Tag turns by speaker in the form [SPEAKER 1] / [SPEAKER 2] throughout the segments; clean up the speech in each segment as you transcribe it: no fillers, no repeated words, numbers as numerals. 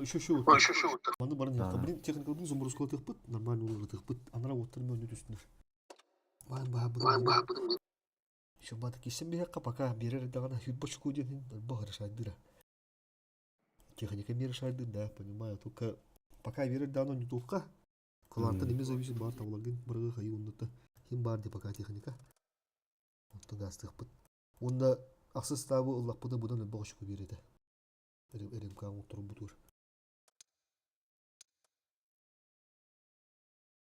[SPEAKER 1] Еще вот. Маны барын яққа бірін техникалардың зумбұрысқалы тықпыт, нормальный олары тықпыт, анара оттармен өні түсінір. Барын. Еще баты кесен бейаққа пока берер дағана хютбашы көденін бағыр шайдыра. Техника мері шайды, да, понимаю, только пока берер дағана не тоққа, кыланты неме зависит бар табыларген бұрығы қайы ондықты. Хем бар де пока техника. Оттың газ тықпыт. Онда ақсыз табы ұллақпыда бұдан өтбағышы көбереді. РМК отырып бұтыр.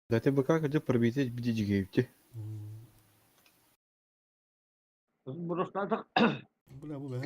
[SPEAKER 2] Да ты бы как хотел пробить бдичгейвте.
[SPEAKER 1] Бля, бля.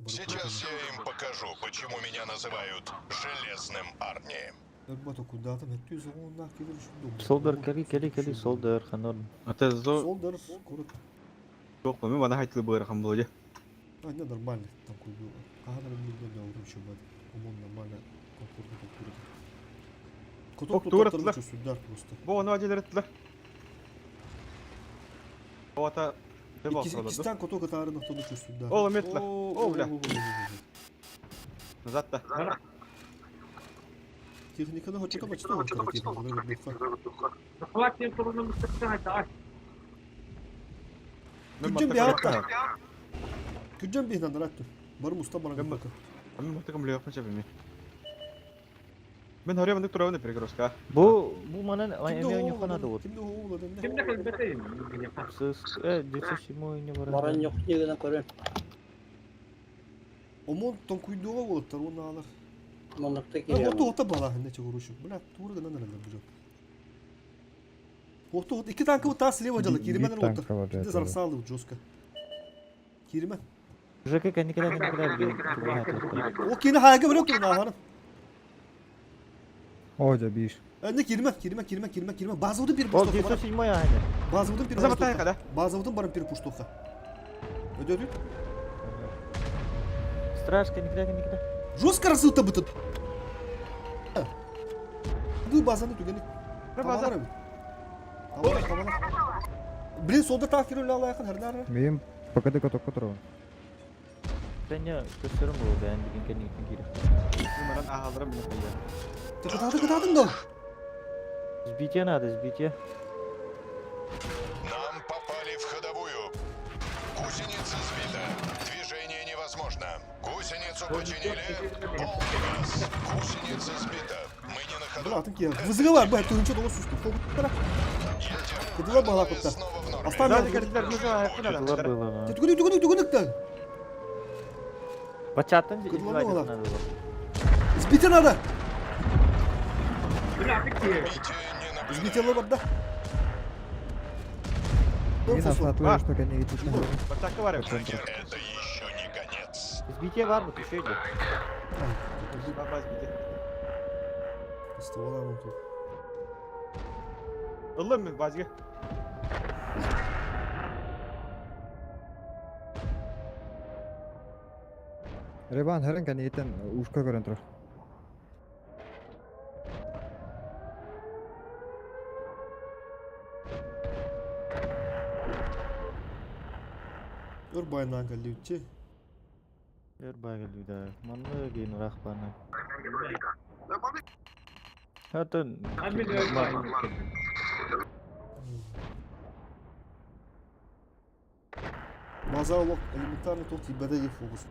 [SPEAKER 3] Сейчас я им покажу, почему меня называют Железным Арни.
[SPEAKER 4] Солдер, кели, солдер, ханор.
[SPEAKER 2] Это зо...
[SPEAKER 1] Солдер, корот.
[SPEAKER 2] Yok mu? Bana haytlı bu rakam böyle.
[SPEAKER 1] Не нормально, там куду. Ага, нормально, уручу бат. Умон нормально, комфортно.
[SPEAKER 2] Туратlar.
[SPEAKER 1] Сюда просто.
[SPEAKER 2] Bu onu acele ettiler. O ata...
[SPEAKER 1] İkisinden koto katarını tanışı südda.
[SPEAKER 2] Oğlum ettiler. Oğlum. Назад da.
[SPEAKER 1] Техниканы хочета бачта он Güncem bir hından attı. Barım usta bana bir bakın.
[SPEAKER 2] Ben muhtemelen yok mu çabimi? Ben oraya bandık durağını перегрузка.
[SPEAKER 4] Bu mana emeğin yok ana da var.
[SPEAKER 1] Kimde oğlu dende?
[SPEAKER 5] Kimde kalbeteyim?
[SPEAKER 4] Десеши мой не var.
[SPEAKER 5] Maran yok diye de koruyor.
[SPEAKER 1] Omon ton kuyduğu olutlar onu alır.
[SPEAKER 5] Monakta
[SPEAKER 1] Ya
[SPEAKER 5] geliyor.
[SPEAKER 1] ota bala hende çağırışı. Bırak tuğru da nanı bu. Ota iki tankı bu tas слева жала киримен отыр. Şimdi zarsa aldı Joska. Kirimen.
[SPEAKER 4] Жека никогда.
[SPEAKER 1] O kini hayga bırak durun ağanım.
[SPEAKER 6] Hoca bir.
[SPEAKER 1] Ne kirimen. Bazıvudun bir
[SPEAKER 4] Ол
[SPEAKER 1] puştoka.
[SPEAKER 4] 907 yani.
[SPEAKER 1] Bazıvudun bir
[SPEAKER 2] Zavataya kadar.
[SPEAKER 1] Bazıvudun barın bir puştoka. Ödedin?
[SPEAKER 4] Страшка никогда.
[SPEAKER 1] Жестко разыта бытын. Bu bazanı tügeni. Tamam. Блин, solda takdir öyle Allah'a yakın her nara.
[SPEAKER 6] Benim pakete kotok kotoron.
[SPEAKER 4] Tanya keserim bu ben bikin kiri.
[SPEAKER 2] Numaran ahaldırım bile koyuyor.
[SPEAKER 1] Tıkadın da.
[SPEAKER 4] Сбитие надо, сбитие.
[SPEAKER 3] Нам попали в ходовую. Гусеница сбита. Движение невозможно. Гусеницу починили. Полный газ. Гусеница сбита. Мы не на ходу.
[SPEAKER 1] Bırakın ki ya. Vızığı var bu. Turuncu dolu sustu. Bırak. Kıdılar bağla kopta. Aslan
[SPEAKER 2] Hadi
[SPEAKER 1] ya.
[SPEAKER 2] geldiler. Nasıl ayakta
[SPEAKER 4] Кыдылар
[SPEAKER 2] da?
[SPEAKER 4] было.
[SPEAKER 1] Tügünük da.
[SPEAKER 4] Бачаттан
[SPEAKER 1] Кыдылар
[SPEAKER 4] надо
[SPEAKER 1] bağla.
[SPEAKER 4] было.
[SPEAKER 1] Sbitin ada.
[SPEAKER 3] Битие не
[SPEAKER 1] Sbitin var da.
[SPEAKER 6] Bir aslatlı что kendine gitmişler.
[SPEAKER 2] Bıçaklı var ya.
[SPEAKER 3] Это еще не конец.
[SPEAKER 4] Сбитие var mı? Еще идет.
[SPEAKER 2] Bas bitti.
[SPEAKER 1] İstiyorlar mı?
[SPEAKER 2] Ilım mı bazı?
[SPEAKER 6] Reban her kendine gitten uşka gören tur.
[SPEAKER 1] Dur bayından kalıyorçi.
[SPEAKER 4] Ербагы да. Манны кейін рахпаны. Хатын.
[SPEAKER 1] Мазалок элементарный тот ебадай фокус.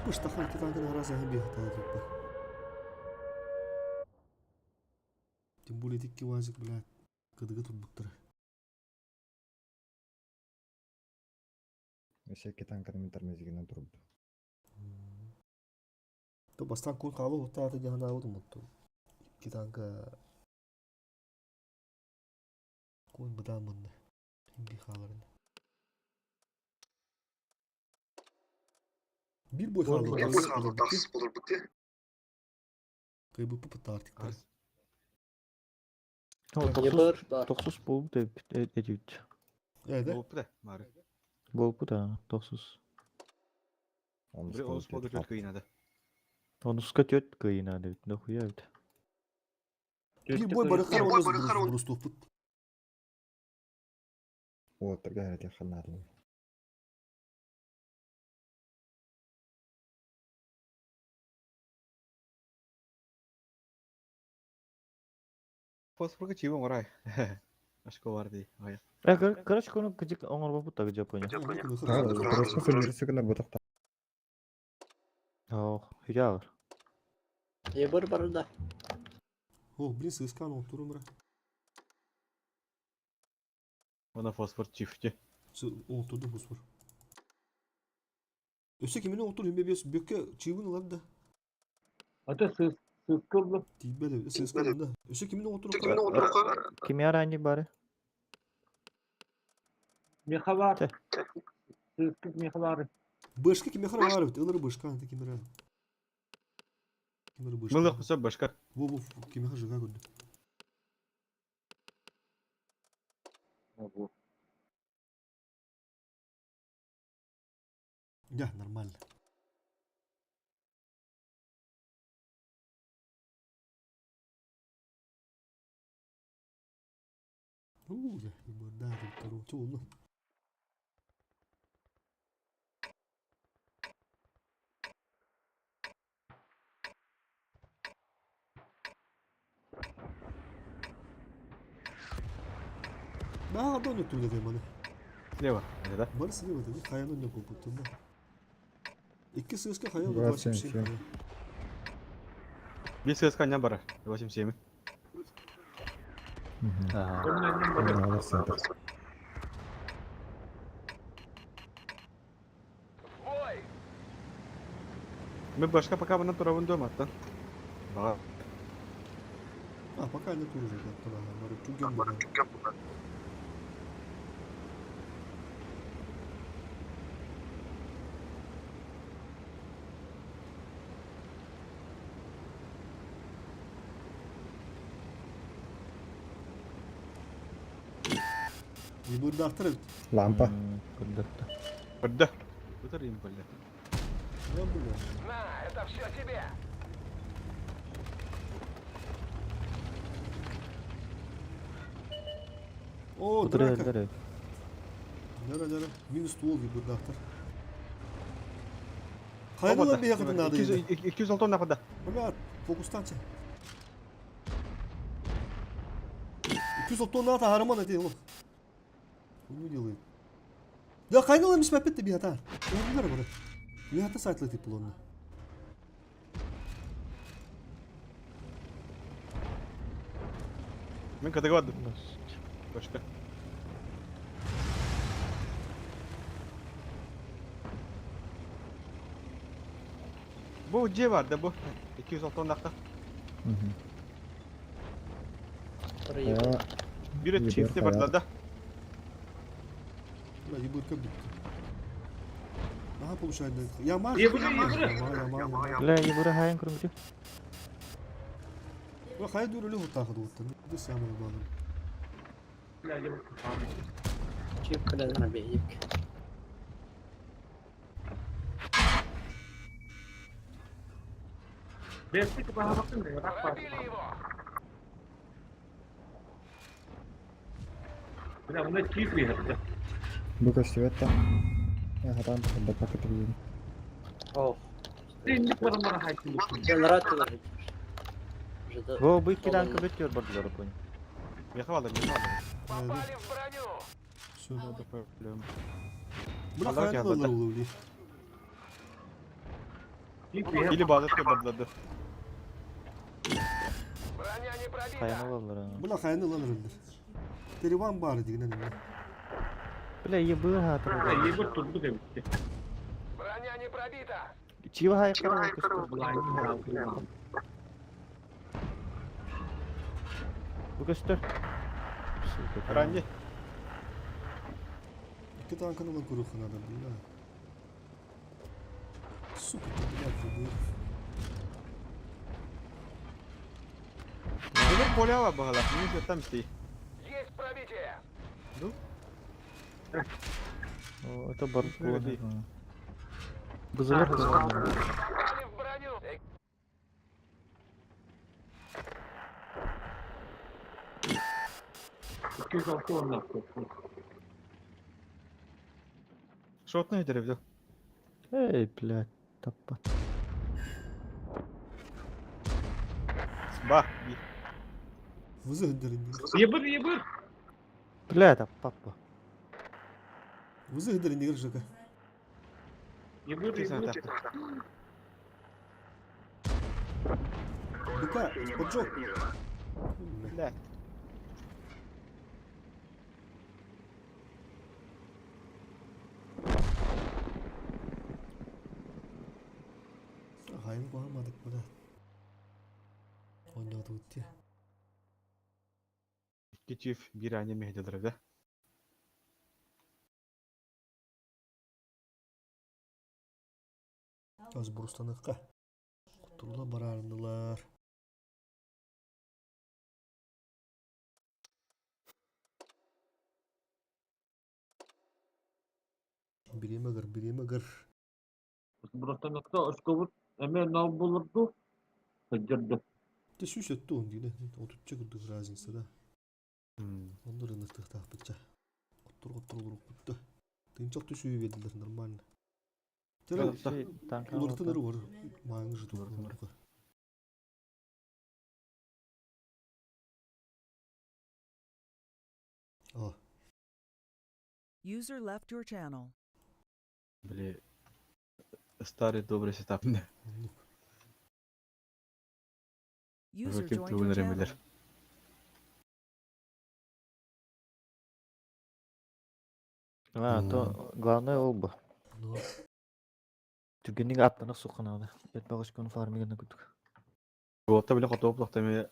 [SPEAKER 1] Пыш, тахал ты там на раза не бегает, типа. Тем более тикки вазик, блядь, кадыга тут буттара.
[SPEAKER 6] Эшекке танканың тармезигинен туруп.
[SPEAKER 1] То бастан кун калу отта жана алдым отто. Китанка кун быдан мында. Химби халарын. Bir boy kaldı. Tasız olur bitti. Kaybı pıpıt artık.
[SPEAKER 5] Yıpır var.
[SPEAKER 4] 9 болуп эдибит.
[SPEAKER 1] Evet.
[SPEAKER 2] Болуп да, баары.
[SPEAKER 4] Болупу да 9.
[SPEAKER 2] Бир олус болду төт кыйнады.
[SPEAKER 4] Онуска төт кыйына дебит. Нохуя бит.
[SPEAKER 1] Bir boy barıkar onu buruz toput.
[SPEAKER 6] Отырга хараад явах нь.
[SPEAKER 2] Фосфорга чибон орай. Ашко барды. Ая.
[SPEAKER 4] Короче, кону кыжык оңорбопут да Жапония.
[SPEAKER 6] Просто фэмилисигнер бодохта.
[SPEAKER 4] Хүйагыр.
[SPEAKER 5] Yıpır var da.
[SPEAKER 1] Oh, блин, сыскан oturum bırak.
[SPEAKER 2] Ona fosfor çiftçi.
[SPEAKER 1] Oturdum bu spor. Öse kimine oturayım be bir bökke çiğbin ulan da.
[SPEAKER 7] Ata sıkıldı.
[SPEAKER 1] Tibele sıskan da. Öse kimine oturup.
[SPEAKER 4] Kimya aynı bari.
[SPEAKER 7] Ne haber? Sıkıp ne haber?
[SPEAKER 1] Başka kime kadar var bit. Iları başka ante kime var. Kime başka.
[SPEAKER 2] Mılıq kısa başka.
[SPEAKER 1] Bu kime kadar jога gördü. Ya normal. Ya bu da bir çoğunluğu. Daha da unuttum dedim bana.
[SPEAKER 2] Ne var? Ne de?
[SPEAKER 1] Bana sinir oldu. Kayanın ne kokuttum da. İki sığızka kayan
[SPEAKER 6] Var
[SPEAKER 1] başka bir şey.
[SPEAKER 6] sen.
[SPEAKER 2] Bir söz kanyan bara. Yavaşım şeyimi.
[SPEAKER 6] Аласың.
[SPEAKER 2] Ben başka paka bana turabın dövme attın. Bak.
[SPEAKER 1] А, пока не туру же, да, говорю, чугем было. И будет доктор.
[SPEAKER 6] Лампа.
[SPEAKER 4] Кырдыкты.
[SPEAKER 2] Pırdı. Tutarayım böyle.
[SPEAKER 1] Я буду. О, драка.
[SPEAKER 4] Кудыры.
[SPEAKER 1] Дара. Минус ствол и будет доктор. Hayırlı bir yakıtın adı.
[SPEAKER 2] 206 ton nakada.
[SPEAKER 1] Bırak, fokustan çek. 200 tonna da harman ediyor oğlum. Bunu diyorlar. Ya kaynalamış mepet de bir hata. Onlar burada. Bir hata saytla tip onunla.
[SPEAKER 2] Ben kadığı vardım. Başka. Bu C vardı bu. 206 ton nakda.
[SPEAKER 5] Yıpır.
[SPEAKER 2] Biri çifti vardı.
[SPEAKER 1] Ulan yıbırka bitti. Daha получается. Yama.
[SPEAKER 7] Yıbır.
[SPEAKER 1] Yama.
[SPEAKER 4] Ля, ебура хайын кырмыжы.
[SPEAKER 1] Ulan hayır dur öyle hurta kadı hurta. Bir de siyah mı bağlı.
[SPEAKER 5] Çift kaleden bir yık.
[SPEAKER 7] Destek bana bakın da bak bak. Bir de bunda çift bir yaptı.
[SPEAKER 6] Бука света. Я хатан да пакет видим.
[SPEAKER 5] Oh.
[SPEAKER 7] Şimdi bana hakim.
[SPEAKER 5] Generatorlar. Жда.
[SPEAKER 4] Во, бы кидан кыбет барды Жапония.
[SPEAKER 2] Yakaladım.
[SPEAKER 1] Şöyle.
[SPEAKER 2] Problem.
[SPEAKER 1] Bırak
[SPEAKER 2] Allah
[SPEAKER 1] hayır
[SPEAKER 2] geldi.
[SPEAKER 1] alır oluyor.
[SPEAKER 7] Çift bir
[SPEAKER 2] Biri bazı kırmadıladı.
[SPEAKER 4] Хайын алалар.
[SPEAKER 1] Bırak hayır alır öldür. Perivan bari diye ne diyeyim.
[SPEAKER 4] Бля, ебы хатыр.
[SPEAKER 7] Yıpır tuttu demişti.
[SPEAKER 4] Чива хай кырмыжы. Bu göster.
[SPEAKER 2] Öğrenci.
[SPEAKER 1] İki tankını mı kuru kınadı bunlar? Сука, ты, блядь, забыл.
[SPEAKER 2] Benim polya var bakalım. Bunu göttem isteyi.
[SPEAKER 4] О, это барбон.
[SPEAKER 2] Смотри.
[SPEAKER 4] Бузылар.
[SPEAKER 7] İki altı onlar.
[SPEAKER 2] Шотный деревья.
[SPEAKER 4] Эй, блядь, тапа.
[SPEAKER 2] Ба.
[SPEAKER 1] Вызови дырынды.
[SPEAKER 7] Ебір.
[SPEAKER 4] Блядь, папа.
[SPEAKER 1] Вызови дырынды, Жека.
[SPEAKER 2] Ты сам
[SPEAKER 7] Ебір.
[SPEAKER 2] таптың.
[SPEAKER 1] Быка, поджог.
[SPEAKER 2] Бля.
[SPEAKER 1] Ағайын қоғамадық бұда. Ойнауды өтте.
[SPEAKER 2] Geçif bir anne mehdidir de.
[SPEAKER 1] Аз бұрыстаныққа. Құтырула барарындылар. Биремегір.
[SPEAKER 7] Бұрыстанықта ұшқыбыт әме нау болырды. Қыжырды.
[SPEAKER 1] Ты сүйсетті он дейді. Отутча күрдік разница да. Онды рынықтық тақпытча. Құттыр ұрық бұтты. Тыйынчақ түсуі веділдер нормально. Улыртын ұры бар. Маңы жыты ұрыққа. О.
[SPEAKER 8] User left your channel.
[SPEAKER 2] Бля. Старый добрый сетап.
[SPEAKER 8] User
[SPEAKER 2] Bakayım
[SPEAKER 8] joined your
[SPEAKER 2] tribünlere
[SPEAKER 8] channel.
[SPEAKER 2] miler.
[SPEAKER 4] А, то главное оба.
[SPEAKER 1] Ну,
[SPEAKER 4] Түгеннің аттаны соққанады. Бет бағыш күн фармигені күттік.
[SPEAKER 2] Болта bile fotoğraf muhtemelen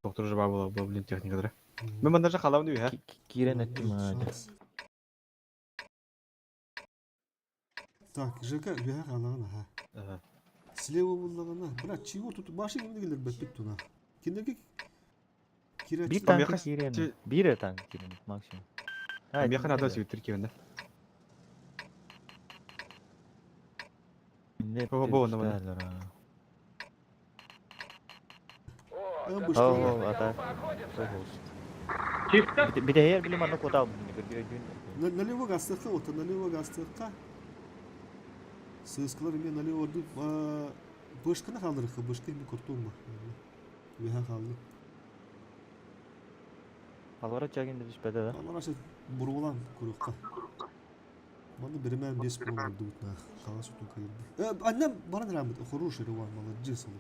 [SPEAKER 2] doktor cevabı olabilir bu teknikleri. Ben bandajı kalam diyor ha.
[SPEAKER 4] Кирен әттім ады.
[SPEAKER 1] Так, Жека, бәға қалағына, ха. Слева болағына. Брат, чего тут? Башың емді келер бәтпет туна. Кендерге кирачы.
[SPEAKER 4] Bir tank Кирен. Bir tank Кирен максимум.
[SPEAKER 2] Ben yakın adı sütür ki bende. Bu anlamadım.
[SPEAKER 4] О, ата.
[SPEAKER 7] Çifte.
[SPEAKER 4] Bir de her bilim anı kota.
[SPEAKER 1] Налево гастыққа ота, налево гастыққа. Сыскалар еме налево орды. Бышқаны қалдырыққа, бышқы еме құртуым ба. Бәға қалды.
[SPEAKER 4] Алвара чагин дедіш бәді да.
[SPEAKER 1] Алар ашы бұрғылан көріққа. Маны бірімен 5 бұл орды бұтына. Қала сүтін қайырды. Аннам баран рәмет, хороший рыван, молодец олы.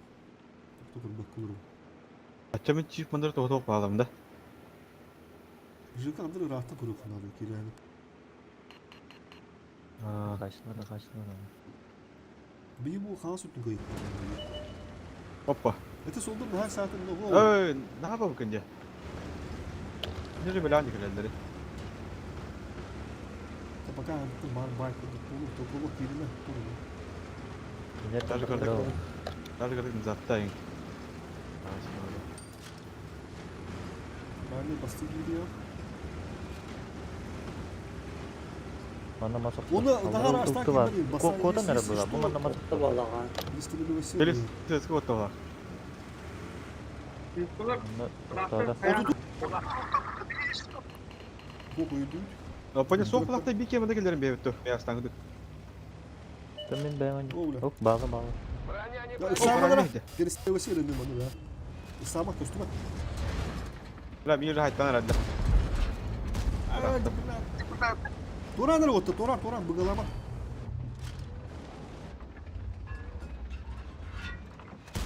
[SPEAKER 1] Тоқыр бәк күлірім.
[SPEAKER 2] Açamın çift bandajı tohut bağlamda.
[SPEAKER 1] Жека андыр рахта көріққа нады, керәні.
[SPEAKER 4] Қашылар.
[SPEAKER 1] Бейі бұл қала сүтін қайырды.
[SPEAKER 2] Hoppa.
[SPEAKER 1] Это солдыр her saatinde o.
[SPEAKER 2] Ne yapalım kınca? Nereye böyle hangi elleri?
[SPEAKER 1] Пока ты бар толкулuk yerine durma.
[SPEAKER 2] Даже когда zattayım.
[SPEAKER 1] Ben de bastı gidiyor.
[SPEAKER 4] Мана масақ.
[SPEAKER 1] Onu daha araçtan girmedi.
[SPEAKER 4] Кода нәрі бұла. Бұл мана масақ.
[SPEAKER 5] Құтты балаған.
[SPEAKER 1] Листили весе.
[SPEAKER 2] Böyle sesli otolar.
[SPEAKER 7] Çiftler.
[SPEAKER 1] Бог уйдут.
[SPEAKER 2] Поня соқлақта bir kemede gelirim bir ötü. Ya stanıdık.
[SPEAKER 4] Тәмен бәңін.
[SPEAKER 1] Оуля.
[SPEAKER 4] Ок, бағы.
[SPEAKER 1] Самалар. Gerisi vese elinde bana ya. İslam'a koştum.
[SPEAKER 2] La bir yere haytan herhalde.
[SPEAKER 1] Toran nereye otu? Toran bıgalama.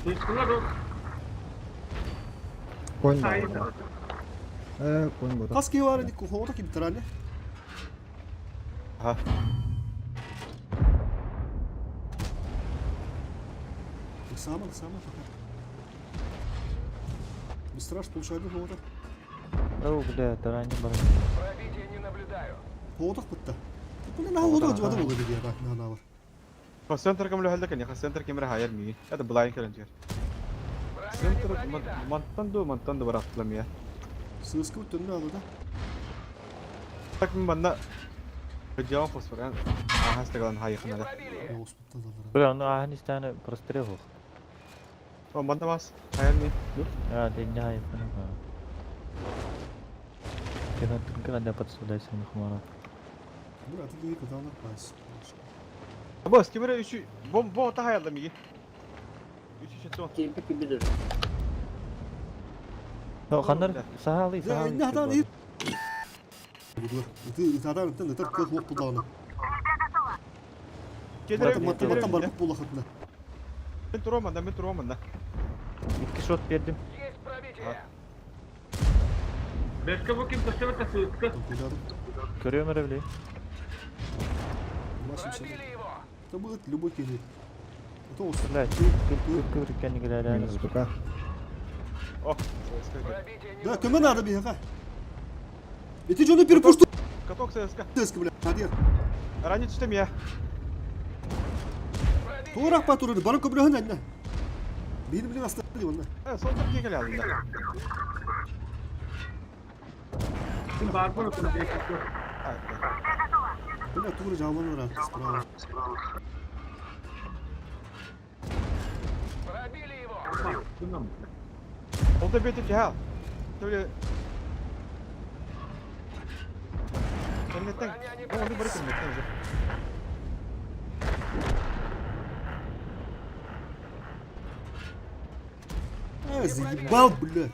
[SPEAKER 7] Çiftler o.
[SPEAKER 6] Koyun da.
[SPEAKER 7] Hayır.
[SPEAKER 6] Koyun burada.
[SPEAKER 1] Kaskı var idi. Kovada kim tırane?
[SPEAKER 2] Ha.
[SPEAKER 1] İslam'a. Быстро получается ковада.
[SPEAKER 4] Оу, бля, таранин бары.
[SPEAKER 1] Ковада пытта. Bu ne daha oda acaba da olur diye bak ne var.
[SPEAKER 2] Центр камлю халда kan центр кемер хайер ми. Это блайн келен жер. Центр мантан да бараттылам я.
[SPEAKER 1] Сыска өттөнү алды да.
[SPEAKER 2] Так мен банда Жауап фосфоран. Хастаган хайхна да.
[SPEAKER 1] Оспуттан алар.
[SPEAKER 4] Бля, ну а они станут прострелов.
[SPEAKER 2] О, банда бас. Хайер ми.
[SPEAKER 4] А, деньги хайп. Kita dapat sudah sini kemana?
[SPEAKER 1] Брат, иди куда на пас.
[SPEAKER 2] Бос, кемер 3 бом та хайерда ми. 3 чет сон.
[SPEAKER 5] Keyfi gibidir.
[SPEAKER 4] Yok, kanlar sahali,
[SPEAKER 1] Ya
[SPEAKER 4] sahali.
[SPEAKER 1] ne adam iyi. Itu adam itu netar ke hop budağını. Matan barkut bola hatna.
[SPEAKER 2] Ben turamam da.
[SPEAKER 4] İki shot verdim.
[SPEAKER 7] Beşke bakayım taşı var taşı.
[SPEAKER 1] Куда?
[SPEAKER 4] Görüyor musun öyle?
[SPEAKER 1] Машин все. Это будет любой кинет. Это острый.
[SPEAKER 4] Блядь, kıvırırken ne kadar
[SPEAKER 6] Минус БК.
[SPEAKER 2] Oh.
[SPEAKER 1] Да, кому надо бега? И ты что не перепустил?
[SPEAKER 2] Каток ССК.
[SPEAKER 1] Теска, бля, один.
[SPEAKER 2] Ранит что я.
[SPEAKER 1] Туrak paturu, barın köprü hınan ne? Beni bile astırdı bana.
[SPEAKER 2] Sol tarafı gel aldın da.
[SPEAKER 7] Şimdi bağırma olsun.
[SPEAKER 1] Buna tuğru cevabını ver. Sprava.
[SPEAKER 7] Tamam.
[SPEAKER 2] Oldu bir ki ha. Böyle Cennetten. Onu bırakın metten.
[SPEAKER 1] Заебал, бля.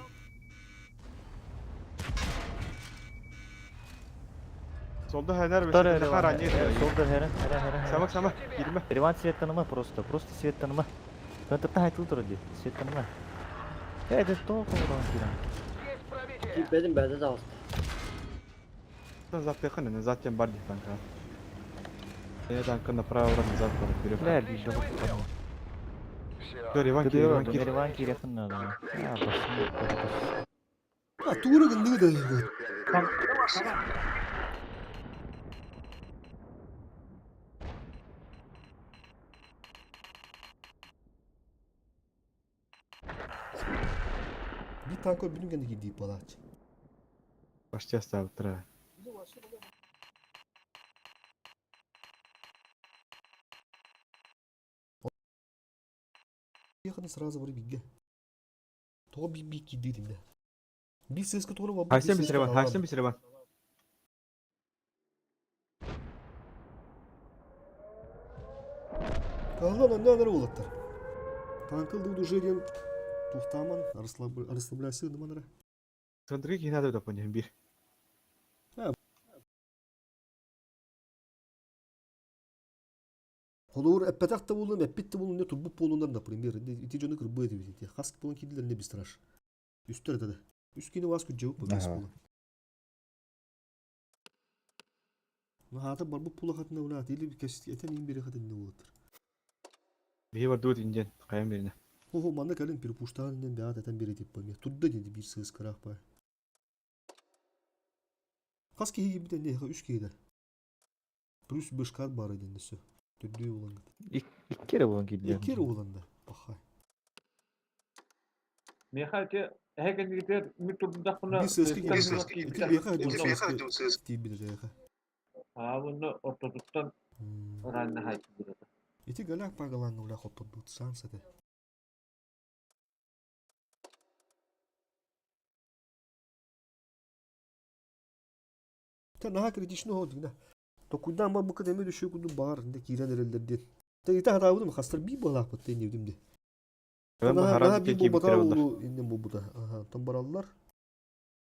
[SPEAKER 2] Solda Hener ve
[SPEAKER 4] Solda
[SPEAKER 2] Hener raniyet.
[SPEAKER 4] Solda her.
[SPEAKER 2] Samak girme.
[SPEAKER 4] Перевод свет танıma просто свет танıma. Это тайт утро ди, свет танıma. Это толку var filan.
[SPEAKER 5] Gitmedim bende de olsun.
[SPEAKER 2] Назад yakın ne zaten var diye kanka. Я танка направо назад вперед.
[SPEAKER 4] Бля, видно.
[SPEAKER 2] Dur
[SPEAKER 4] Реvan ki yakın adam. Ya basın.
[SPEAKER 1] А, тура гынды да. Bir tanko benim kendi gidiyor palaç.
[SPEAKER 2] Почти оставил трое.
[SPEAKER 1] Ехали сразу в Рыбиге. То бибик gidiyor да. Bir ses kutu var.
[SPEAKER 2] Haysem bir sürü var.
[SPEAKER 1] Kallan önde alır olattır. Tankıldı удужением тухтаман расслабляйся дыманара.
[SPEAKER 2] Смотри, не надо это понять, бир.
[SPEAKER 1] Olur epetak da bulun, epit de bulun ne turbu bolundan da premier. İti canı kırbu ediyor iti. Kask bulun kidiler ne bistraş. Üstlerde de. Üskini vasku cevap mı bes bulun. Nahata barbu pula katına ulan dili bir kesit eten in biri katına olattır.
[SPEAKER 2] Bir var dört incen, kayam birine.
[SPEAKER 1] Ho manda kalın bir puştanından bir eten biri tip pamir. Tudda dedi bir sığız kırak bay. Kask iyi gibi de ne üç kıyıda. Plus beş kat bari dendisi. Tudda olan.
[SPEAKER 4] İlk kere bu gidiyor.
[SPEAKER 1] İlk kere olan da. Bakay.
[SPEAKER 7] Mehaki heken gider mitubda kuna.
[SPEAKER 1] Bir ses ki İti bir kaydı ses. Steve bir şey.
[SPEAKER 7] Ha bunu ototuttan ranna hayt burada.
[SPEAKER 1] İti galak pagalan nula hotu tutsan sade. Ta naha kritiçni oldu da. To kudan ba bu kademe düşüyor kudu bağırında kiren erellerden. Ta ita hata oldu mu hastır bir balak battı nevdimde.
[SPEAKER 2] Ben bu
[SPEAKER 1] Naha
[SPEAKER 2] harazı
[SPEAKER 1] bir
[SPEAKER 2] keki
[SPEAKER 1] bomba
[SPEAKER 2] bitirir onlar.
[SPEAKER 1] oldu inden bu da. Aha tam barallar.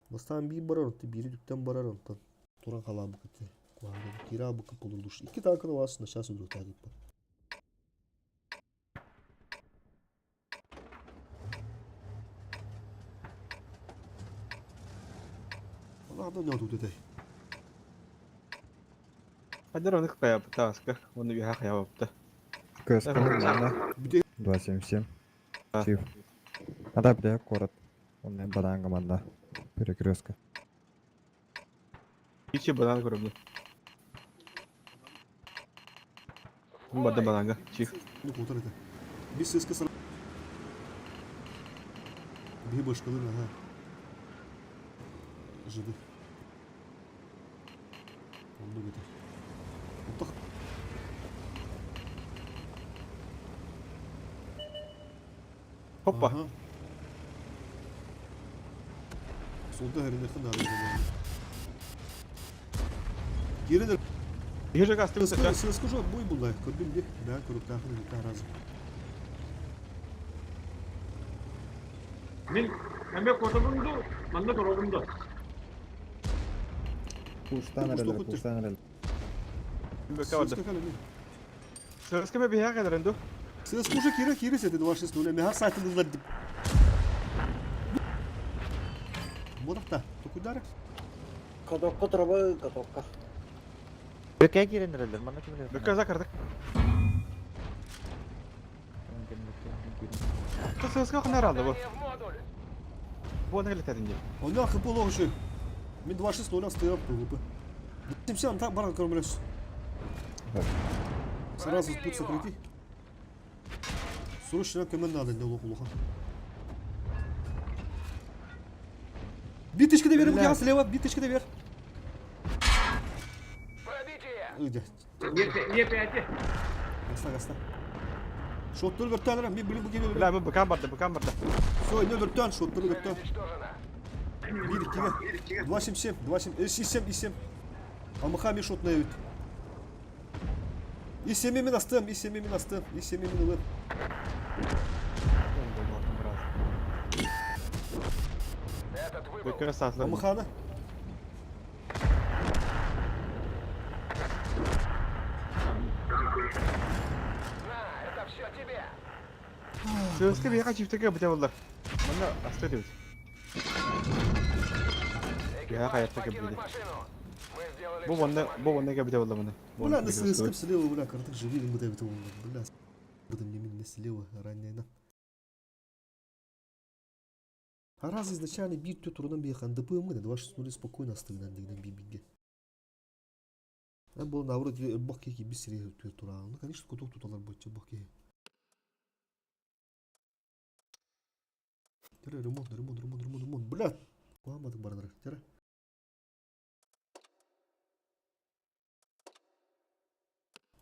[SPEAKER 1] Bastan bir barar onta biri dükten barar onta. Turan kala bu kete. Kuanda kira bu kapı olurdu. İki tankını var aslında şahsı dur takip var. Allah ne oldu dedi.
[SPEAKER 2] Hadi onu kaya bu taska. Onu bir hak yaptı.
[SPEAKER 6] КС нормально.
[SPEAKER 1] Bir de
[SPEAKER 6] 277.
[SPEAKER 2] А.
[SPEAKER 6] Чиф. Надо бля город. Он не банан команда. Перекрестка.
[SPEAKER 2] Hiç banan kuruldu. Bunu barda balanga. Chief.
[SPEAKER 1] Ne kontrol et. Bir ses kısır. Bir başkalığına ha. Живы. Oldu gider. Mutlak.
[SPEAKER 2] Hoppa.
[SPEAKER 1] Aha. Solda her ne kadar Geridir.
[SPEAKER 2] Ежик остался.
[SPEAKER 1] Скажу, бой был, кабин бег, да, коробка, разом.
[SPEAKER 7] Hemen kodumdu. Ben de kodumdu.
[SPEAKER 6] Puştan nerede? Puştan nerede?
[SPEAKER 2] Böke vardı. Sırası kime bir yer kadar endo.
[SPEAKER 1] Сыз уже кире сети 26 нуля. Мега сайтыңызда дип. Бодақта, токуйдары.
[SPEAKER 5] Катокка тұрабы, катокка.
[SPEAKER 4] Böke'ye girenlerler. Bana kim bilir?
[SPEAKER 2] Böke zakardık. Sırası kakın herhalde bu. Bu ona gelip edince.
[SPEAKER 1] Онда хыпыл огышы. Мен 26 нуля стоял группы. Тимсям так баран кормлес. Сразу тут сокрыти. Срочно кому надо, не лоху. Биточка довер, я слева, биточка довер. Где?
[SPEAKER 7] Niye peki?
[SPEAKER 1] Гаста. Шоттор гөртәләр, мен билеп бugene.
[SPEAKER 2] Bila bu böken barda, böken barda.
[SPEAKER 1] Все, не гөртән, шоттор гөртән. 1-2. 2-7, 2-7. Амахами шотная ют. И 7 min astım. И 7 min ылы.
[SPEAKER 2] Böke sağlıklı.
[SPEAKER 1] Амахана.
[SPEAKER 2] Sırası bir yaka çiftlik yapacağım bunlar. Bana hasta ediyoruz. Ya hayatta kapıydı. Bu bana yapacağım bunlar bana.
[SPEAKER 1] Бля, на сыском слева, бля, картик живи, мы дай это бля. Будем не мин слева, ранее на. А раз изначально бит тот уроном бехан, да мы на 26 нули спокойно остыгнан дегнен бибиге. А был на вроде бахки без серии тура. Ну, конечно, куток тут алар будет бахки. Ремонт. Бля, мама так баранры. Тера.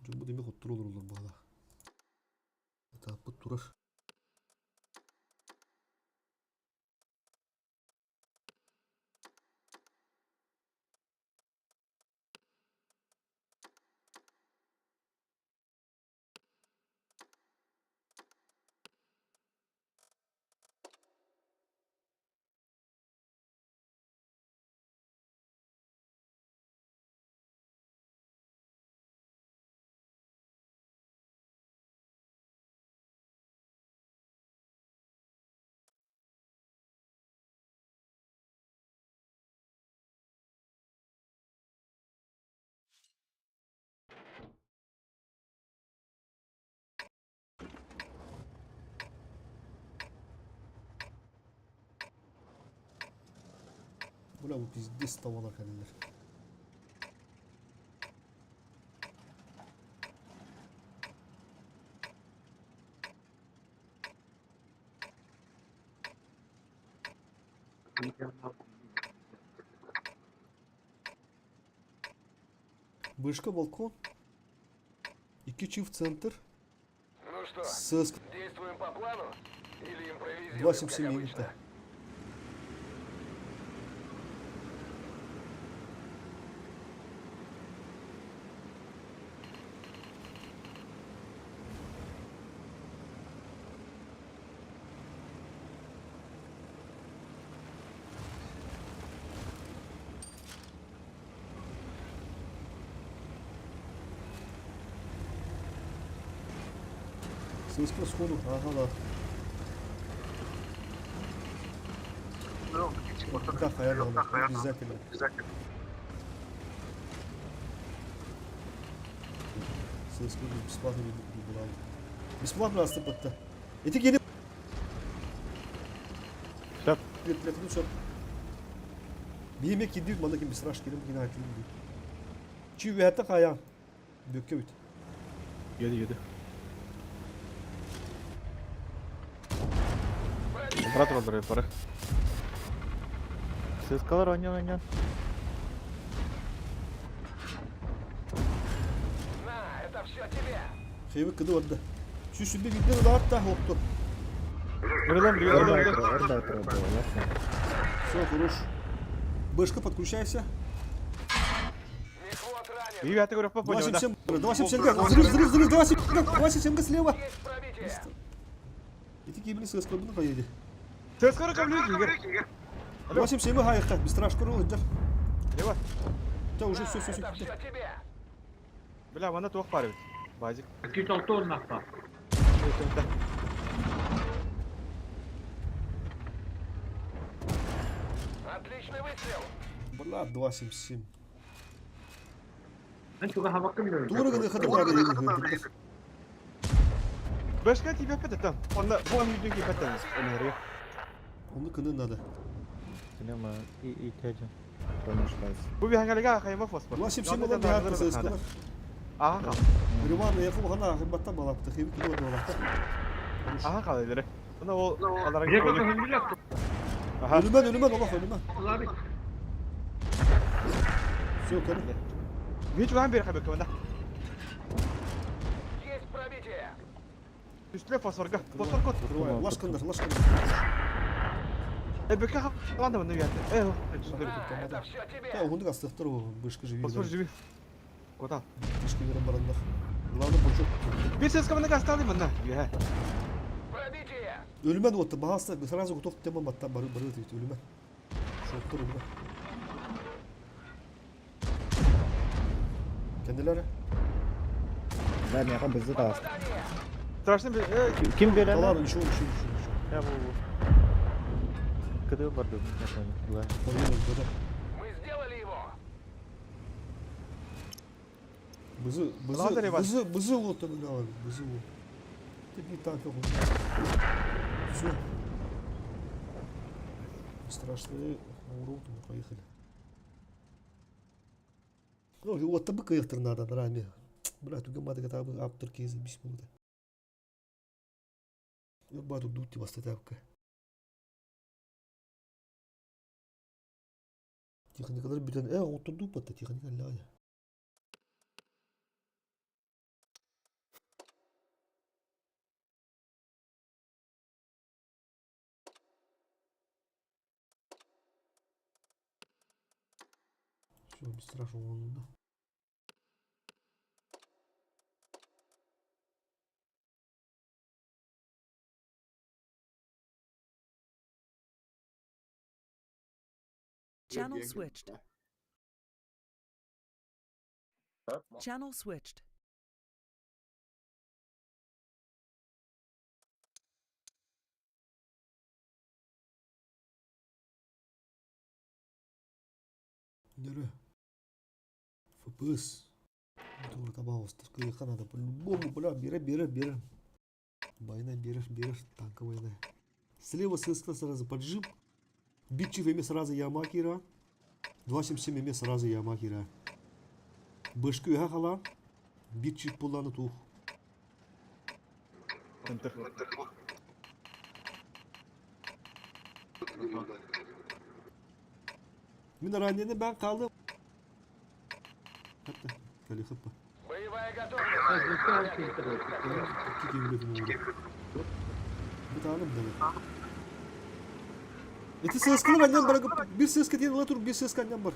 [SPEAKER 1] Bu demek otur olur bana. Hatta bu turar. Bu pizdes tavalar kaneler. Вышка, балкон. И кичи в центр.
[SPEAKER 8] Ну что,
[SPEAKER 1] С
[SPEAKER 8] действуем по плану? Или импровизируем,
[SPEAKER 1] 27
[SPEAKER 8] как
[SPEAKER 1] минут.
[SPEAKER 8] обычно?
[SPEAKER 1] Сыска сходу. Ага, да. Да, хаярно, обязательно. Сыска бесплатно не было. Бесплатно астыпатта. Эти гели.
[SPEAKER 2] Şap.
[SPEAKER 1] Лет шап. Bir yemek yedi, bana kim bir sıraş gelin, yine hayatım değil. Çiğ ve hatta kaya. Bökke bit.
[SPEAKER 2] Yedi. Температура olduruyor para.
[SPEAKER 4] Сыскалар ойнан.
[SPEAKER 8] На, это все тебе.
[SPEAKER 1] Xeyvi kıdı vardı. Şu bir gitleri daha hatta hoptu.
[SPEAKER 2] Yürü lan yürü.
[SPEAKER 6] Орда треба, ясно.
[SPEAKER 1] Все, хорош. Бэшка, подключайся.
[SPEAKER 8] Мехвод ранен.
[SPEAKER 2] İyi bir hatta görüp понял, да?
[SPEAKER 1] 277, 277 газ. Взрыв, 277 газ слева.
[SPEAKER 8] Есть пробитие.
[SPEAKER 1] Эти кибли с эскорбина поедет.
[SPEAKER 2] Sen skoro kabul ediyor.
[SPEAKER 1] 277 hayıkta. Bir страж kurulu gider.
[SPEAKER 2] Лево.
[SPEAKER 1] Да, уже все.
[SPEAKER 8] Это все тебе.
[SPEAKER 2] Бля, bana toğuk var evet. Bacık.
[SPEAKER 7] 206 ornakta.
[SPEAKER 8] Отличный выстрел.
[SPEAKER 1] Бля, 277.
[SPEAKER 7] Ben çok hava kılmıyorum.
[SPEAKER 1] Тура gıdı kadar var ya.
[SPEAKER 2] Başka tip yapıp da. Onda bu an yüzünü yapatınız. Öneriyor.
[SPEAKER 1] Onu kının adı.
[SPEAKER 4] Sinema ihtiyacım.
[SPEAKER 6] Промышляйся.
[SPEAKER 2] Bu bir hangarga kayma fosfor.
[SPEAKER 1] 277 olan bir hakkı ses kadar.
[SPEAKER 2] Aha kal.
[SPEAKER 1] Biri var da yapı bakana hırbatta balaptı. Xeyvi kıdı vardı balaptı.
[SPEAKER 2] Aha kal ileri. Buna o alarak
[SPEAKER 7] Bir de
[SPEAKER 2] koydu.
[SPEAKER 7] hündür yaptım.
[SPEAKER 2] Aha.
[SPEAKER 1] Ölümen ola ölümen.
[SPEAKER 7] Abi.
[SPEAKER 1] Все, kanı.
[SPEAKER 2] Hiç var bir kabuk onda.
[SPEAKER 8] Есть пробитие.
[SPEAKER 2] Üstüne fosforga. Fosfor kot.
[SPEAKER 1] Отрываем. Лашкандар.
[SPEAKER 2] Beka lan da bunu geldi.
[SPEAKER 8] На, это все
[SPEAKER 1] Да,
[SPEAKER 8] тебе.
[SPEAKER 1] onu gaz tıhtır o. Bışkı живи.
[SPEAKER 2] Fosfor живи. Kotal.
[SPEAKER 1] Bışkı veren baranlar. Главное bulacak.
[SPEAKER 2] Bir ses kabına gaz aldım bana. Ya.
[SPEAKER 8] Пробитие.
[SPEAKER 1] Ölümen otu. Bahasta sразу готов к темам hatta barı tüyüt. Ölümen. Şoktur ölümen. Kendileri.
[SPEAKER 6] Да, меня как бы задаст.
[SPEAKER 8] Попадание.
[SPEAKER 2] Страшно bir...
[SPEAKER 4] Kim böyle lan?
[SPEAKER 1] Ладно, еще.
[SPEAKER 4] Ya bu. Kıdı vardı. Yapmayın.
[SPEAKER 1] Поверим, да.
[SPEAKER 8] Мы сделали его.
[SPEAKER 1] Бызы вот там давай. Бызы вот. Ты не так как он. Все. Страшные уроки, мы поехали. Ну, вот табы кыяктыр надо драме. Брат, у гамады катабы аптыр кезі биш болды. Yok bari dutti bastı tabka. Техникалар битен отурду патта техникалар лагя. Все, без страшного волнуна.
[SPEAKER 9] Channel switched. Channel switched.
[SPEAKER 1] Нервы. ФПС. Дура табаустар. Кыяка надо по-любому, бля, бери. Война берешь, танковая война. Слева ССК сразу поджим. Битчи время сразу Ямакира. 277 время сразу Ямакира. Бышкы хала. Битчи пуланы тух. Мен ранее ben kaldım. Hatta kali hıppa.
[SPEAKER 8] Боевая готовность.
[SPEAKER 1] İki devletin oldu. Bir tane mi demek? Iti seskili benden bırakıp bir ses ketiyen otur bir ses kanyan var.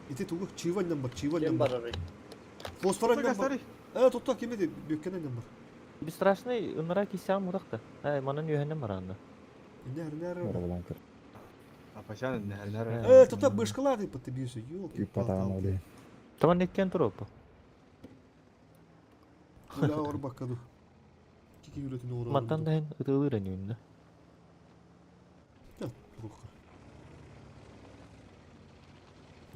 [SPEAKER 1] Iti tuğu çivanyan var
[SPEAKER 5] Кем
[SPEAKER 1] var.
[SPEAKER 5] барары?
[SPEAKER 1] Fosforanyan var. Evet otta kemedi büyükkenenyan var.
[SPEAKER 4] Bir страшный ыныра кисям уракта. Манын үйөнем бар анда.
[SPEAKER 1] Нер.
[SPEAKER 6] Воровланкер.
[SPEAKER 2] Апачан нер.
[SPEAKER 1] Evet otta bışkılar yapıp tıbıyorsa. Yok.
[SPEAKER 6] И потом oli.
[SPEAKER 4] Tamam netken turup.
[SPEAKER 1] Kula or bakkadı. İki devletin uğradı.
[SPEAKER 4] Matan da hen ıtılır önünde.
[SPEAKER 1] Ya ruh.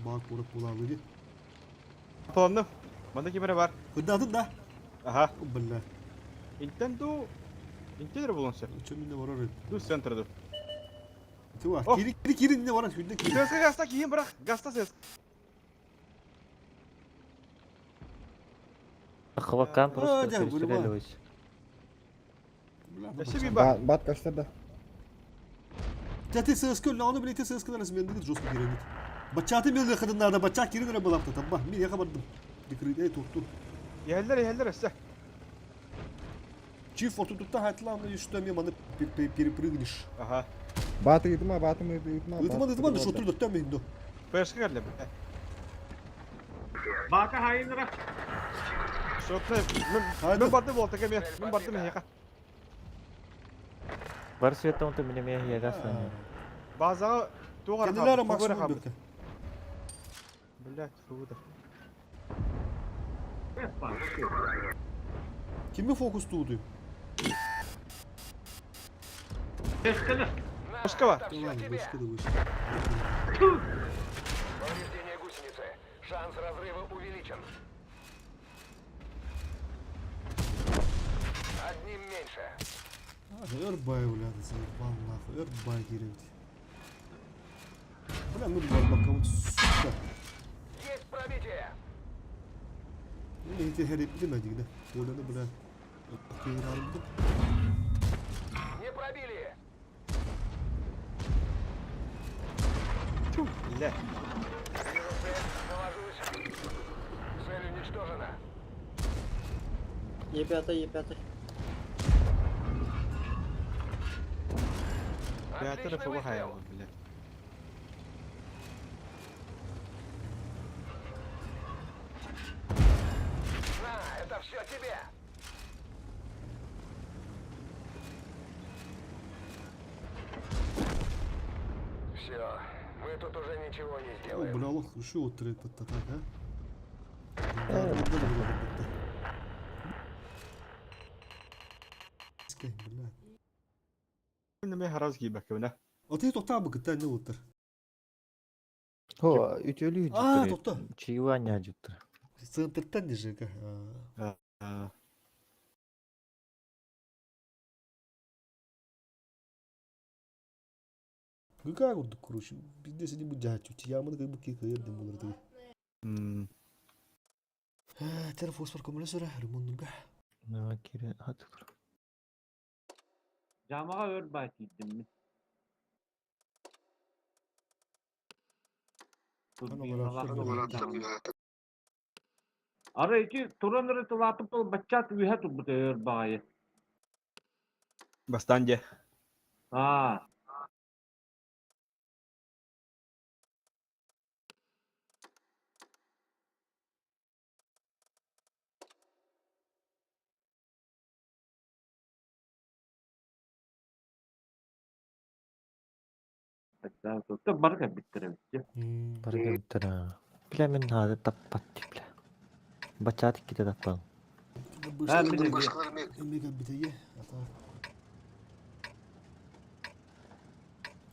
[SPEAKER 1] Bak vurup bulandı.
[SPEAKER 2] Tamam. Bana kimere var?
[SPEAKER 1] Hıddadın da.
[SPEAKER 2] Aha.
[SPEAKER 1] Billah.
[SPEAKER 2] Nintendo. Nintendo bulunsa.
[SPEAKER 1] Çömünde var arayıp.
[SPEAKER 2] Du center'da.
[SPEAKER 1] Tuva.
[SPEAKER 2] Oh.
[SPEAKER 1] Kiri ne var? Hünde kiri.
[SPEAKER 2] Ses gasta kim bırak. Gasta ses.
[SPEAKER 4] Хавакан просто
[SPEAKER 1] да, вырывай.
[SPEAKER 4] перестреливайся.
[SPEAKER 2] Эше bir bak.
[SPEAKER 6] Бат каштырда.
[SPEAKER 1] Ты ССК, onu bile te ССК'dan resmen dedi Josco girenit. Bacağatı milli kadınlarda bacak girin öyle balapta tamam. Bir yakabardım. Dikri tuttu.
[SPEAKER 2] Yerler ese.
[SPEAKER 1] Çift oturdukta hayatlarımda üstten yamanı prıgniş.
[SPEAKER 2] Aha.
[SPEAKER 6] Баты ытма, батым ытма.
[SPEAKER 1] Итман düş oturdu tam mehdo.
[SPEAKER 2] Başka geldi.
[SPEAKER 7] Baka hayınıra.
[SPEAKER 2] Şotla.
[SPEAKER 1] Haydi.
[SPEAKER 2] Ben battım volta kemir. Ben battım ya.
[SPEAKER 4] Бар света он меня я гасlan.
[SPEAKER 2] Bazı doğru
[SPEAKER 1] Kendileri maksimum bekle.
[SPEAKER 2] Блять, фуда.
[SPEAKER 1] Kimi fokus tuttu?
[SPEAKER 7] Teskini.
[SPEAKER 2] Başka var.
[SPEAKER 8] Это все
[SPEAKER 1] Ладно,
[SPEAKER 8] тебе.
[SPEAKER 1] başka da başka.
[SPEAKER 8] Повреждение гусеницы. Шанс разрыва увеличен. Одним меньше.
[SPEAKER 1] Hadi örbay ulan sen. Vallahi örbay girildi. Buna mı var bakalım süper.
[SPEAKER 8] Есть пробитие.
[SPEAKER 1] Ne hiç herip demedi yine. Olanı buna. Bakayım aldım.
[SPEAKER 8] Не пробили.
[SPEAKER 2] Le.
[SPEAKER 8] Навожусь. Цель уничтожена.
[SPEAKER 5] Е5.
[SPEAKER 2] Ya
[SPEAKER 8] Отличный
[SPEAKER 2] tarafı bu hayal
[SPEAKER 8] выстрел.
[SPEAKER 2] bile.
[SPEAKER 8] На, это все тебе. Все, мы тут уже ничего не
[SPEAKER 1] O
[SPEAKER 8] сделаем.
[SPEAKER 1] bulalık şu oturuyor tatak ha. Skey billah.
[SPEAKER 2] Şimdi mi haraz gibi bakıyor ne?
[SPEAKER 1] Atayı totağı bakıtta ne otur?
[SPEAKER 4] О, ütülü
[SPEAKER 1] Aa, topta.
[SPEAKER 4] Чаевание жуттыр.
[SPEAKER 1] Центртан не жека. Гыга курдук короче. Bizde seni bu cahçı. Yağmadı kayıp ki kayır dem olur tabii. Telefon var komune sonra remondur ga.
[SPEAKER 4] Ne kire hadi kur.
[SPEAKER 7] Camağa ör batıydım mi? Ara iki turanları tılatıp da bacak ühe tuttu ör bayı.
[SPEAKER 2] Bastante.
[SPEAKER 7] Ha. Bacak tuttu barka bittirebilir.
[SPEAKER 4] Barga bittira. Bile men hadi tappat bile. Bacak kita tappan.
[SPEAKER 7] Ben bir de
[SPEAKER 1] Emega bir de ye. Ata.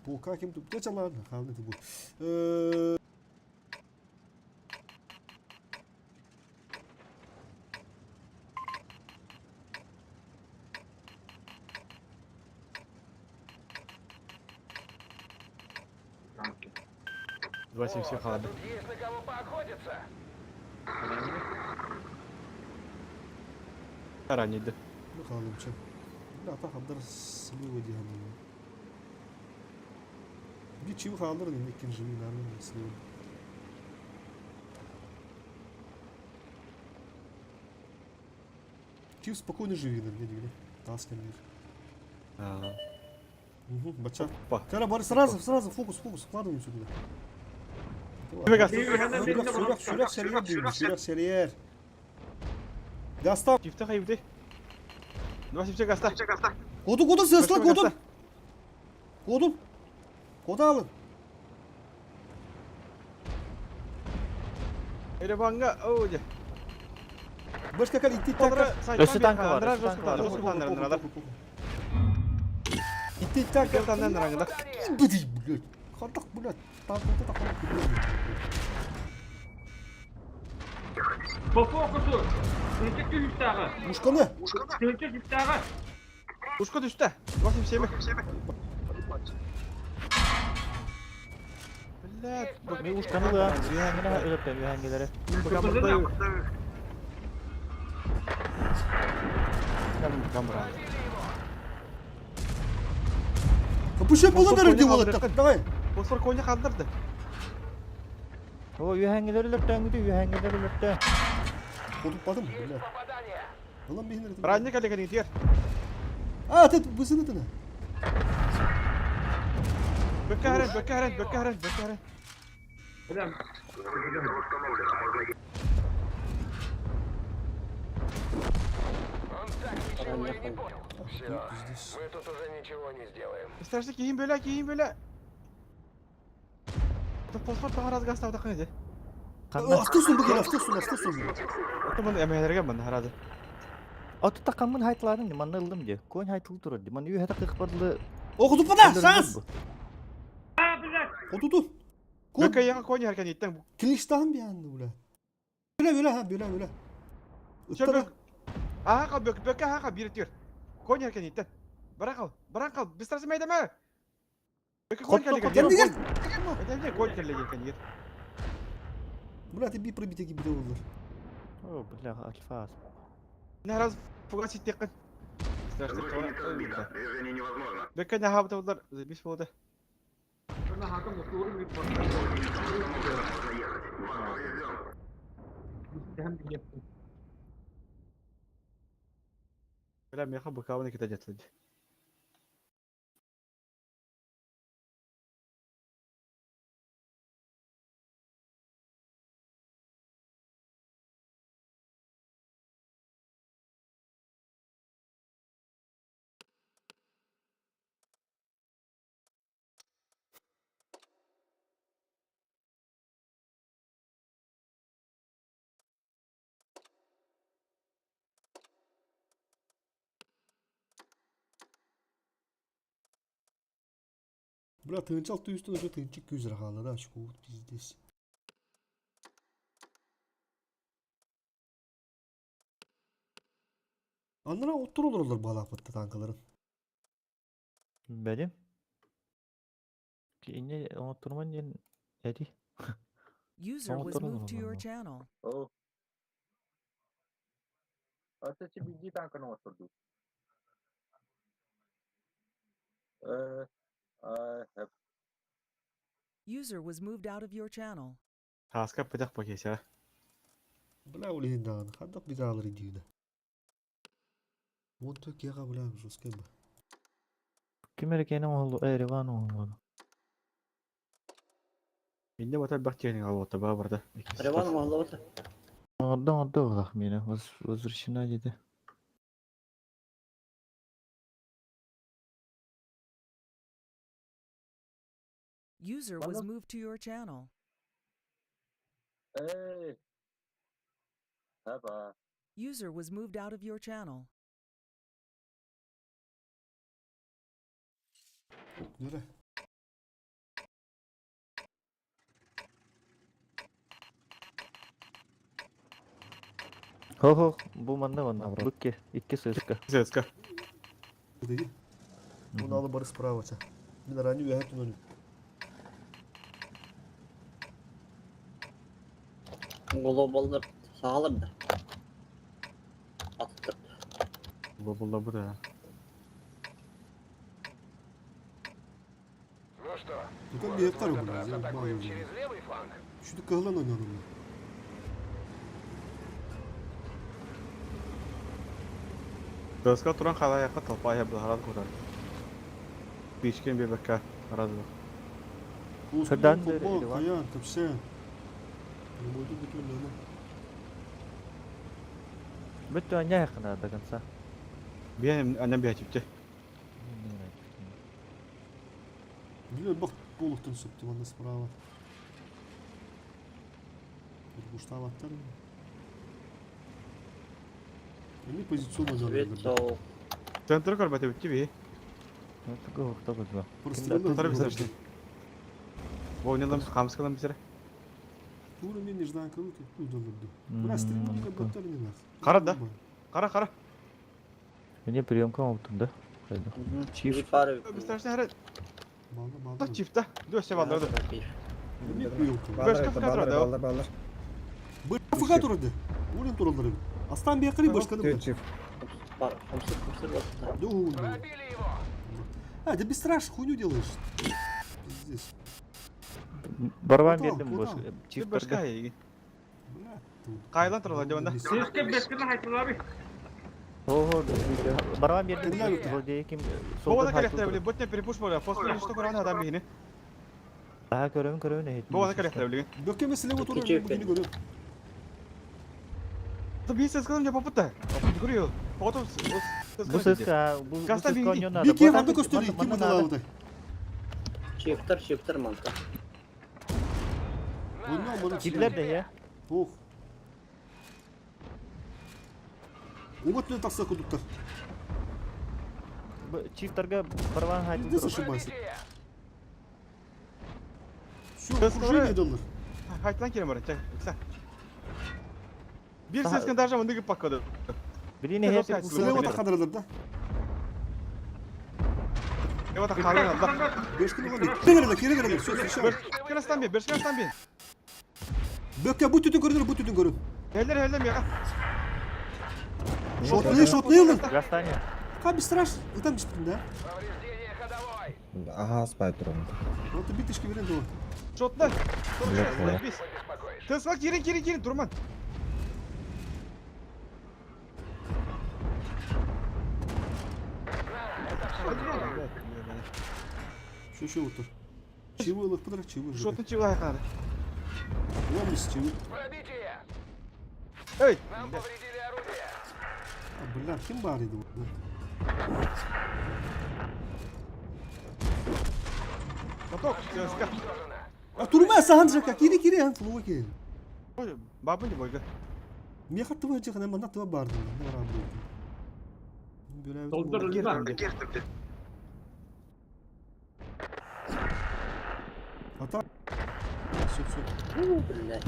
[SPEAKER 1] Bu kakim tut. Geç Allah'ın. Kaldı bu.
[SPEAKER 2] Два все
[SPEAKER 8] Вот, а
[SPEAKER 2] холода.
[SPEAKER 8] тут есть на кого поохотиться.
[SPEAKER 2] Ранийdi.
[SPEAKER 1] Bakalım çek. La ta kadar sıvı vedi hani. Bir çivi kaldırın ikinci binanın sıvı. Чив спокойно живи, не видели. Таскан мир. Угу, бача.
[SPEAKER 2] Опа.
[SPEAKER 1] Кара, Борис, сразу, фокус, вкладываем сюда.
[SPEAKER 2] Kime gaz?
[SPEAKER 1] Sürek seriyer diyor, sürek seriyer. Gasta.
[SPEAKER 2] Çifte kayıptı. Два çifte gasta.
[SPEAKER 1] Kodu sesla
[SPEAKER 2] Başka bir
[SPEAKER 1] kodu.
[SPEAKER 2] gasta.
[SPEAKER 1] Kodu alın.
[SPEAKER 2] Öyle banga. Oh ya.
[SPEAKER 1] Başka kal itti
[SPEAKER 2] Onlara
[SPEAKER 1] takar.
[SPEAKER 4] Ösü tankı var,
[SPEAKER 2] Andrar,
[SPEAKER 4] ösü tankı var.
[SPEAKER 2] ösü tankı var.
[SPEAKER 1] İtti takar.
[SPEAKER 2] Bir tane rangında.
[SPEAKER 1] Bıdı blöd. Kantak blöd. Tankta takalım.
[SPEAKER 7] Bu fokusu. Tülçük üstağı.
[SPEAKER 1] Muşkanı.
[SPEAKER 7] Tülçük üstağı.
[SPEAKER 2] Ушко düştü. Два çifte mi? Блядь.
[SPEAKER 4] Ne uçkanı da. Ühengine ölüp de ühengelere.
[SPEAKER 2] Bakalım burada yok. Камера.
[SPEAKER 1] Kapışıp
[SPEAKER 2] Fosfor
[SPEAKER 1] ola derdi
[SPEAKER 2] koyuna
[SPEAKER 1] ola
[SPEAKER 2] kaldırdı.
[SPEAKER 1] tak. Davay.
[SPEAKER 2] Fosfor koyuna kaldırdı.
[SPEAKER 4] O yühengileri lütfen gidiyor, yühengileri lütfen.
[SPEAKER 1] Kodukmadım mı? Bilal. Ulan bir hinleri.
[SPEAKER 2] Ranne kaleye gidiyor.
[SPEAKER 1] Aa tet bu sınıtına.
[SPEAKER 2] Bökeren.
[SPEAKER 7] Ulan.
[SPEAKER 8] Он так ничего и не
[SPEAKER 5] Понятно.
[SPEAKER 8] понял. Все, мы тут уже ничего не сделаем.
[SPEAKER 2] İsterse giyin böyle. Fosfor daha az gaz tavda kanıdı.
[SPEAKER 1] Aftasın bugün aftasın.
[SPEAKER 2] Otoman emeğlere bana herhalde.
[SPEAKER 4] Atı takamın haytlarını ne manna aldım diye. Koyun haytılı durur diye. Manna yuhe takık padlı.
[SPEAKER 1] Okudu pada sans. Okudu.
[SPEAKER 2] Böke yağı koyun herken itten.
[SPEAKER 1] Kiliştahın bir anda bula. Böyle.
[SPEAKER 2] Şöyle aha kal böke aha kal bir diyor. Koyun herken itten. Bırak kal. Biz tersi meydeme. Böke koyun kaleye gidiyor.
[SPEAKER 1] Kendi gel.
[SPEAKER 2] Edemde koyun kaleye gidiyor.
[SPEAKER 1] Bula bir pробите gibi de olur.
[SPEAKER 4] O bilah alfaz.
[SPEAKER 2] Ne раз фугас итеккен. Бөке не хабыта булар. Биш болды.
[SPEAKER 7] Şuna hakim oturum bir bak. Hem bir yaptım.
[SPEAKER 2] Бля, меха быкавына кете жетти.
[SPEAKER 1] Bula tığınçı altı üstüne öyle tığınçı 200 lira kaldı da şu bizdes. Anlara otur olur balafıtta tankaların.
[SPEAKER 4] Benim. Ki inne oturman yen edi.
[SPEAKER 9] User
[SPEAKER 4] Oh,
[SPEAKER 9] was
[SPEAKER 4] totally
[SPEAKER 9] moved to your
[SPEAKER 4] normal.
[SPEAKER 9] channel.
[SPEAKER 7] Oh. Aslında bilgi tankına oturdu. Hep.
[SPEAKER 9] User was moved out of your channel.
[SPEAKER 2] Хаска пыдак покеся.
[SPEAKER 1] Bula ulihin dağın. Hatta bir dağları gidiyor da. Montu kiyaka bula mısınız kemba.
[SPEAKER 4] Kim erkeğine oldu? Erivan oldu.
[SPEAKER 2] Инде вот бактиянин алып ба барда.
[SPEAKER 5] Реван мағлауаты.
[SPEAKER 4] Orada tahmini. Возвращена dedi.
[SPEAKER 9] User was moved to your channel.
[SPEAKER 7] Hep.
[SPEAKER 9] User was moved out of your channel.
[SPEAKER 1] Nere?
[SPEAKER 4] Ho bu manda. Bıkke. İki sözka.
[SPEAKER 2] Зеска.
[SPEAKER 1] Bu dedi. Bunu alıp barı spravaca. Bir de randevu hep önü.
[SPEAKER 5] Global'dır sağlardı. Attı.
[SPEAKER 2] Булла бу да.
[SPEAKER 8] Ну что,
[SPEAKER 1] Buradan bir hektar
[SPEAKER 8] может,
[SPEAKER 1] olur.
[SPEAKER 8] раз
[SPEAKER 1] Ya,
[SPEAKER 8] атакуем
[SPEAKER 1] bağlı.
[SPEAKER 8] через левый фланг?
[SPEAKER 1] Şu kıhlan oynayalım.
[SPEAKER 2] Зеска туран халаяка толпая булар курар. Бишкен bir бөкә. Разы.
[SPEAKER 4] Kırdan da
[SPEAKER 1] Futbol,
[SPEAKER 4] öyle var.
[SPEAKER 1] kayan, kapşen. Buldu bütün lana.
[SPEAKER 4] Bütün anya yakına da kansa.
[SPEAKER 2] Benim annem bir çıktı.
[SPEAKER 1] Biliyorum bak boluktan sıktım onda sprava. Bir kuşta battar mı? Они позиционно
[SPEAKER 5] Свет
[SPEAKER 1] надо.
[SPEAKER 5] соğuk.
[SPEAKER 2] Центр көрбәте битти би.
[SPEAKER 4] Nasıl kovukta buldu?
[SPEAKER 1] Прострелено.
[SPEAKER 2] Татар бизершти. Войналам хамскалам бизер.
[SPEAKER 1] Тура мен нежданка өте удалырды. Прострелено баттар не нас.
[SPEAKER 2] Қара да. Қара.
[SPEAKER 4] Beni приемка oldu. Haydi.
[SPEAKER 5] Çift fare.
[SPEAKER 2] Бизершти хара.
[SPEAKER 1] Малда.
[SPEAKER 2] Да чифта. Дөсе балдырды.
[SPEAKER 1] Не приемка.
[SPEAKER 2] Бөшкә фикәдер да.
[SPEAKER 1] Фыга турады. Улин туралдыры. Астан бия кырый башканы
[SPEAKER 6] Тет
[SPEAKER 1] бля.
[SPEAKER 6] чиф.
[SPEAKER 5] Хамсыр вот.
[SPEAKER 1] Да он, бля.
[SPEAKER 8] Пробили его.
[SPEAKER 1] А, да без страш, хуйню делаешь. Пиздец.
[SPEAKER 4] Барабан
[SPEAKER 1] Потом,
[SPEAKER 4] бердим
[SPEAKER 1] потом.
[SPEAKER 4] бош.
[SPEAKER 2] Тир
[SPEAKER 4] Чифт
[SPEAKER 2] башка
[SPEAKER 4] торга.
[SPEAKER 2] egi.
[SPEAKER 1] Бля.
[SPEAKER 2] Кайдан туралар жабанда.
[SPEAKER 7] Сеске бескені қайтын abi.
[SPEAKER 4] Ого, барабан бердим.
[SPEAKER 1] Кыдырга-
[SPEAKER 4] Злодей ким?
[SPEAKER 2] Бова да
[SPEAKER 4] Солдат
[SPEAKER 2] керехтер били. Ботне перепуш бола. Фосфор что көрәне адам бигини.
[SPEAKER 4] Daha körün ne?
[SPEAKER 2] Бова да керехтер били.
[SPEAKER 1] Бөкке меселе вот
[SPEAKER 5] Кичи
[SPEAKER 1] уровень бugünü görüyorum.
[SPEAKER 2] Да би сез кылым жапапытта. Көрüyor. Потом
[SPEAKER 4] Bu sıska, bu
[SPEAKER 2] Gasta
[SPEAKER 4] sıska
[SPEAKER 2] bilgi.
[SPEAKER 4] oynuyorlar.
[SPEAKER 1] Bir kere handa gösteriyor. Kim bu da burada?
[SPEAKER 5] Shifter mantar.
[SPEAKER 1] Bundan bana
[SPEAKER 4] Kitler de ya.
[SPEAKER 1] Oh. Umutlu taksa kuduklar.
[SPEAKER 4] Bu çiftlerge barabан haydi.
[SPEAKER 1] Nasıl ошибайся?
[SPEAKER 8] Пробитие.
[SPEAKER 1] Şu
[SPEAKER 2] Kız
[SPEAKER 1] okuyucu
[SPEAKER 2] sonra-
[SPEAKER 1] neydi onlar?
[SPEAKER 2] Haytlan келем бара. Кса. Bir
[SPEAKER 4] Daha-
[SPEAKER 2] sesken daha zaman dıgıp bakkadı.
[SPEAKER 4] Birine
[SPEAKER 2] Kız
[SPEAKER 4] hep
[SPEAKER 2] olsaydı,
[SPEAKER 1] Sıra
[SPEAKER 2] Sıra-
[SPEAKER 1] vata kadar da.
[SPEAKER 2] Evet kalın Allah.
[SPEAKER 1] Beş gün oldu. Kire verelim. Söz şu.
[SPEAKER 2] Berşkastan bir, berşkastan bir.
[SPEAKER 1] Bökke bu tütün görünür, bu tütün görün.
[SPEAKER 2] Helder ya.
[SPEAKER 1] Şotlayı lan.
[SPEAKER 4] Gastanya.
[SPEAKER 1] Kan bir страш. Там bir da.
[SPEAKER 8] Повреждение ходовой.
[SPEAKER 6] Aha spy durumda.
[SPEAKER 1] Вот bir tişki verin de o.
[SPEAKER 2] Şotla.
[SPEAKER 6] Yok ya.
[SPEAKER 2] Biz.
[SPEAKER 8] Беспокоишь.
[SPEAKER 2] Kız bak girin durman.
[SPEAKER 1] Şu otur. Çivılık pıdırık çivılık.
[SPEAKER 2] Şotun çivi ayakları.
[SPEAKER 1] Ulan biz çivı.
[SPEAKER 8] Пробитие.
[SPEAKER 2] Hey.
[SPEAKER 8] Нам повредили орудие.
[SPEAKER 1] Bırak kim bağırıyordu burada?
[SPEAKER 2] Моток. Сеска.
[SPEAKER 8] Уничтожено.
[SPEAKER 1] Durma sahancak ya. Kiri ya. Fluva ki.
[SPEAKER 2] Babın gibi boyga.
[SPEAKER 1] Niye kattı bu acık hemen nattı bağırdı. Ne var abi? Görev.
[SPEAKER 7] Dolduruldu.
[SPEAKER 1] Hata. Söp.
[SPEAKER 5] Billahi.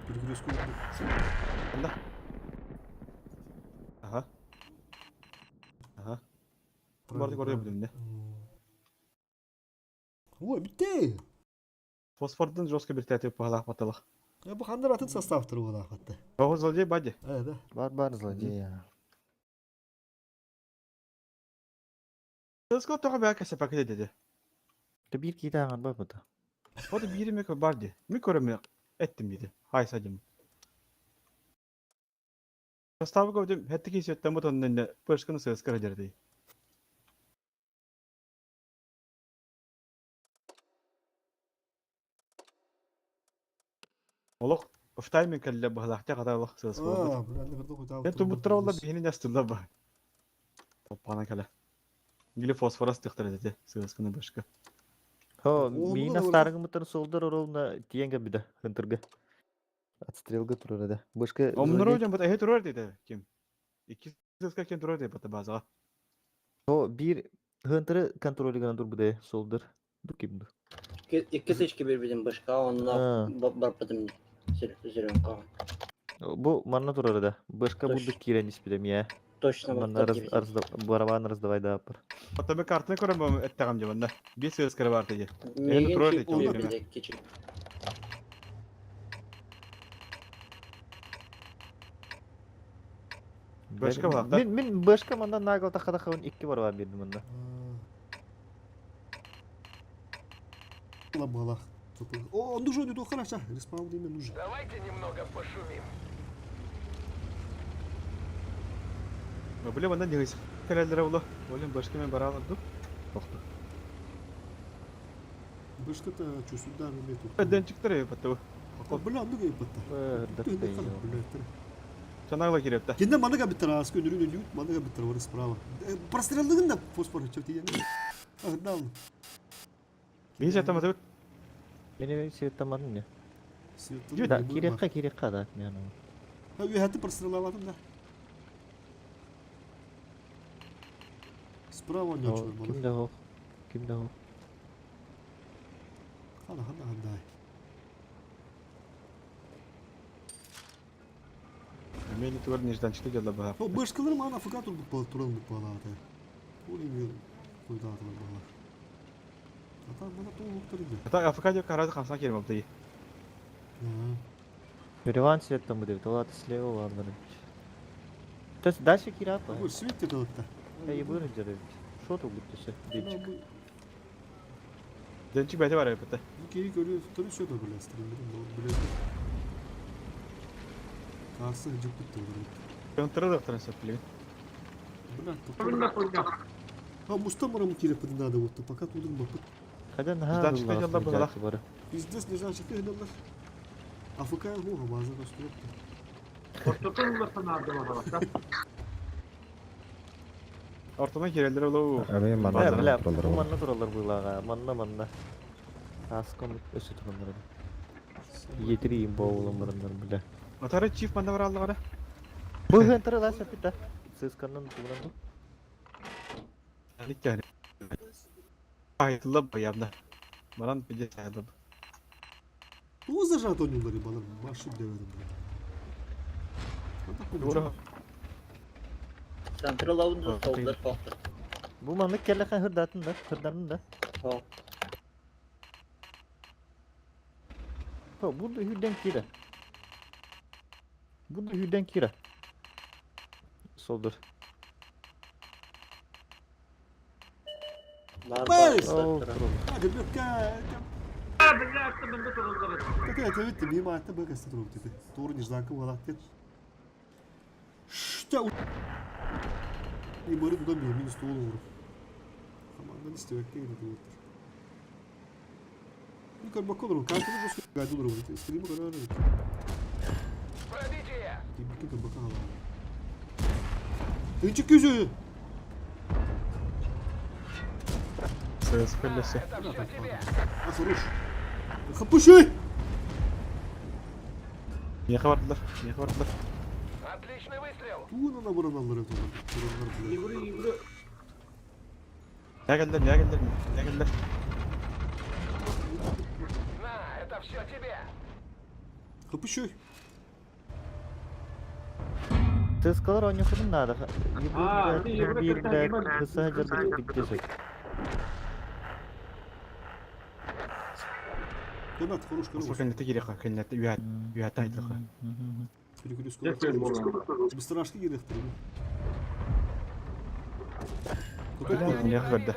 [SPEAKER 1] Bir güreş koydu.
[SPEAKER 2] Allah. Aha. Aha. Bu arada oraya buldum ne?
[SPEAKER 1] Ой, bitti.
[SPEAKER 2] Fosfordan жестко bir tertip pahalı patalı.
[SPEAKER 1] Ya bu kandır atın sastavtır o kadar hatta.
[SPEAKER 2] Baba zloděj badě.
[SPEAKER 1] Evet.
[SPEAKER 4] Barbar zlodey ya.
[SPEAKER 2] Kızgın toğa belki sepak dedi.
[SPEAKER 4] De bir kita angan bak bu da.
[SPEAKER 2] O da biri mi bardı. Mi körüm ettim dedi. Hay sacım. Sastavı gördüm. Hette ki setten bu tonunda başkanı söz karaderdi. Олох, офтай мен кәллә бахлахта кадалык сөз булды.
[SPEAKER 1] Aa, bu ne kadar kuytu.
[SPEAKER 2] Ben tubuttura oldu beni yastırla bak. Toppana kala. Gili fosforas tıktır dedi. Söz kını başka.
[SPEAKER 4] Ho,
[SPEAKER 1] bu
[SPEAKER 4] mina
[SPEAKER 1] da var.
[SPEAKER 4] stargı mutar soldur orolna tiyenga bida hıntırga. Atstrelga turur da. Başka
[SPEAKER 2] Omnur hocam bu ehe durur dedi kim? İki söz kim durur dedi bata bazı.
[SPEAKER 4] Ho, bir hıntırı kontrolü gana dur bu da soldur. Bu kimdi?
[SPEAKER 5] İki seçki birbirinin başka
[SPEAKER 4] Ha.
[SPEAKER 5] onunla barpadım. Zürüm kalan.
[SPEAKER 4] Bu manna turur da. Başka
[SPEAKER 5] Toş.
[SPEAKER 4] bu kiren ispidem ya.
[SPEAKER 5] Точно
[SPEAKER 4] Manna
[SPEAKER 5] barpadım.
[SPEAKER 4] arızda barabан razdavay da yapar.
[SPEAKER 2] Hatta bir kartını kuramam ettiğim cevanda. Bir söz kırı var dedi.
[SPEAKER 5] Megen
[SPEAKER 2] durur
[SPEAKER 5] çift
[SPEAKER 2] dedi,
[SPEAKER 5] olur
[SPEAKER 2] öyle
[SPEAKER 5] bir de küçük.
[SPEAKER 2] Başka var da.
[SPEAKER 4] Min başka mandan nagal takada kavun iki var var bir manda.
[SPEAKER 1] Ulan bala. О, он нужен, это хорошо. Респаун имя нужен.
[SPEAKER 8] Давайте немного пошумим.
[SPEAKER 2] Böyle bana ne hız. Kerellere ulu. Oğlum başka men baralardı. Koktu.
[SPEAKER 1] Башка-то что сюда нету.
[SPEAKER 2] Benden çıktı ya bata.
[SPEAKER 1] Бля, ну гей бата.
[SPEAKER 4] Дыртай.
[SPEAKER 2] Çanağla girepte.
[SPEAKER 1] Кенде мандага биттер аска өнөрүнө дүйт, мандага биттер орыс справа. Прострелдыгын да фосфор чөтү яны. Дал.
[SPEAKER 2] Bir şey tamam.
[SPEAKER 4] Beni seyretmedim ya.
[SPEAKER 1] Свет.
[SPEAKER 4] Da kireka da yani.
[SPEAKER 1] Ha, үй хаты простреловатым да. Справа не чур бала.
[SPEAKER 4] Kimde o? Kimde o?
[SPEAKER 1] Хана хана.
[SPEAKER 2] Meni tuvar nişten çıktı geldi bana.
[SPEAKER 1] О, башкаларым ана фуга турдук бала, туралдык бала ата. Улиңи койду атылар бала. Ата мана толуктар иде.
[SPEAKER 2] Hatta Afrika'da karardı kamsana kerim abdayı.
[SPEAKER 1] Ha.
[SPEAKER 4] Реван свет там будет, то слева ладно. Тас дальше кирапа.
[SPEAKER 1] Бу свет те далта.
[SPEAKER 4] Я быры жарып. Шо то гүттүсү. Дечик.
[SPEAKER 2] Денчик бәте бар бәте.
[SPEAKER 1] Bu geri görüyor tutarı şöyle böyle streamlerin ne böyle. Karşı hıcık bitti olur.
[SPEAKER 2] Контроль автора плей.
[SPEAKER 1] Buna
[SPEAKER 7] Bununla koyacağım.
[SPEAKER 1] Ha Mustafa mı kire pıdın da oldu. Fakat udun bakıp.
[SPEAKER 4] Kadan
[SPEAKER 2] Bizden çıkan yollar bu kadar.
[SPEAKER 4] Бар.
[SPEAKER 1] Bizde ne zaman çıkıyor hınırlar. Afrika'ya bu hamazı başlıyor.
[SPEAKER 7] Ortadan sanardım o zaman.
[SPEAKER 2] Ортадан керелдер олау.
[SPEAKER 6] Abi
[SPEAKER 4] Бля,
[SPEAKER 6] bana
[SPEAKER 4] бля,
[SPEAKER 6] kuralları
[SPEAKER 4] бу
[SPEAKER 6] var.
[SPEAKER 4] манна туралар буйлага. Манна. Аском өсү тургандар. Етири боулам барандар, бля.
[SPEAKER 2] Атары чиф манда бар аллыгара.
[SPEAKER 4] Бу хентер ла сапита. Сысканнан туган.
[SPEAKER 2] Alik yani. Айтылып баямда. Баран биде сайдым.
[SPEAKER 1] Bu zajat oynuyorlar bana. Başım demedim.
[SPEAKER 2] Doğru.
[SPEAKER 5] Central avında solda kalktı.
[SPEAKER 4] Бу манны келе хан хырдатын да.
[SPEAKER 5] Tamam.
[SPEAKER 4] Бу да хүден кире. Бу да хүден кире. Солдыр.
[SPEAKER 1] Bas! Hadi bir это ведь мимо это бы гастрол тебе. Тур не знаком валатет. Что? И мы туда минус $100. Команда не стоит кейна тут. Ну как бы колор, как ты можешь $5 это стрим город.
[SPEAKER 8] Пробитие!
[SPEAKER 1] И бики как бы кала. Ты че кюзю?
[SPEAKER 2] Söz kellesi.
[SPEAKER 8] Это все тебе!
[SPEAKER 1] А хорош. Хапушай!
[SPEAKER 2] Niye kabarttılar? Niye kabarttılar?
[SPEAKER 8] Отличный выстрел!
[SPEAKER 1] Туна на бураналları tutar. Buranlar bile.
[SPEAKER 2] Niye geldiler? Niye geldiler? Niye geldiler?
[SPEAKER 8] На, это все тебе!
[SPEAKER 1] Хапушай.
[SPEAKER 4] Сыскалар ойнохудун надо.
[SPEAKER 7] Ебу,
[SPEAKER 4] Бир бля кыса жарып биттесе.
[SPEAKER 1] Донат хорош
[SPEAKER 2] Nasıl
[SPEAKER 1] хорош.
[SPEAKER 2] kennette gerek ha? Kennette üyet. Üyetten aydık ha.
[SPEAKER 1] Перекрестку.
[SPEAKER 7] Geçelim bunu.
[SPEAKER 1] Быстрашки гирехтер.
[SPEAKER 2] Niye kabardı?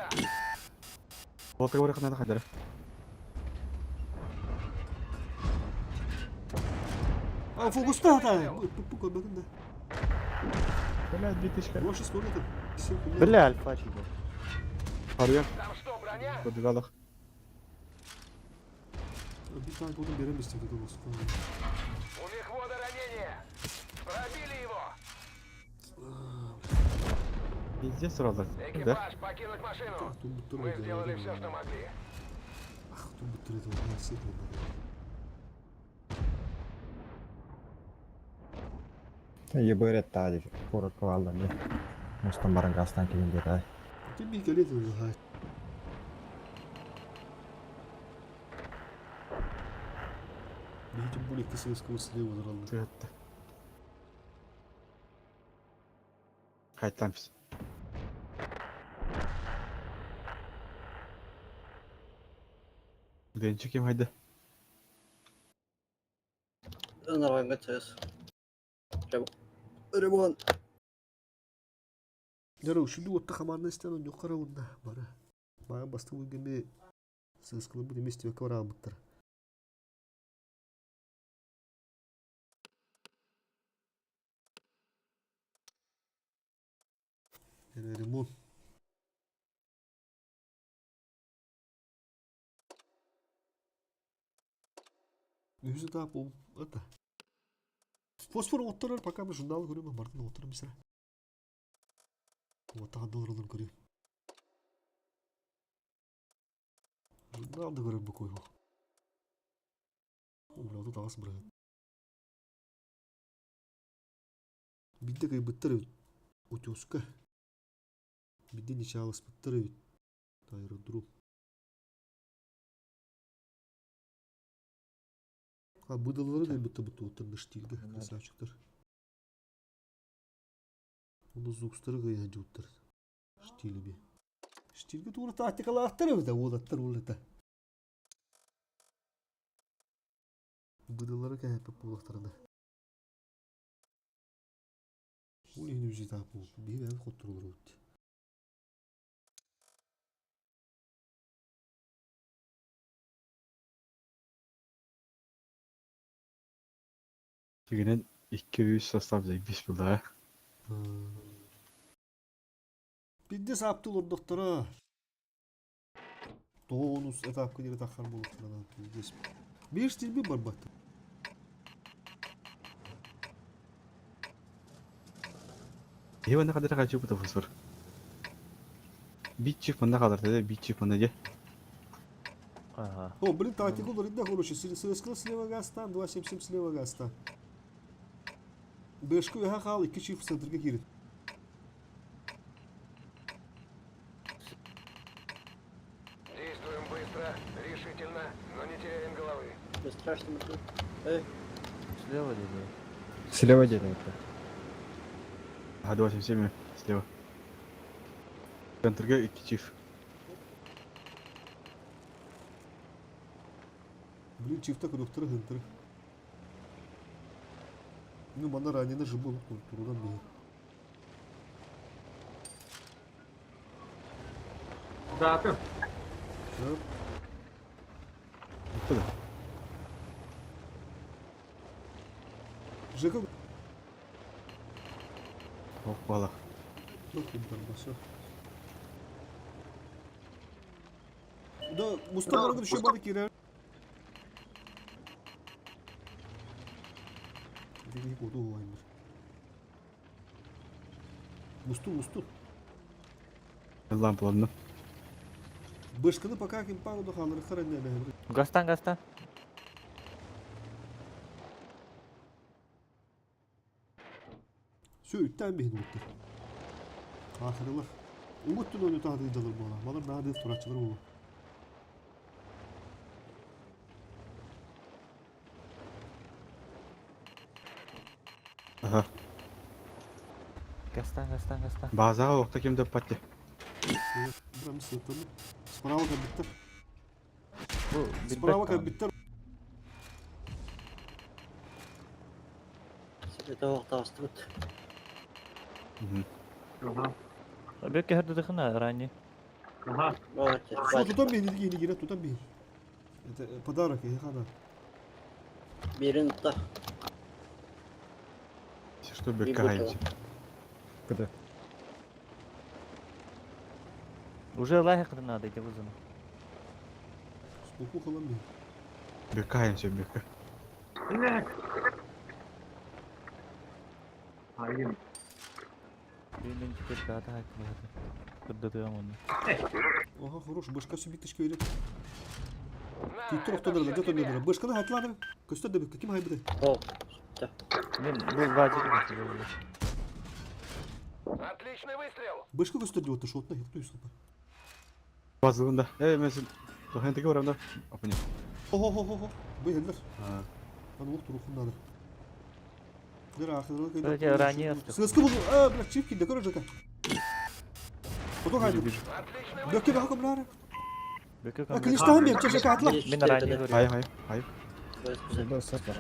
[SPEAKER 2] Volta göre kanada kadar.
[SPEAKER 1] А фокуста да. Пупука bakın da.
[SPEAKER 2] Böyle bir teşkil.
[SPEAKER 1] Ваши сколько? Все.
[SPEAKER 4] Бля, альфа чего.
[SPEAKER 2] Arıyor.
[SPEAKER 8] Там что, броня?
[SPEAKER 2] Подвигалах.
[SPEAKER 1] Bir tane kodum veremezsin dedi olsun.
[SPEAKER 8] У мехвода ранение! Пробили его!
[SPEAKER 2] Bizce sıralar. Da.
[SPEAKER 8] Экипаж, покинуть машину!
[SPEAKER 1] Тут bu
[SPEAKER 8] Мы сделали все, что могли.
[SPEAKER 1] Ah, тут bu türlü de olmaz.
[SPEAKER 6] Ебыры тали. Порок калды не. Мустам баран гастан келинде тай.
[SPEAKER 1] Ты bir kere de ha. Видите, более кисельского слева заралdı.
[SPEAKER 2] Tüyetti. Kayıttan biz. Ben çekeyim haydi.
[SPEAKER 5] Нормально готовится. Ремонт.
[SPEAKER 1] Yarı şimdi o takımlarını isteyen yok karavunda bana. Bana bastı bu gibi sızkılı bu demiş diyor ki var mıdır? Yani limon. Yüzü daha bu ata. Fosfor oturur bakalım jurnal görüyorum Mart'ın oturur mesela. Вот $1 görüyorum. Jurnal da görüyorum bu koyu. Ulan da az bırak. Bir de kaybettiriyor. Утёска. Биди начало споттырывает. Аэродром. А быдалары кайбетте отыр штилге красавчиктер. Оны зугстары кайа жуттар. Штилге. Штилге тура тактикалаактыр да олаттар олата. Быдалары кайпып булактарда. Ул ин үзи тапу. Bir ben kontrol olur.
[SPEAKER 2] Тигинен 200 состав зайбис булда.
[SPEAKER 1] Bir de saptı olur doktora. Tonus etap kadar takar bulup falan. Bir stil bir barbat.
[SPEAKER 2] Ева на кадar качу bu фосфор. Bir çift bunda kalır dedi, bir çift bunda je.
[SPEAKER 4] Ага.
[SPEAKER 1] О, блин, тактик olur iddia konuşuyor. Sıskılı sleva gastan, 277 sleva gastan. Beşku ya kal 2 çift center'ga girin.
[SPEAKER 8] Действуем быстро, решительно, но не теряем головы.
[SPEAKER 5] Бесстрашно, Матвей. Эй,
[SPEAKER 4] Слева dedi.
[SPEAKER 6] Слева дерево это.
[SPEAKER 2] Aha 277 mi? Sleva. Center'ga 2 çift.
[SPEAKER 1] Блин, чифта доктора хентер. Ну, мана ранена же был турудан бей.
[SPEAKER 7] Dağıtın.
[SPEAKER 1] Чап.
[SPEAKER 2] Bu da.
[SPEAKER 1] Жека,
[SPEAKER 2] Hoppala.
[SPEAKER 1] bakın там баса. Да, Мустафа düşüyor bana girer. Dedi ki o da o aynı. Мусту.
[SPEAKER 2] Lampalarını.
[SPEAKER 1] Бышканы пока кем пагу да халыр харында да.
[SPEAKER 4] Гастан.
[SPEAKER 1] Söğütten beyin oldu. Ahırlar. Umuttun oyunu tahdıydalar bu ala. Malır nadir turakçılar olur.
[SPEAKER 2] Aha.
[SPEAKER 4] Гастан.
[SPEAKER 2] Bazığa vakta kim de patlı.
[SPEAKER 1] Buram sırtını. Sparava kabitter.
[SPEAKER 4] Bu
[SPEAKER 1] Sparava kabitter.
[SPEAKER 5] это вахта остыт.
[SPEAKER 7] Aha.
[SPEAKER 4] Belki her dedikine ранее.
[SPEAKER 7] Aha.
[SPEAKER 5] Давайте,
[SPEAKER 1] Şu
[SPEAKER 5] хватит.
[SPEAKER 1] tutan beyin dedi yeni girer tutan beyin. Это подарок ya хана.
[SPEAKER 5] Берин да.
[SPEAKER 2] Если что,
[SPEAKER 5] И
[SPEAKER 2] бекаемся.
[SPEAKER 6] Куда?
[SPEAKER 4] Уже лайк надо идти вызову.
[SPEAKER 1] Споку халам beyin.
[SPEAKER 2] Бекаемся, бека.
[SPEAKER 7] İnek. Hayır.
[SPEAKER 4] Birinin теперь када айтмады. Кырдытыгам оны.
[SPEAKER 1] Ага, хорош. Бышка все битишке öyle. Титтер оқтанырды, детонерді. Бышканы хайлады. Көстер де бекка. Ким хайбыды?
[SPEAKER 5] О, да.
[SPEAKER 4] Мен бұл вазир
[SPEAKER 8] Отличный выстрел!
[SPEAKER 1] Бышка көстер де отты шотна. Хилту юсылпа.
[SPEAKER 2] Bazılığında. Mesela. Dokuyantaki var onda. Apını.
[SPEAKER 1] Ho. Бейхелдер.
[SPEAKER 2] Ha.
[SPEAKER 1] Аны оқ тұрухын надыр. Дер ахыры кайда.
[SPEAKER 4] Өте ранее астық.
[SPEAKER 1] Сыскы бұл. Блядь, чипки да көрі жака. Ото хайды.
[SPEAKER 8] Отличный
[SPEAKER 1] Бөкке бақы бұлары.
[SPEAKER 4] Бөкө
[SPEAKER 1] Клиштағын беріп чашака атла.
[SPEAKER 4] Мен ранее говорю.
[SPEAKER 2] Hayır.
[SPEAKER 6] Сюда сапар.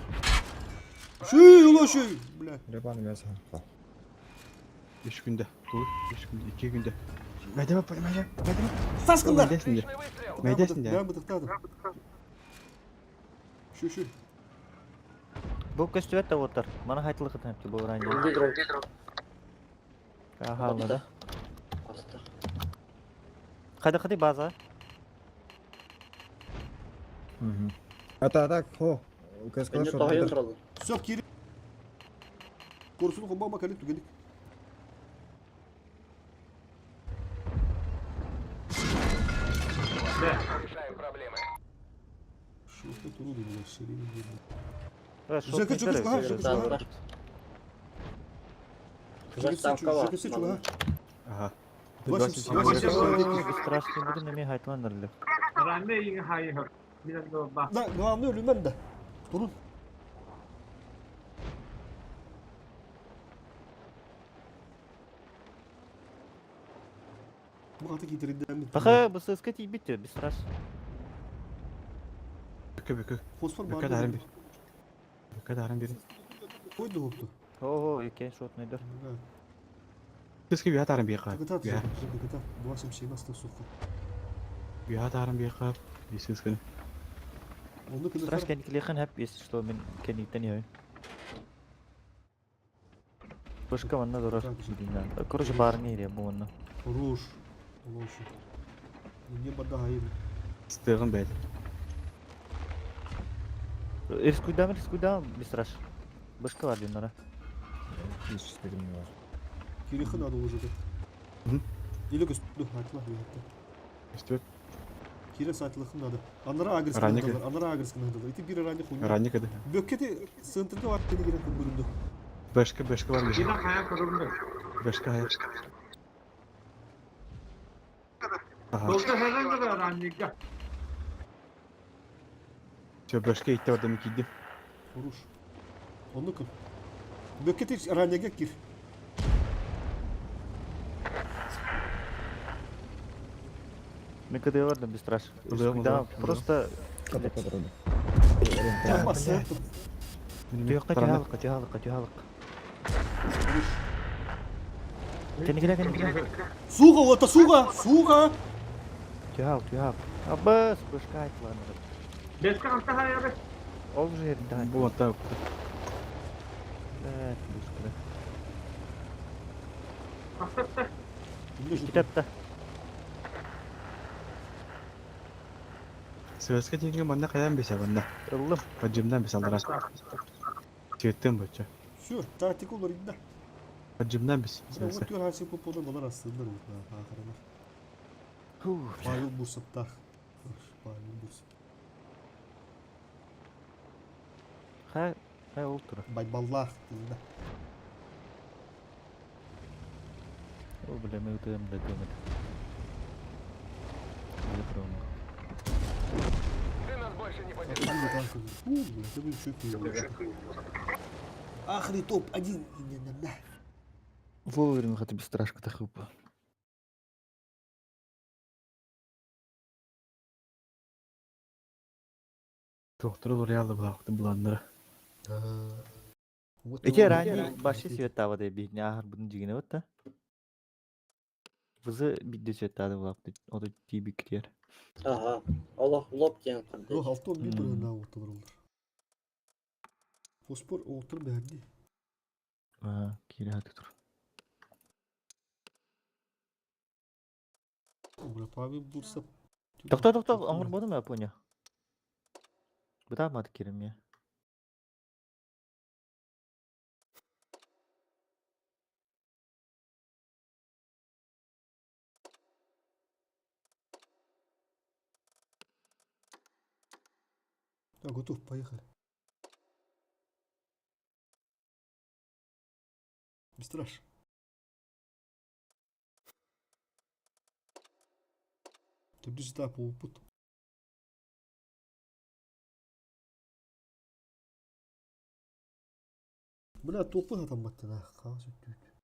[SPEAKER 1] Шүй, ула шүй. Блядь.
[SPEAKER 6] Рыбан мясо.
[SPEAKER 2] 3 günde. Dolu. 3 günde. 2 günde. Meydeme.
[SPEAKER 1] Саскында.
[SPEAKER 2] Meydesinde.
[SPEAKER 8] выстрел!
[SPEAKER 2] Meydesinde.
[SPEAKER 1] Ben бытықтадым. Шүй.
[SPEAKER 4] Бұл көстөбет та отыр. Мана хайтылық етіпті бұл ранее.
[SPEAKER 5] Гидро.
[SPEAKER 4] Ағалды.
[SPEAKER 5] Аста.
[SPEAKER 4] Қады база.
[SPEAKER 6] Это так, хо.
[SPEAKER 5] Бенде
[SPEAKER 6] Көз
[SPEAKER 5] тағайын тұрады.
[SPEAKER 1] Все, кири. Корсunu komba makalip tükedik.
[SPEAKER 8] Решаем проблемы.
[SPEAKER 1] Şu turu değil, şerinin yerine.
[SPEAKER 4] Evet,
[SPEAKER 1] Жека, Жека, Жека, Жека,
[SPEAKER 5] Жека. Заставка var.
[SPEAKER 1] Жека, Жека,
[SPEAKER 2] Aha.
[SPEAKER 1] 87.
[SPEAKER 4] Страшный буду, но мне хайтландырды.
[SPEAKER 7] Ranne yine hayır. Biraz da bak.
[SPEAKER 1] Da, devamlı ölüm ben de. Durun. Bu katı getirildiğinden mi?
[SPEAKER 4] Баха, бұл сызға тейбетті, без страш.
[SPEAKER 2] Beka.
[SPEAKER 1] Fosfor
[SPEAKER 2] Beka
[SPEAKER 1] bağlı.
[SPEAKER 2] darın bir. Beka darın biri.
[SPEAKER 1] Koydu hoptu.
[SPEAKER 4] Ого, екен шот найдыр.
[SPEAKER 1] Ha.
[SPEAKER 2] Kız gibi atarım bir kap.
[SPEAKER 1] Gıtat
[SPEAKER 2] Ya.
[SPEAKER 1] gıtat. Bu akşam şey nasıl soğuk.
[SPEAKER 2] Bir atarım bir kap. Biz kız.
[SPEAKER 1] Onu kadar
[SPEAKER 4] Страш كان كليخن هب يس что من كان يتني هاي Başka var ne doğru bildiğinden. Короче барни ya bu onun.
[SPEAKER 1] Ruş. Ruş. Ne bada hayır.
[SPEAKER 2] Stığın beydi.
[SPEAKER 4] Рискуйдам bir страш. Başka var diyorlar.
[SPEAKER 6] Hiç istedim var.
[SPEAKER 1] Kirikhin adı olacak.
[SPEAKER 2] Hı.
[SPEAKER 1] İlk üstü hatla hayatta.
[SPEAKER 2] İşte
[SPEAKER 1] Kire saatlıkın adı. Anlara agres
[SPEAKER 2] Rannik.
[SPEAKER 1] kanadılar. Anlara agres kanadılar. İti bir rannik huyunu.
[SPEAKER 2] rannik adı.
[SPEAKER 1] Bökketi sığıntırda var beni giren bölümdü.
[SPEAKER 2] Başka var bir şey.
[SPEAKER 7] Yine kaya kuruldu.
[SPEAKER 2] Başka hayır. Aha.
[SPEAKER 7] Dolda herhangi bir öğrenci.
[SPEAKER 2] Şu başka itti orada mı giddi?
[SPEAKER 1] Ruş. Onu kıl. Bökketi ranniye gir.
[SPEAKER 4] Ne kadar vardı bir страш.
[SPEAKER 2] Oluyor mu
[SPEAKER 4] Рискуйдам
[SPEAKER 2] lan?
[SPEAKER 4] просто
[SPEAKER 6] Kata kadrodu.
[SPEAKER 1] Yapmazsa.
[SPEAKER 4] Тихо, тихо. Kendi gel.
[SPEAKER 1] Сука, вот это сука!
[SPEAKER 4] Тихо. Abbas başka ait var.
[SPEAKER 7] Beska hasta hayır.
[SPEAKER 4] Ol жерinde.
[SPEAKER 2] Bu hatta
[SPEAKER 4] Evet, başka.
[SPEAKER 7] Hasta.
[SPEAKER 4] Kitapta.
[SPEAKER 2] Sırasına dinle bana kayan bir şey bana.
[SPEAKER 4] Oğlum.
[SPEAKER 2] Hacımdan bir saldıran. Çirttim bu çay.
[SPEAKER 1] Şu taktik olur iddia.
[SPEAKER 2] Hacımdan bir
[SPEAKER 1] Ya
[SPEAKER 2] sırası.
[SPEAKER 1] вот her şey popoda balar aslında bu. Bayıl Bursa'da. Bayıl Bursa.
[SPEAKER 4] Ha oldu.
[SPEAKER 1] Bay ballah dilde.
[SPEAKER 4] O bile mevdum da demedim.
[SPEAKER 8] Ты нас больше не
[SPEAKER 1] Там
[SPEAKER 8] поддержишь.
[SPEAKER 1] не танк. Это будет чуть Ахри топ-1.
[SPEAKER 4] Вовремя хотя бы страшка та хупа.
[SPEAKER 2] Doktoru oraya aldı bıraktı bulanları.
[SPEAKER 4] Эти ранее баши светава да бигне ахар будын жигине вот да. Бызы бидде светады булапты. Ода тибиктер.
[SPEAKER 5] Aha. Allah lop diyen
[SPEAKER 1] Yo
[SPEAKER 5] kardeş.
[SPEAKER 1] hafta bir bölümden ortalar olur. Fosfor ortar beğendi.
[SPEAKER 4] А, кире хаты тур.
[SPEAKER 1] Bırak abi Bursa.
[SPEAKER 4] Токто, амур бодум я понял. Бутамады кирим я.
[SPEAKER 1] Да, готов, поехали. Не страшно. Ты будешь да по опыту. Бля, топы там маттана. Қалсы түйт.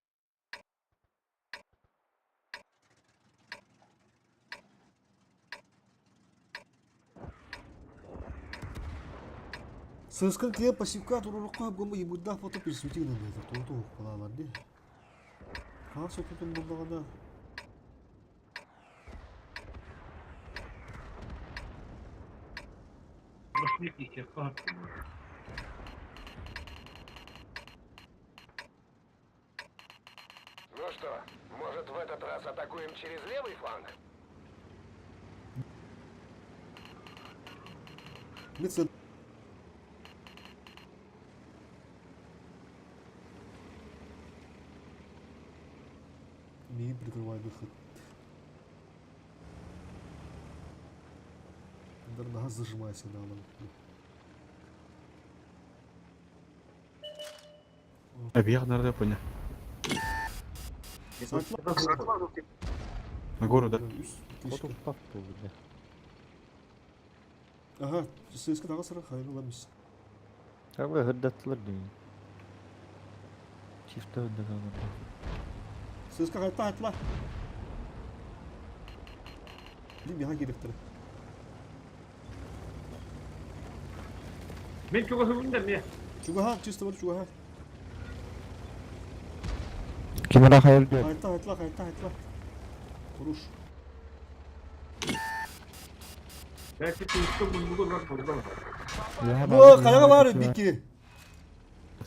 [SPEAKER 1] Сыскан клиент пассивка турурукка гомба емудда фото пересвети на это. Тото қалалар не. Қалсы тұтын болдағанда.
[SPEAKER 7] Посмотрите, как.
[SPEAKER 8] Ну что, может в этот раз атакуем через левый фланг?
[SPEAKER 1] Митсен. Не прикрывай выход. Daha zажимайся на нам.
[SPEAKER 2] Объект надо понял. На гору, да?
[SPEAKER 4] Фото пап болды.
[SPEAKER 1] Aha, ses daha sıra hayırlı olamış.
[SPEAKER 4] Abi hırdattılar diyor. Çifte hırdat almadı.
[SPEAKER 1] Ses hayatla hayatla. Bilmiyorum hangi herifleri.
[SPEAKER 7] Ben çok hızlıyım da ne?
[SPEAKER 1] Чугаха, чисто вот чугаха.
[SPEAKER 6] Камера hayal diyor.
[SPEAKER 1] Hayatla. Konuş.
[SPEAKER 7] Belki Twitch'te bulur bak burada.
[SPEAKER 1] Bu kayaga var bir ki.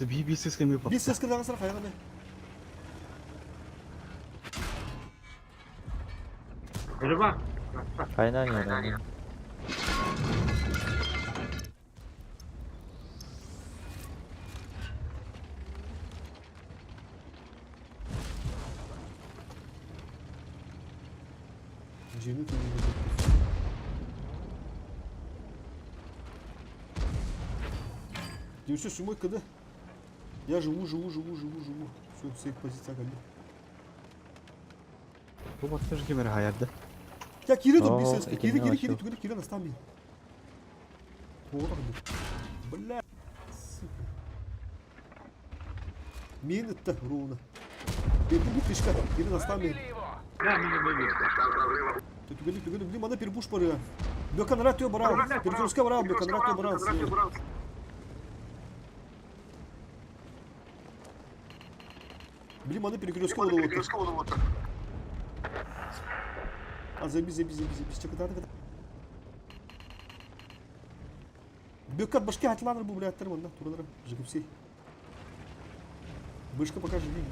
[SPEAKER 2] Bir ses gelmiyor.
[SPEAKER 1] Bir ses kırdan sonra kayaga ne?
[SPEAKER 7] Öyle bak.
[SPEAKER 4] Kaynan yani.
[SPEAKER 1] Cennet önünde. Девчонки, сумой когда? Я живу. Все, в своих позициях галли.
[SPEAKER 2] Bu bakmış kamera hayalde.
[SPEAKER 1] Ya kiri dur bir
[SPEAKER 4] Oo,
[SPEAKER 1] ses.
[SPEAKER 4] ikini açıyor.
[SPEAKER 1] Kiri настал мне. Бля. Сука. Мин это ровно. Перебуги пешка. Кири настал мне. Төгөлүк блин мана перебуш барыга. Бөкан ратио барал. Перезагрузка барал, бөкан ратио барал. Блин мана перегрузка болуп отур. А забиз. Чекадан. Бөкат башка атланыр бу блядтер мында туралар. Жигипсей. Бышка пока живи.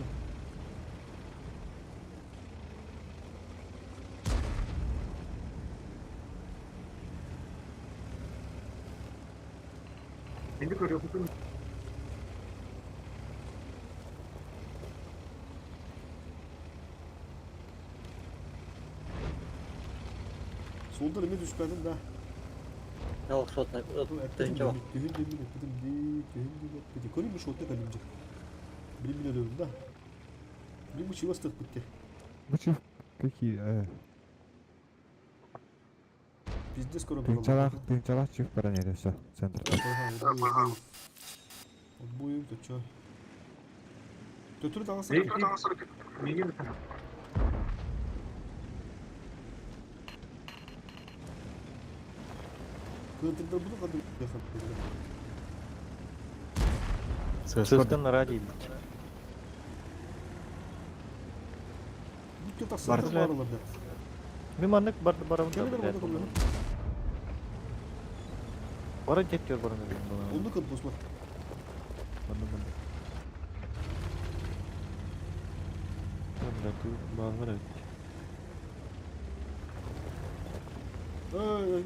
[SPEAKER 7] Şimdi görüyor musun?
[SPEAKER 1] Soldan emin düşmedim da.
[SPEAKER 5] Al şot ne? Dönce bak.
[SPEAKER 1] Көрейін бір шотты кәлем жүр. Білім өдім да. Білім бұл чего стык бітті.
[SPEAKER 6] Ну чё, какие?
[SPEAKER 1] Пиздец скоро
[SPEAKER 6] Тыңчалақ чүк бара неде все, центрда.
[SPEAKER 1] Отбойым, то чё? Төтірі тағасы
[SPEAKER 7] Ne? Neyini mi?
[SPEAKER 1] Кыntırda bunu kadar yakın.
[SPEAKER 4] Сызгын ради.
[SPEAKER 1] Bütün tasarruf var orada.
[SPEAKER 4] Миманнык барабын.
[SPEAKER 1] Кемелер orada kullanır.
[SPEAKER 4] Барын тектер барын.
[SPEAKER 1] Onu kıl bozma.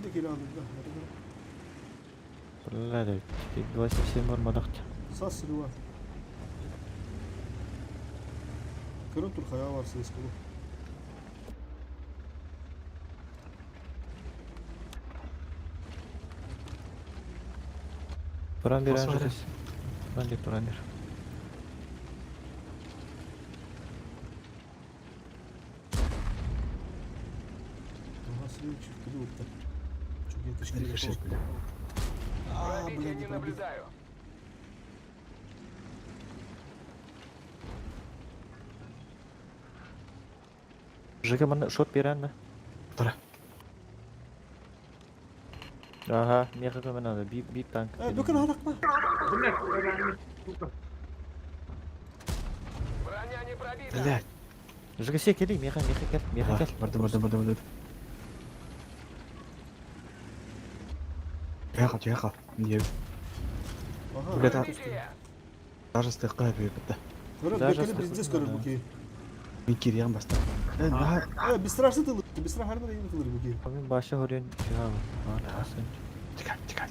[SPEAKER 1] Ne kere aldım da.
[SPEAKER 4] Ладно, 27 ормадакча.
[SPEAKER 1] Sas sürü var. Kırın tur kaya var ses kulu.
[SPEAKER 4] Туран бер анжас. Туран бер.
[SPEAKER 1] Ага, сырый çiftli orta. Çok yetişkin. Aa,
[SPEAKER 8] Пробития
[SPEAKER 1] блядь,
[SPEAKER 8] не
[SPEAKER 1] не пробил.
[SPEAKER 8] наблюдаю.
[SPEAKER 4] Жига мана шот берәнме?
[SPEAKER 2] Тора.
[SPEAKER 4] Ага, меха менә бип танк.
[SPEAKER 1] Böken hadak mı?
[SPEAKER 8] Броня не пробита.
[SPEAKER 2] Блядь.
[SPEAKER 4] Жига се кели, меха кел.
[SPEAKER 2] Бардым. Яқал. Не.
[SPEAKER 1] Aha.
[SPEAKER 2] Блядь,
[SPEAKER 8] Пробитие.
[SPEAKER 2] даже стыкка бепті.
[SPEAKER 1] Kırın
[SPEAKER 4] Даже
[SPEAKER 1] bökeni
[SPEAKER 4] sıkıntı
[SPEAKER 1] bizdes
[SPEAKER 4] yok
[SPEAKER 1] görür
[SPEAKER 4] ya.
[SPEAKER 1] bu ki.
[SPEAKER 2] Мен кереғын басты.
[SPEAKER 1] Bir страшlı tılır. Bir sıra her yıl tılır bu ki.
[SPEAKER 4] Мен башы хорен чыга.
[SPEAKER 2] Тикай.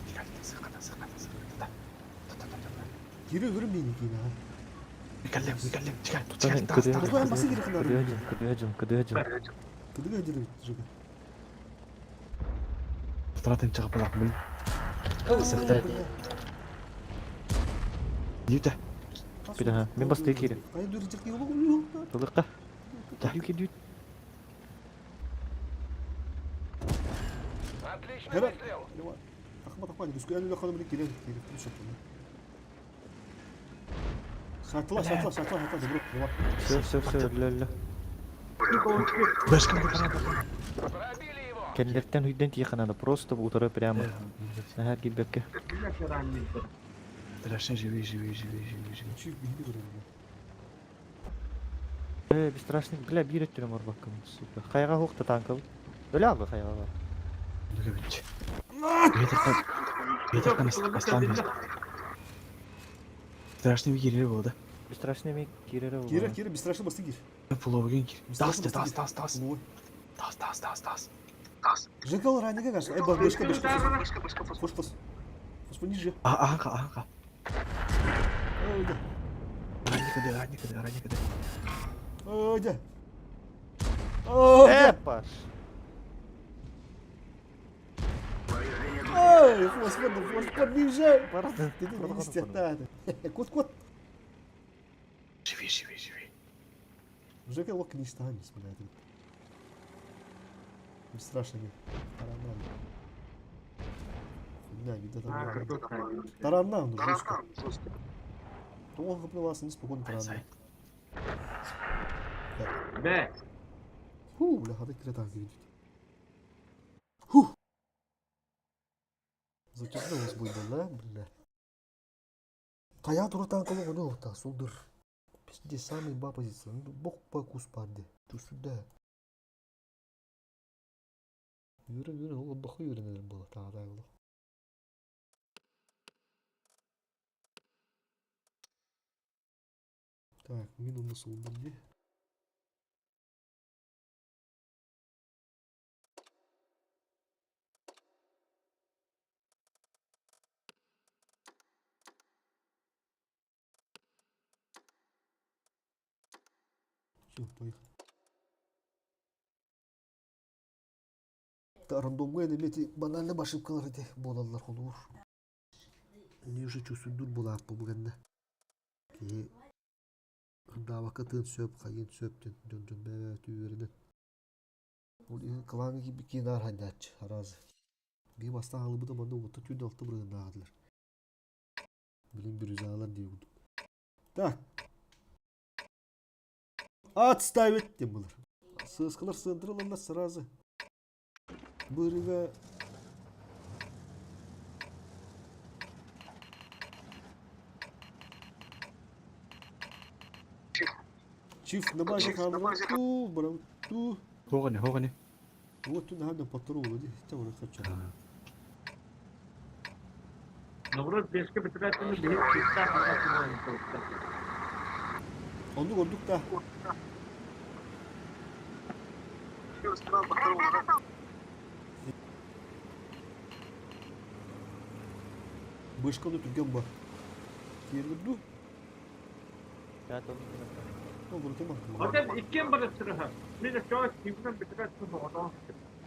[SPEAKER 1] Giri görün beni ki ha.
[SPEAKER 2] Микалем. Тикай.
[SPEAKER 1] Kızlar basın geri kılar.
[SPEAKER 4] Кыдыгым.
[SPEAKER 1] Kıdıga giri жига.
[SPEAKER 2] Страттан шығып балақ біл.
[SPEAKER 5] Сықты.
[SPEAKER 2] Нейті?
[SPEAKER 4] Bir daha. Ben bastı kiri.
[SPEAKER 1] Ay dur cık yolu.
[SPEAKER 4] Кылыкка. Дүйт.
[SPEAKER 8] Отличный
[SPEAKER 1] Hemen.
[SPEAKER 8] выстрел.
[SPEAKER 1] Takma. Düskü en yakaladım bir geri. Şartla. Dur.
[SPEAKER 4] Все, лөлө.
[SPEAKER 2] Бәшкім
[SPEAKER 8] Пробили его.
[SPEAKER 4] Кендерттен үйден тиеканады. Просто утыры прямо. Нахар килбекке.
[SPEAKER 2] Страшно живи.
[SPEAKER 1] Çift bilgi görüyorum.
[SPEAKER 4] Бесстрашный, бля, бир өттүрөм орбаккым, сука. Кайга хукта танкы. Өлө алды кайга бар.
[SPEAKER 2] Ветер страшный гири болды.
[SPEAKER 4] Бесстрашный мек кирери был.
[SPEAKER 1] Кира, бесстрашно басты кир.
[SPEAKER 2] Пуловген кир. Тас.
[SPEAKER 1] Пуловой.
[SPEAKER 2] Тас.
[SPEAKER 1] Жекал ранника, кажется. Ай, башка. Пос. Пониже.
[SPEAKER 2] Аха.
[SPEAKER 1] Ой, да.
[SPEAKER 2] Ранника.
[SPEAKER 1] Ой, да. Ой, да.
[SPEAKER 4] Паш.
[SPEAKER 1] Ой, фос, подъезжай.
[SPEAKER 4] Пардон,
[SPEAKER 1] Ты не стятады. Кот.
[SPEAKER 2] Живи.
[SPEAKER 1] Жека лок не станет, смотри. Бесстрашно. Хуйня, где там. Таранна, ну жестко. Долго плелся, неспокойно таранна.
[SPEAKER 7] Бе.
[SPEAKER 1] Бля, хады кретан видит. Фу. Затянулось бы, да, бля. Кая туртан коло гоно, та судыр. Пизде самый ба позиция. Бог по куспарде. Ту сюда. Yürü, oğlum bakıyor yürünelim bu daha da yolu. Так, мину насыл бінде. Все, поехали. Рандомга элемети банальный ошибкалар эти болалар холур. Они уже чувствуют була по буганда. Ки да вакытын сөп, кайын сөптен жон бе түйөрүнөн. Ул кылаңы gibi кинар хандач раз. Би баста алыбы да манда отто түйдө алты бурган нагадылар. Билим бир үзалар дейбуду. Так. Отставить деп булар. Сыскалар сындырылалар сразу. Бырыга Чиф на базе ту, брам, ту.
[SPEAKER 2] Хоғане.
[SPEAKER 1] Вот тут надо патрулу, это уже хочу.
[SPEAKER 7] Наоборот, бешке битирәтен бир чиста хатын.
[SPEAKER 1] Ондук та. Бышканы түрген бар. Кергүрді? Ол бұрыты ма?
[SPEAKER 7] Одан иккен бір сыры. Мен жоо тимден битирәтен одан.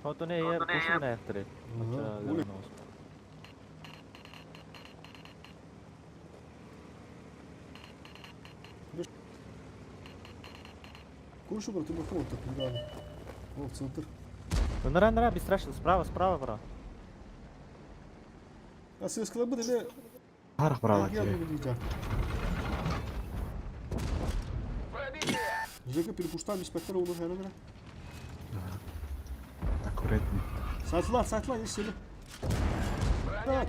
[SPEAKER 4] Хотоне я кушун аяктыры.
[SPEAKER 1] Куршу бұрыты ма? Вот так, недавно. О, центр.
[SPEAKER 4] Нара, бесстрашно, справа, бро.
[SPEAKER 1] А сыскала бы, да?
[SPEAKER 2] Арах брала
[SPEAKER 1] Я
[SPEAKER 2] тебе.
[SPEAKER 1] не видел. Жека перепуштал инспектора улы хәрәнәрә.
[SPEAKER 2] Аккуратный.
[SPEAKER 1] Сатла, есть силы.
[SPEAKER 2] Бля,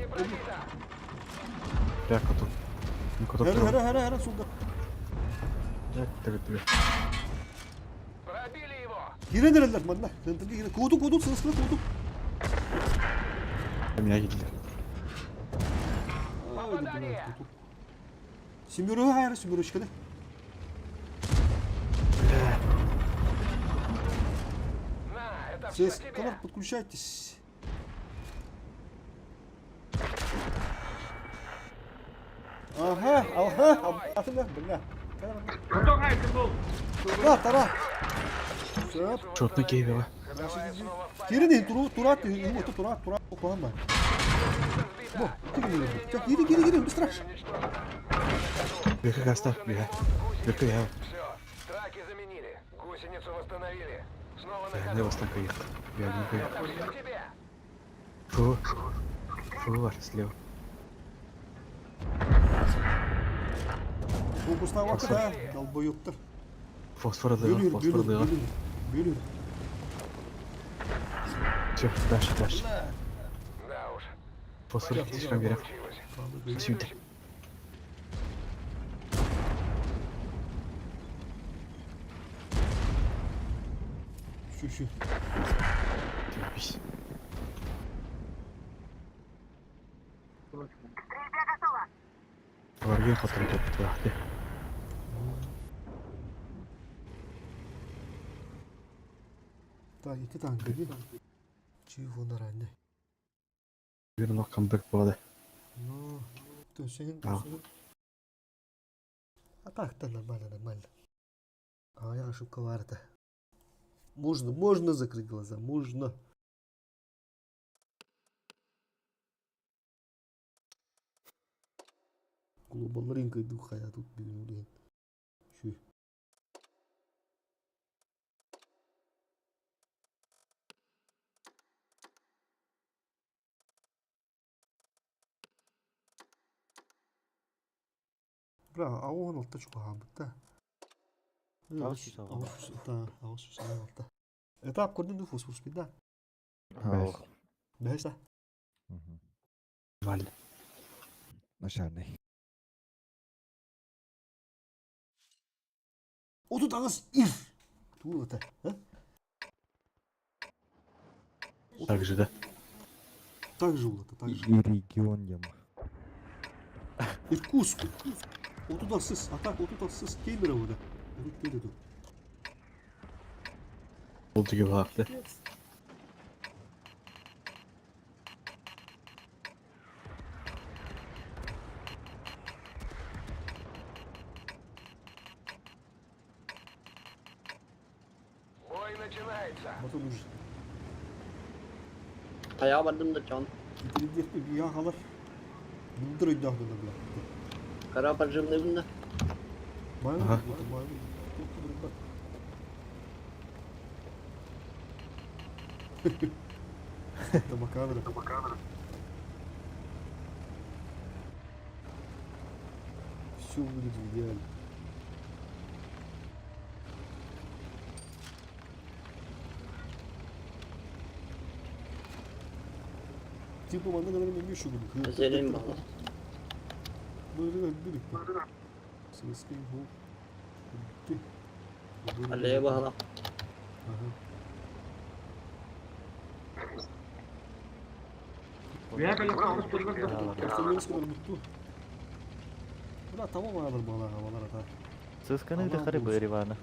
[SPEAKER 2] коту.
[SPEAKER 1] Хәрә, сулда.
[SPEAKER 2] Тебе.
[SPEAKER 8] Пробили его!
[SPEAKER 1] Гирәнәләр, манда. Куду, сыскала, куду.
[SPEAKER 2] Меня видели.
[SPEAKER 1] Семеру хайры, семерочка, да?
[SPEAKER 8] На, это все
[SPEAKER 1] Сыскалар,
[SPEAKER 8] тебе!
[SPEAKER 1] подключайтесь. Ага, атыңа, бля.
[SPEAKER 7] Потом хайты бол.
[SPEAKER 1] Тара. Söp.
[SPEAKER 2] Четно кейвела.
[SPEAKER 1] Кирин, турат, вот турат, окуган бар. Бо, кири, быстро.
[SPEAKER 2] Бека гаста, Бека я.
[SPEAKER 8] Все, траки заменили, гусеницу восстановили. Снова на
[SPEAKER 2] Я не
[SPEAKER 8] ходу.
[SPEAKER 2] вас там поехал. Я не
[SPEAKER 8] Это
[SPEAKER 2] поехал.
[SPEAKER 8] все тебе!
[SPEAKER 2] Фу, слева.
[SPEAKER 1] Фокусна вакыта, долбоёптар.
[SPEAKER 2] Фосфор дыга.
[SPEAKER 1] Бөлür.
[SPEAKER 2] Все, дальше.
[SPEAKER 8] Да уж,
[SPEAKER 2] Фосфор слишком берем.
[SPEAKER 8] получилось.
[SPEAKER 2] Сюда.
[SPEAKER 1] Şu.
[SPEAKER 2] Тепись. Варген хатан топту.
[SPEAKER 1] Так, iki tank değil. Çiğ onlar anne.
[SPEAKER 2] Bir nok comeback болады.
[SPEAKER 1] Ну, досен.
[SPEAKER 2] А.
[SPEAKER 1] А так-то нормально, нормально. А я ошибка варта. Можно закрыть глаза, можно. Глобал рынка духа я тут бегу. Şu. Бра, а он вот точку хамта.
[SPEAKER 4] Ağız süsü var.
[SPEAKER 1] Ağız süsü altta. Etap kurdun nüfus speed'den.
[SPEAKER 6] Beş.
[SPEAKER 1] Beş de.
[SPEAKER 2] Валь.
[SPEAKER 6] Начальный.
[SPEAKER 1] O тут ağız if. Tuğla ta.
[SPEAKER 2] Так же, да?
[SPEAKER 1] Так же улата, так же.
[SPEAKER 6] И регион ему.
[SPEAKER 1] Irkutsk. O тут сыз. Атак, o тут сыз. Кемерово burada. Evet, dedi dur.
[SPEAKER 2] Oldu gibi haklı.
[SPEAKER 8] Бой начинается.
[SPEAKER 1] Batı dur.
[SPEAKER 5] Ayağa vardım da can.
[SPEAKER 1] Gidilir bir yağ halar. Bundur ödü aklına bile.
[SPEAKER 5] Kara bacımın evinde.
[SPEAKER 1] Maymun.
[SPEAKER 2] Aha.
[SPEAKER 1] Maymun. Bak. Tamam kamera. Все будет идеально. Типа мана kadar ben şu gibi.
[SPEAKER 5] Özelliğim bağlı.
[SPEAKER 1] Böyle birlikte. Sesli bu. Bitti.
[SPEAKER 5] Kaleye bağlı.
[SPEAKER 1] Aha.
[SPEAKER 7] Veya böyle kalmış durmak da.
[SPEAKER 1] Göstermeniz kadar mutlu. Buna tamam ayarlar bağlar havalar atar.
[SPEAKER 4] Сысканы где хари бы Ривана.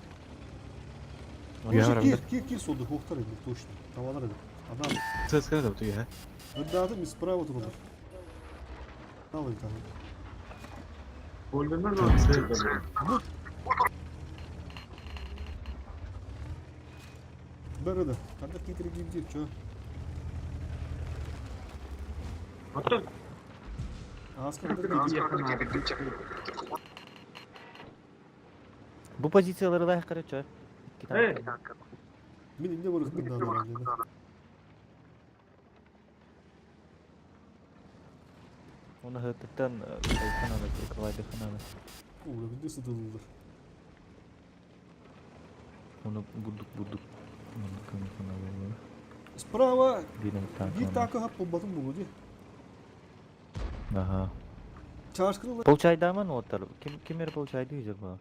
[SPEAKER 2] Я
[SPEAKER 1] Может,
[SPEAKER 2] рада.
[SPEAKER 1] кир солды хохтар еді, точно. Tavalar еді. Адам,
[SPEAKER 2] Сескана да бутуги, ha?
[SPEAKER 1] гырдаадым из справа тұрды. Ал еді тағы.
[SPEAKER 7] Öldürmez mi?
[SPEAKER 1] Бәрі еді. Қандай кетірі кейде, чо?
[SPEAKER 7] Otur.
[SPEAKER 1] Аскарды
[SPEAKER 7] Yakın abi.
[SPEAKER 4] Bu позициялары да хари чо.
[SPEAKER 7] Hey.
[SPEAKER 1] Мен инде барық бұнда адам деді.
[SPEAKER 4] Оны хыттан кайхананы прикрывайды хананы.
[SPEAKER 1] Оля, бінде сыдылылыр.
[SPEAKER 4] Оны будук. Оны кыны ханалы.
[SPEAKER 1] Справа,
[SPEAKER 4] Динам
[SPEAKER 1] bir
[SPEAKER 4] танк.
[SPEAKER 1] takı hap bombatın bu dedi.
[SPEAKER 4] Ага.
[SPEAKER 1] Çarşkırılı.
[SPEAKER 4] Получайды ма ноттар? Кимер получайды юзер ба?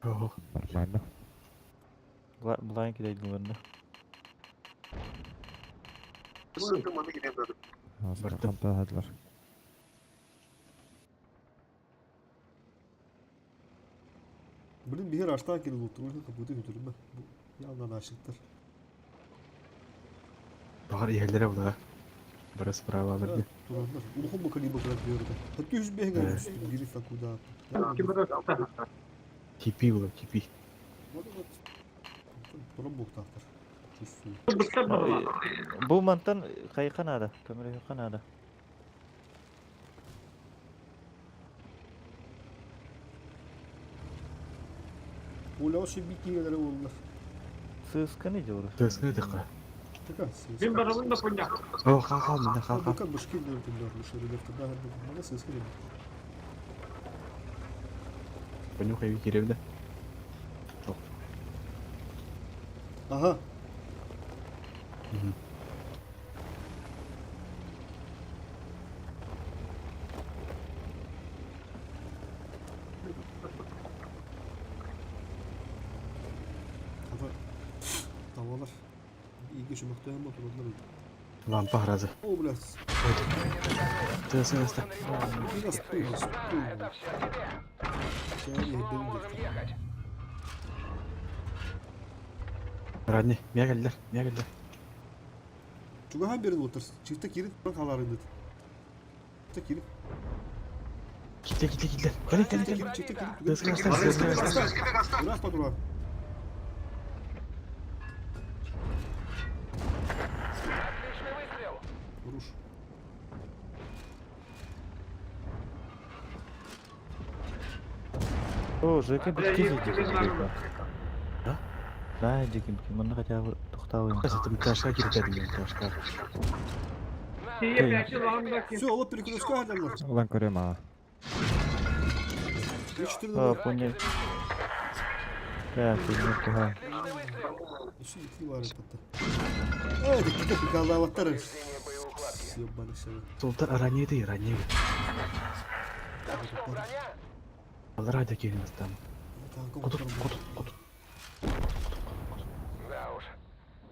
[SPEAKER 2] Ого.
[SPEAKER 6] Нормально.
[SPEAKER 4] Blind кидайды гүрнө.
[SPEAKER 6] Aslında kampa hadiler.
[SPEAKER 1] Bilin bir yer açtan girdi otur. Oyunu kapıda götürün ben. Bu yandan açıktır.
[SPEAKER 2] Bahar yerlere bu da. Burası sправа alırdı.
[SPEAKER 1] Duranlar. Ulhum bakali bakarak bir yerde. Hatta 100 bir hengar üstü. Biri takuda.
[SPEAKER 2] Tipi bu da tipi.
[SPEAKER 1] Duran boktaktır. Çüssü.
[SPEAKER 4] Бу мантан кайханада, камера кайханада.
[SPEAKER 1] Ola o şey bir kiyeleri oldular.
[SPEAKER 4] Сысканы жор.
[SPEAKER 2] Сескана дыққа.
[SPEAKER 1] Tıkan.
[SPEAKER 7] Ben barabın da konya.
[SPEAKER 2] О, қал, мында қал.
[SPEAKER 1] Tıkan başka bir dördündür. Bu şöyle daha bana ses geliyor.
[SPEAKER 2] Понюхай керевді.
[SPEAKER 1] Aha. Kafa. İyi şumakta hem oturdular.
[SPEAKER 6] Лампа грозы.
[SPEAKER 1] О, блядь.
[SPEAKER 6] Ты СС-то.
[SPEAKER 1] Biraz pıyız.
[SPEAKER 8] Это все тебе. Можем ехать.
[SPEAKER 6] Родни, меня geldiler, меня geldiler.
[SPEAKER 1] Çünkü her birinde otur. Çifte kilit bırak halarında. Çifte kilit.
[SPEAKER 6] Gittiler, gittiler, gittiler. Gelin, gelin, gelin.
[SPEAKER 1] Çifte kilit.
[SPEAKER 6] Hızlı göster, hızlı göster.
[SPEAKER 1] Bırak patron.
[SPEAKER 8] Отличный выстрел.
[SPEAKER 1] Vuruş.
[SPEAKER 4] О, Жеке бітке жеке.
[SPEAKER 6] Да?
[SPEAKER 4] Да, Жеке, мұны хотя бы тоқтауын.
[SPEAKER 6] Затем ташка кирпедin, ташка.
[SPEAKER 1] Все, alıp bir kılıçka hallerler.
[SPEAKER 6] Ulan görüyorum ha.
[SPEAKER 1] Geçtirin
[SPEAKER 4] О,
[SPEAKER 1] lan.
[SPEAKER 4] понял. Да, ты не
[SPEAKER 1] İşi iti var hatta. Hadi gidelim bir kaldı avatları. Ёбаный шарик.
[SPEAKER 6] Sultan ранее, ранее.
[SPEAKER 8] Броня.
[SPEAKER 6] Алрада келеміз там.
[SPEAKER 1] Tankım
[SPEAKER 6] Кутуп,
[SPEAKER 1] oturum.
[SPEAKER 6] кутуп, кутуп.
[SPEAKER 8] Да уж.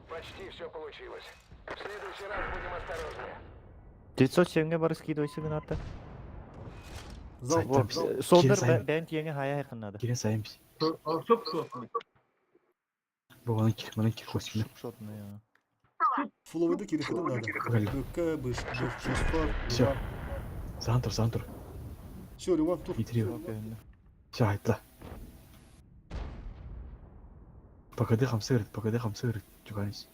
[SPEAKER 8] Почти все получилось. В следующий раз будем осторожнее.
[SPEAKER 4] 907'e barı skidойсыгын аты.
[SPEAKER 1] Zal.
[SPEAKER 6] Zaten
[SPEAKER 4] О, сол
[SPEAKER 6] Кейін
[SPEAKER 4] бір
[SPEAKER 6] сайын.
[SPEAKER 4] бән тиеңе хая айқынады.
[SPEAKER 6] Келен сайын біз. Bu onunki kostümü.
[SPEAKER 4] Шотный, ja.
[SPEAKER 1] Фуловыда кирекеден надо.
[SPEAKER 6] Öyle.
[SPEAKER 1] Бөкке, бөшпар.
[SPEAKER 6] Всё. Зан тур.
[SPEAKER 1] Все, Риван тур.
[SPEAKER 6] Битiriyor.
[SPEAKER 4] Okey.
[SPEAKER 6] Все, айтла. Погоди хамсы ырыт. Чуганис.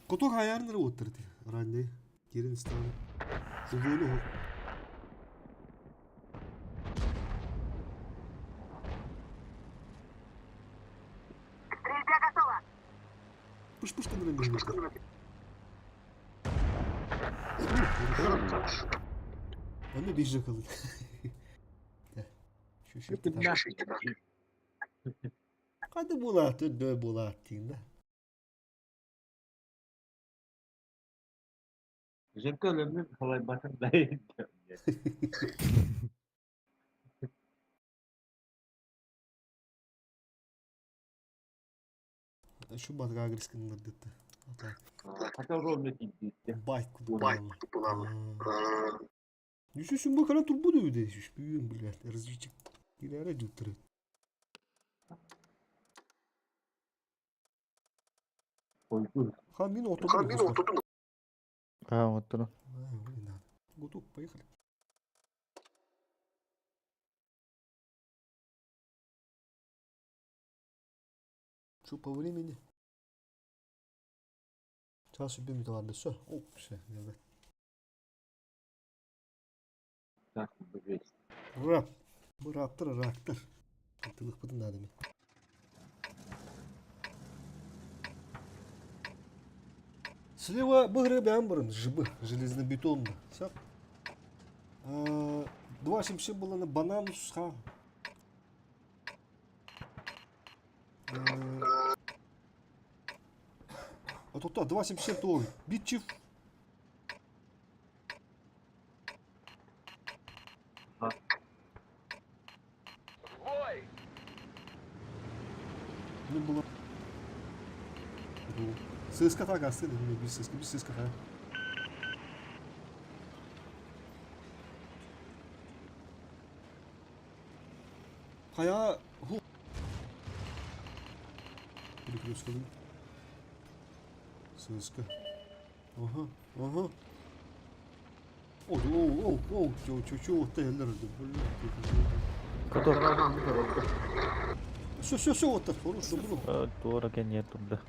[SPEAKER 1] Кутук ayarları oturdu. Ranne. Girin istedim. Böyle o. Пуш ты на меня. Anne bir kaldı. Şu Hadi Bulat'ı dö Bulat'ın.
[SPEAKER 7] Жеке өлімнің қалай батырдайын.
[SPEAKER 1] Şu badga agreskinler dedi.
[SPEAKER 7] Хата ровно кейді.
[SPEAKER 1] Байт купула. Düşüşün bu kadar turbo da ödeşiş. Büyüğüm блядь. Развитчик. İleri düttürü.
[SPEAKER 7] Қойды.
[SPEAKER 1] Хамин отоду.
[SPEAKER 4] А, вот оно.
[SPEAKER 1] Готов, поехали. Что по времени? Час убьем это ладно, все. О, все, давай.
[SPEAKER 7] Так, бігейс.
[SPEAKER 1] Рап. Раптор. Антылық бұдың надо. Слева бігрі бән бұрын, жібі, железнобетонды. Все. 2.7 было на банан сха. А тут 2.7 той. Битчев.
[SPEAKER 8] Бой!
[SPEAKER 1] Не было. ССК так остыли, без ССК. Хая ху. Перекрестка. ССК. Ага. О, чё, Тейлор, Все, вот так, хорошо, бро.
[SPEAKER 4] Doğru gen yer durdu.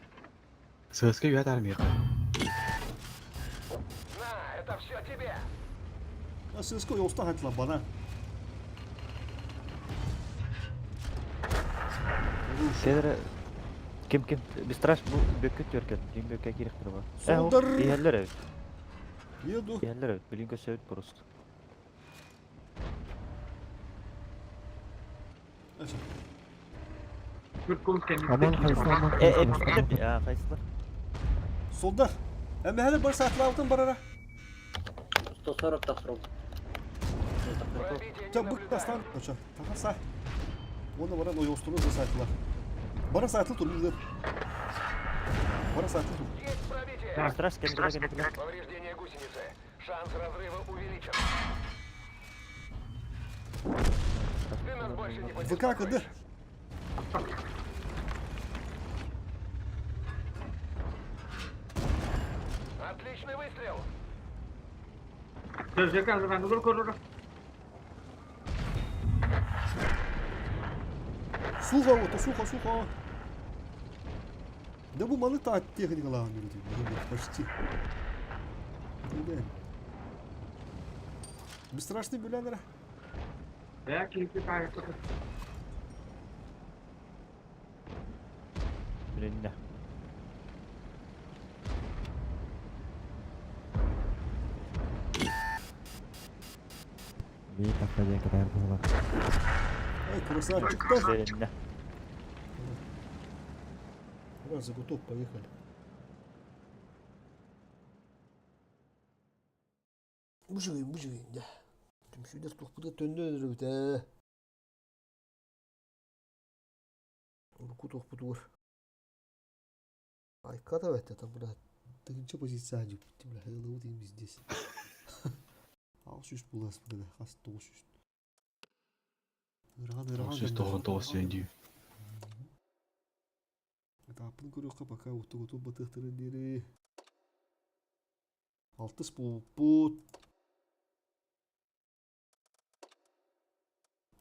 [SPEAKER 6] ССК үйәт армия.
[SPEAKER 8] На, это все тебе.
[SPEAKER 1] А ССК я устал хотела бана.
[SPEAKER 4] Седер kim Бистраш bu böküt görken. Din böke kiriktir var.
[SPEAKER 1] Солдар.
[SPEAKER 4] İyeller evet.
[SPEAKER 1] Еду.
[SPEAKER 4] İyeller evet. Bilinko sevit просто.
[SPEAKER 6] Aman kayısın.
[SPEAKER 4] Ya kayısılar.
[SPEAKER 1] Солдар. Әмі әлі бір сатылы алтын барара.
[SPEAKER 5] 140 тасырым.
[SPEAKER 8] Пробитие
[SPEAKER 1] Жа
[SPEAKER 8] не
[SPEAKER 1] бұк тастан.
[SPEAKER 8] наблюдается.
[SPEAKER 1] Оча. Таға сай. Оны баран ой остыру за сатылар. Бара сатылы тұр. Бара сатылы тұр.
[SPEAKER 8] Есть пробитие.
[SPEAKER 4] Страш, кенделе.
[SPEAKER 8] Повреждение гусеницы. Шанс разрыва увеличен. Ты нас больше не
[SPEAKER 1] ВК КД.
[SPEAKER 8] Отличный выстрел.
[SPEAKER 1] Сухо, вот, сухо. Да bu malı ta техника лаган берет. Почти. Бесстрашный бюлянера.
[SPEAKER 4] Блин,
[SPEAKER 6] Вид apa kita pulang.
[SPEAKER 1] Ай, красавчик-то.
[SPEAKER 4] блин.
[SPEAKER 1] Раз, заготов, поехали. Бужигин, да. Түмшүдер тухпуда төндөн өтө. Руку тухпудур. Айкада бетте там буда. Тыгынча позиция жүп. Бля, хылуу деймиз здесь. Ал шүш булас буда. Хас 900. Ирган.
[SPEAKER 2] 699 сүйендүү.
[SPEAKER 1] Тапын көрөккө пока уту батыктыры дери. 6 пулпут.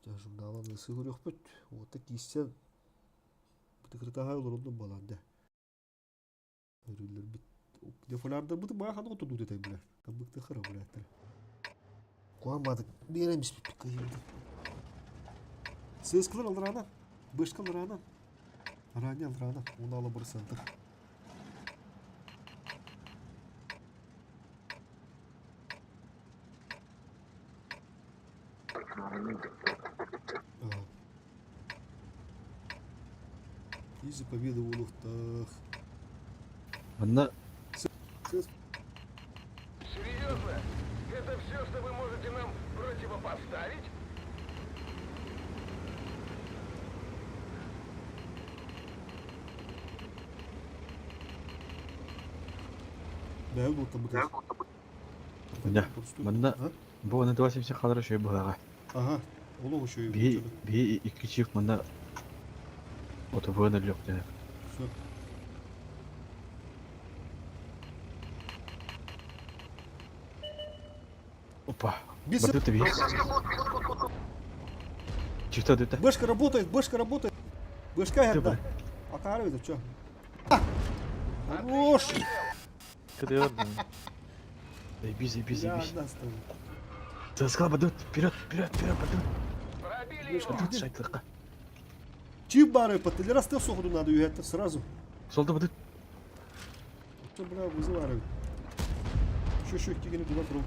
[SPEAKER 1] Журналын ысы көрөкпөт. Ота кийсен бытыкыртага олордун баланда. Өрүлөр бит. Дефоларда быты бая ханы отурду детей билер. Табыкты кыра билеттер. Куамадык. Беремиз пиккайымды. Сыскылар алырана. Бышкалар ана. Ранее алырана. Оны ала бір сантыр. Изи победа в улуктах.
[SPEAKER 2] Мында
[SPEAKER 8] Серьезно? Это все, что вы можете нам противопоставить?
[SPEAKER 1] Да, вот там быкаш.
[SPEAKER 2] Да, мында бу 280 кадыр шөй булага.
[SPEAKER 1] Ага, улуг еще
[SPEAKER 2] Би 2 чифт мында ото вөнөр жок жана.
[SPEAKER 1] Все.
[SPEAKER 2] Опа.
[SPEAKER 1] Без-
[SPEAKER 2] Бадыты би. Чифта дыта.
[SPEAKER 1] Бэшка работает. Бэшка
[SPEAKER 2] Ты
[SPEAKER 1] это.
[SPEAKER 2] бы.
[SPEAKER 1] Окарывает, что? Хорош!
[SPEAKER 4] Кырıyor.
[SPEAKER 2] Заебись.
[SPEAKER 1] Я одна стою.
[SPEAKER 2] Ты сказал, бадыт, вперед, бадыт.
[SPEAKER 8] Пробили его.
[SPEAKER 2] Бадыт, шайтлыкка.
[SPEAKER 1] Чип бары потели раз ты соходу надо это сразу.
[SPEAKER 2] Солда бадыт.
[SPEAKER 1] Что, бля, вызывали. Еще кигени туда тру.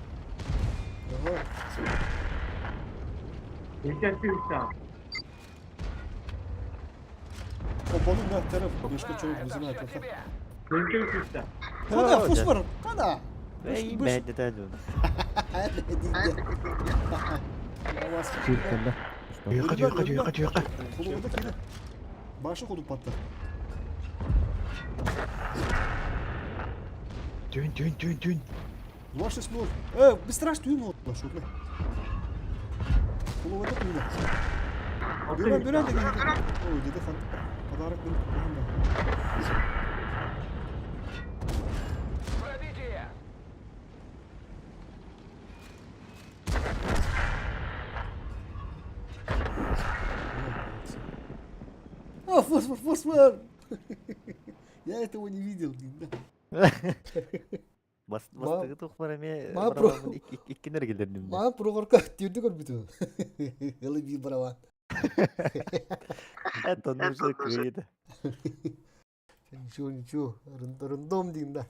[SPEAKER 1] Ага. Опану на тарaf. Бэшка человек вызывает. Куда? Фосфор? Куда?
[SPEAKER 4] Ey ben de tadı.
[SPEAKER 6] Çirkinde.
[SPEAKER 2] Юка.
[SPEAKER 1] Холода киде. Башы ходу патта.
[SPEAKER 2] Тюн.
[SPEAKER 1] 260. Быстраш тюн вот. Башу, бля. Холода тюн. Бюрен деген. Ой, деде хан. Подарок беріп қойғанда.
[SPEAKER 8] Пробитие.
[SPEAKER 1] Фосфор! Я этого не видел.
[SPEAKER 4] Bastığı tokmarame
[SPEAKER 1] Ma-
[SPEAKER 4] baramın iki nergilerdim.
[SPEAKER 1] Маған проғырқа түйді көрбіті. Ғылы бей бараван.
[SPEAKER 4] Et onu şey kıydı.
[SPEAKER 1] Ничего. Рандом дейін да.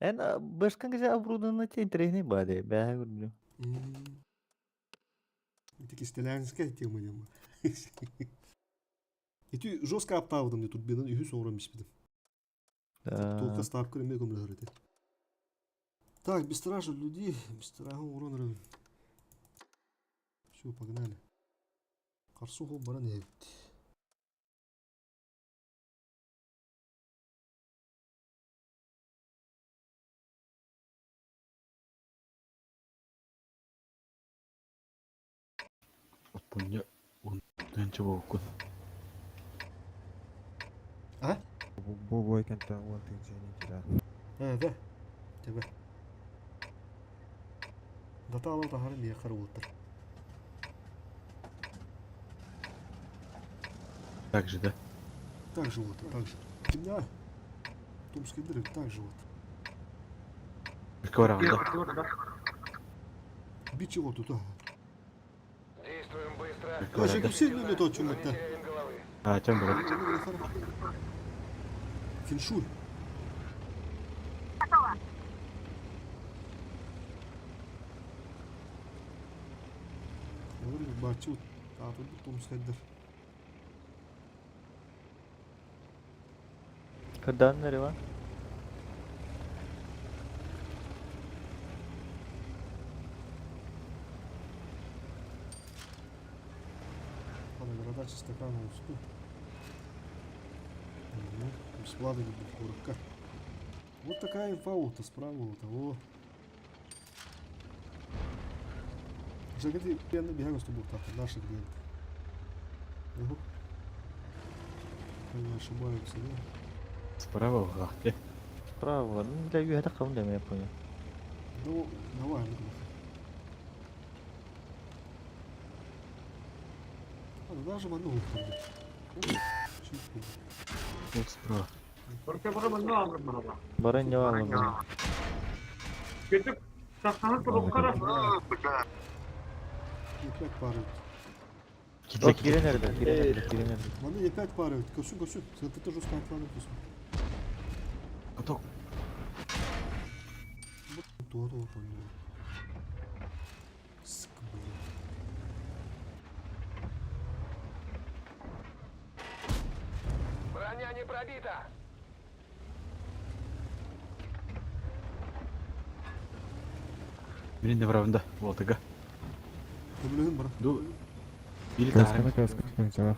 [SPEAKER 4] En başkan gece avrudun için trehne bade. Ben görmüyorum.
[SPEAKER 1] Таки стилянская тема дема. И ты жестко оптавдым, мне тут бедан, и хюс орам беспидым. Только ставка ремей комлярите. Так, без стража людей, без стража урон. Все, погнали. Карсуху баран
[SPEAKER 2] Punya undan coba ukun.
[SPEAKER 1] А?
[SPEAKER 6] Бұл бойкенті он теңсенен кира.
[SPEAKER 1] Да. Тебе. Дата алау тахары мия қары болтыр.
[SPEAKER 2] Так же, да?
[SPEAKER 1] Так же вот, так же. Да. Томский дырок так же вот.
[SPEAKER 2] Кваранда.
[SPEAKER 1] Бить его тут, а.
[SPEAKER 8] Действуем быстро.
[SPEAKER 1] Тоже как сильно не то, чем
[SPEAKER 8] Не
[SPEAKER 1] это.
[SPEAKER 8] теряем головы.
[SPEAKER 2] А, чем было?
[SPEAKER 1] Феншуй. Olur mu? Bahçe Tatil bu Tomsk'dır.
[SPEAKER 4] Kırdan nereye var?
[SPEAKER 1] Надо города стакана усту. Склады не будет. Вот такая инфа-то справа того. Загоди пенный бегал, чтобы так наших где. Ого. Я ошибаюсь, да?
[SPEAKER 2] Справа в гахте.
[SPEAKER 4] Справа. Ну, для юга так он я понял.
[SPEAKER 1] Ну, давай, ну. Даже ману.
[SPEAKER 2] Вот справа.
[SPEAKER 4] Баран не var.
[SPEAKER 7] Götür. Saklanıp durup kara.
[SPEAKER 1] Епять парают.
[SPEAKER 4] Bak gire nerede? Gire nerede? Gire nerede?
[SPEAKER 1] Маны епять парают. Косу. Это тоже станет ладно косу.
[SPEAKER 2] Готов.
[SPEAKER 1] Вот он. Сука, блин.
[SPEAKER 8] Броня не пробита.
[SPEAKER 2] Birinin de bravında. Voltaga.
[SPEAKER 1] Проблем, брат.
[SPEAKER 2] Du. Biri
[SPEAKER 6] Каскана,
[SPEAKER 2] daha.
[SPEAKER 6] каскана, жауап.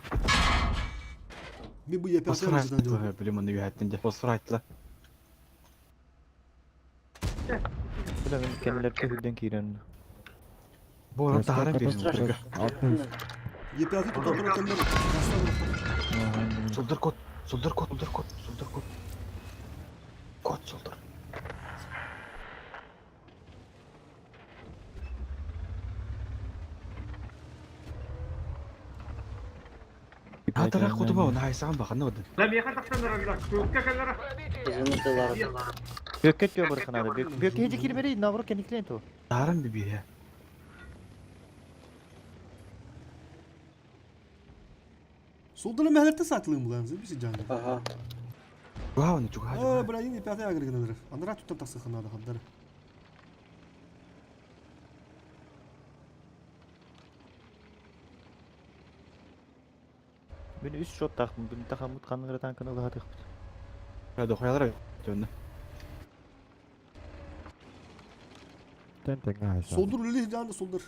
[SPEAKER 1] Мен бы епять
[SPEAKER 2] Fosfor
[SPEAKER 1] парают.
[SPEAKER 2] attı. Bilim onu güvendiğinde. Fosfor attılar.
[SPEAKER 4] Şöyle ben kendileri köhürden kiren.
[SPEAKER 2] Bu arada harem
[SPEAKER 6] Каскана,
[SPEAKER 2] verin. Voltaga.
[SPEAKER 6] 60.
[SPEAKER 1] Епять тут который камера.
[SPEAKER 2] Soldur kod. Soldur kod. Soldur kod. Soldur kod. Kod soldur. Hatırla kodu bu. Nahaysan bakın ne oldu?
[SPEAKER 7] Lan bir yakın taksan aradılar. Kökke kenara.
[SPEAKER 5] Kızıntılar.
[SPEAKER 4] Bökket yok bırakın abi. Bökket hiç kirmeri navru kenikleyin to.
[SPEAKER 2] Harem bir ya.
[SPEAKER 1] Солданы мәлетті сатылым бұлан, зәбісі жаңы.
[SPEAKER 5] Ага.
[SPEAKER 2] Главное, чуга.
[SPEAKER 1] Бұрайын епяты агырғынадыр. Аныра тұттан тақсы қынады қаддар.
[SPEAKER 4] Ben 3 shot taktım. Ben takamut kanıgra tankını daha tık.
[SPEAKER 2] Hadi koyalım. Dönün.
[SPEAKER 6] Тен теңе айса.
[SPEAKER 1] Солдыр үлі жаңы солдыр.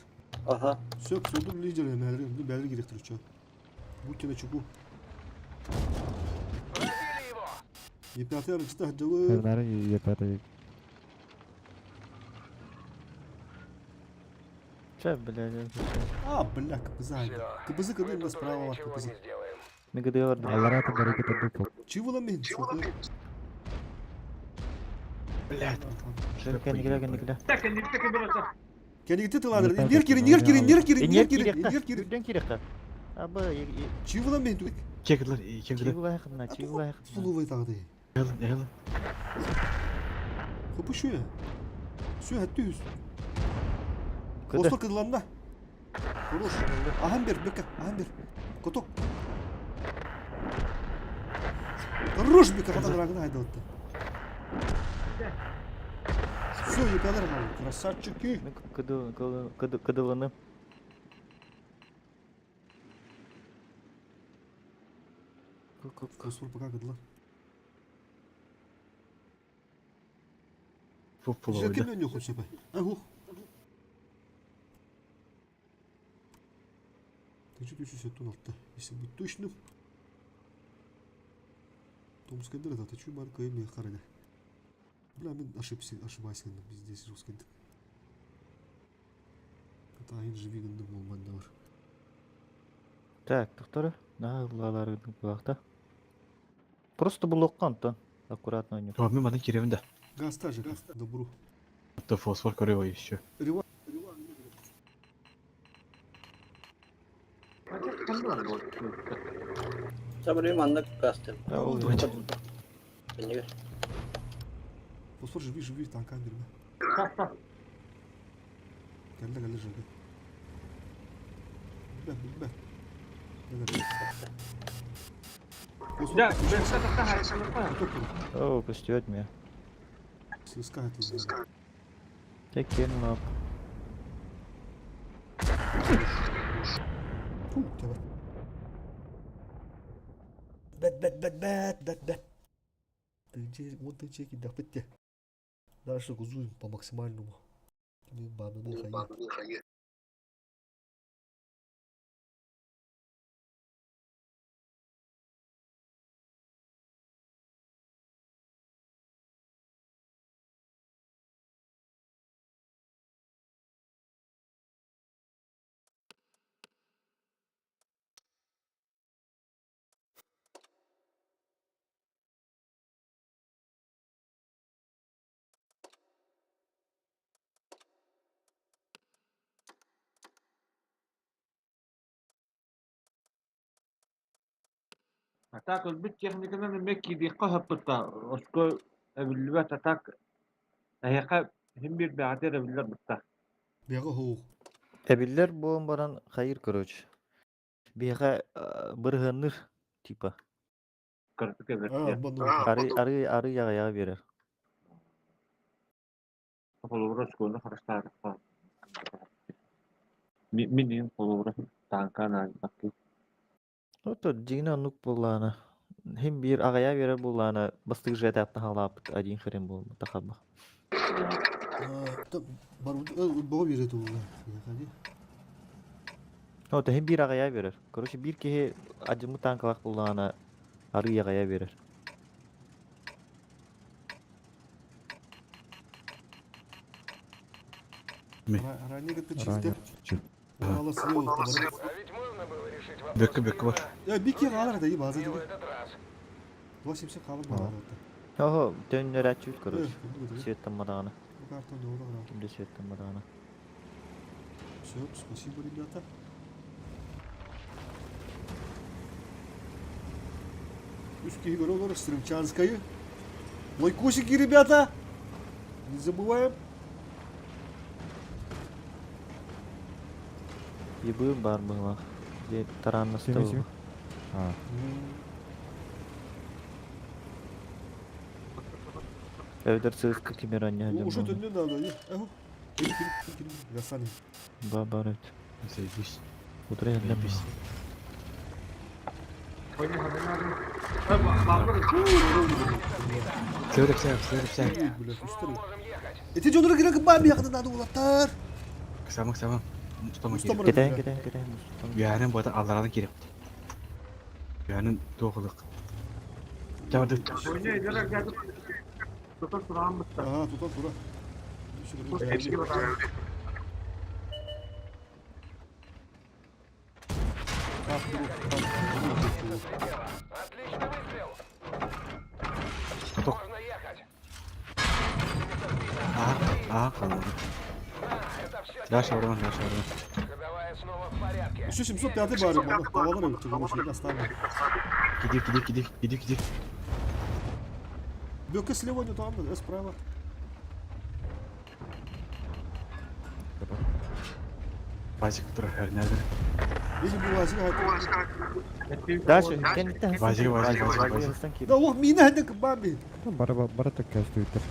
[SPEAKER 5] Ага.
[SPEAKER 1] Сök soldur үлі жаңы мәлері. Бұл бәлі керектір үші. Бұл кені чуку.
[SPEAKER 8] Пробили его.
[SPEAKER 1] Епяты арықшыда жауы.
[SPEAKER 6] Эрнары епәті.
[SPEAKER 4] Че, блядь.
[SPEAKER 1] А, бля, капыза.
[SPEAKER 8] Всё.
[SPEAKER 1] Капызы
[SPEAKER 8] Мы
[SPEAKER 1] кыдыр
[SPEAKER 8] тут
[SPEAKER 1] нас
[SPEAKER 8] уже
[SPEAKER 1] права
[SPEAKER 8] ничего
[SPEAKER 1] капызы.
[SPEAKER 8] не сделаем.
[SPEAKER 4] Ne kadar vardı?
[SPEAKER 6] Аллара атын бәрекет өдік.
[SPEAKER 1] Чего лам мен?
[SPEAKER 2] Блядь.
[SPEAKER 4] Şöyle kendi gire.
[SPEAKER 7] Tekin tekin bir ata.
[SPEAKER 1] Kendi gitti tıladır.
[SPEAKER 6] Епәт
[SPEAKER 1] İndir kirin,
[SPEAKER 6] атын.
[SPEAKER 1] indir kirin, indir kirin,
[SPEAKER 4] Niye
[SPEAKER 1] indir kirin,
[SPEAKER 4] kirek
[SPEAKER 1] indir
[SPEAKER 4] ta?
[SPEAKER 1] kirin.
[SPEAKER 4] Birden kirek ta. Abi
[SPEAKER 1] Чего лам мен?
[SPEAKER 2] Kekler, kekler.
[SPEAKER 4] çiğ var yakında, çiğ var yakında.
[SPEAKER 1] Сулувай тағды.
[SPEAKER 2] Gelin, gelin.
[SPEAKER 1] Kapı şu ya. Şu hattı yüz.
[SPEAKER 4] Kıdı.
[SPEAKER 1] Osla kıdılanda. Хорош. Aham bir, beka, aham bir. Коток. Хорош бека, кадан рагына айда отты. Все, епялар қалды. Красавчики.
[SPEAKER 4] Ben kıdılını.
[SPEAKER 1] Фосфор пока кыдылар.
[SPEAKER 2] Фуппул
[SPEAKER 1] Жеркен
[SPEAKER 2] oldu.
[SPEAKER 1] мен yok sepay. Ага. Ты что еще сетун алты? Если быть точным. Томская дыра, ты что марка имя харага? Бля, мен ошибаюсь, біз здесь русский. Это айн живи гандым ол мандавар.
[SPEAKER 4] Так, доктор. На лалары kulakta. Просто блокка Антон. Аккуратно не.
[SPEAKER 2] Мен мана керемін да.
[SPEAKER 1] Гаста же, добру.
[SPEAKER 2] Это фосфор коревой еще.
[SPEAKER 1] Рева.
[SPEAKER 5] Sabri mandak kastım.
[SPEAKER 4] Ya oldu.
[SPEAKER 5] Bence
[SPEAKER 1] Фосфор живи, там камеры. Geldi живи. Бе.
[SPEAKER 7] Ya ben sana hayır.
[SPEAKER 4] О, пустёт меня.
[SPEAKER 1] Слыскает уже.
[SPEAKER 4] Так кинул.
[SPEAKER 1] Фу, тебя. Бэт. Ты чеки да пытте. Дальше гузуем по максимальному. Не бананы хае.
[SPEAKER 7] Atak bir teknikten mekki di qahpta. Osko evlibat atak. Ayaka hem bir baater evliler bitta.
[SPEAKER 1] Бяга хоу.
[SPEAKER 4] Эбиллер буон баран хайыр короче. Бега быргыныр типа.
[SPEAKER 7] Кырпык
[SPEAKER 1] А,
[SPEAKER 7] evliler.
[SPEAKER 1] бану.
[SPEAKER 4] Ары яга берер.
[SPEAKER 7] Kolubra skolu harçlar. Minin kolubra tankana bakki.
[SPEAKER 4] Ото жигина нук буллана. Хим бир агая берер буллана. Бастык жетапты халап один хрен бул тахаба.
[SPEAKER 1] Бару, бого берет у. Яхади.
[SPEAKER 4] Ото хим бир агая берер. Короче бир кеhe ажымы танкалак буллана. Ары ягая берер.
[SPEAKER 1] Ранее ты чисто.
[SPEAKER 6] Чуть.
[SPEAKER 1] Мало слева.
[SPEAKER 8] А ведь можно было решить вопрос.
[SPEAKER 2] Бек var.
[SPEAKER 1] Ya bir kere alır da iyi bazen
[SPEAKER 8] Не в
[SPEAKER 1] de.
[SPEAKER 8] этот раз.
[SPEAKER 1] 80 kalır bana.
[SPEAKER 4] Ого, төннөр ачут короче.
[SPEAKER 1] Bu
[SPEAKER 4] Светтамадана.
[SPEAKER 1] karton ne olur lan?
[SPEAKER 4] Кимде светтамадана.
[SPEAKER 1] Все, спасибо, ребята. Узкие города, Стрымчанская. Лайкосики, ребята! Не забываем.
[SPEAKER 4] Ебы бар была. Где таранна
[SPEAKER 6] Семи.
[SPEAKER 4] стыл.
[SPEAKER 6] А,
[SPEAKER 4] Evder sığızkı kimeran ya.
[SPEAKER 1] Уже тут не надо. Ага. Гасани.
[SPEAKER 4] Бабарет.
[SPEAKER 2] Заебись.
[SPEAKER 4] Утра я для
[SPEAKER 2] Заебись. Севрек.
[SPEAKER 1] Блядь, устали. Эти джонры грек баби yakında надо улатар.
[SPEAKER 2] Самых. Мустама
[SPEAKER 1] Мустама.
[SPEAKER 2] керек.
[SPEAKER 4] Giden.
[SPEAKER 2] Yarın bu arada Allah'ın gerek. Yarın doğuluk. Çabuk.
[SPEAKER 7] Oyuna ederek geldi. Tutar turan bitta.
[SPEAKER 1] Ага, тут тура.
[SPEAKER 8] Отличный выстрел.
[SPEAKER 2] Поток.
[SPEAKER 8] Можно ехать.
[SPEAKER 2] Kalmadı.
[SPEAKER 8] Это все.
[SPEAKER 2] Yaş oradan.
[SPEAKER 8] Ходовая снова в порядке.
[SPEAKER 1] Еще 705 бары, мама. Tavalar yok. Çünkü şey оставил.
[SPEAKER 2] Gidiyor.
[SPEAKER 1] Бёка слева не там, да, справа.
[SPEAKER 2] Базик durar her nerede.
[SPEAKER 1] Видимо, вазик, а
[SPEAKER 4] Дальше. Кеннеттен.
[SPEAKER 2] Вазик.
[SPEAKER 1] Да, ох, мина, это баби.
[SPEAKER 6] бара так кастуйтер.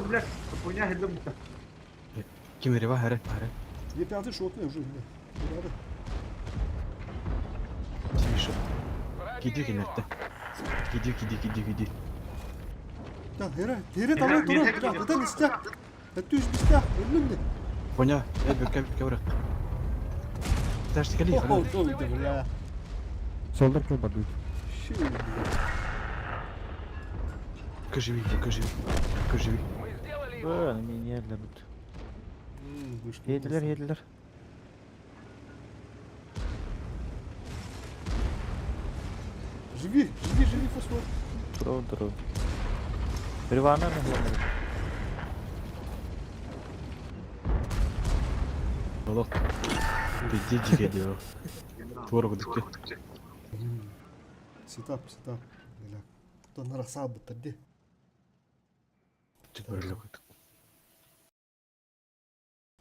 [SPEAKER 7] Блядь, хуйня хилdim bitta.
[SPEAKER 2] Kim var her.
[SPEAKER 1] Мне пятый шот, не уже. Не надо.
[SPEAKER 2] Şimdi Gidiyor kenette. Gidiyor.
[SPEAKER 1] Да, Hera tamam, dur. Да, это не стяг. Это уж не стяг. Ölümde.
[SPEAKER 2] Понял. Бек bırak. Taş tekeli.
[SPEAKER 1] О, долго, бля.
[SPEAKER 6] Солдар кыл бадуйт.
[SPEAKER 1] Щи, бля.
[SPEAKER 2] Живи.
[SPEAKER 8] Мы сделали его.
[SPEAKER 4] Böyle minyerler bu.
[SPEAKER 1] Вышка.
[SPEAKER 4] Yediler.
[SPEAKER 1] Живи, живи, живи, фосфор.
[SPEAKER 4] Тру. Рвана не главное.
[SPEAKER 2] Олох. Пиздец жигедио. Творог дикке.
[SPEAKER 1] Сетап. Бля. Кто на расабы тогда?
[SPEAKER 2] Творог.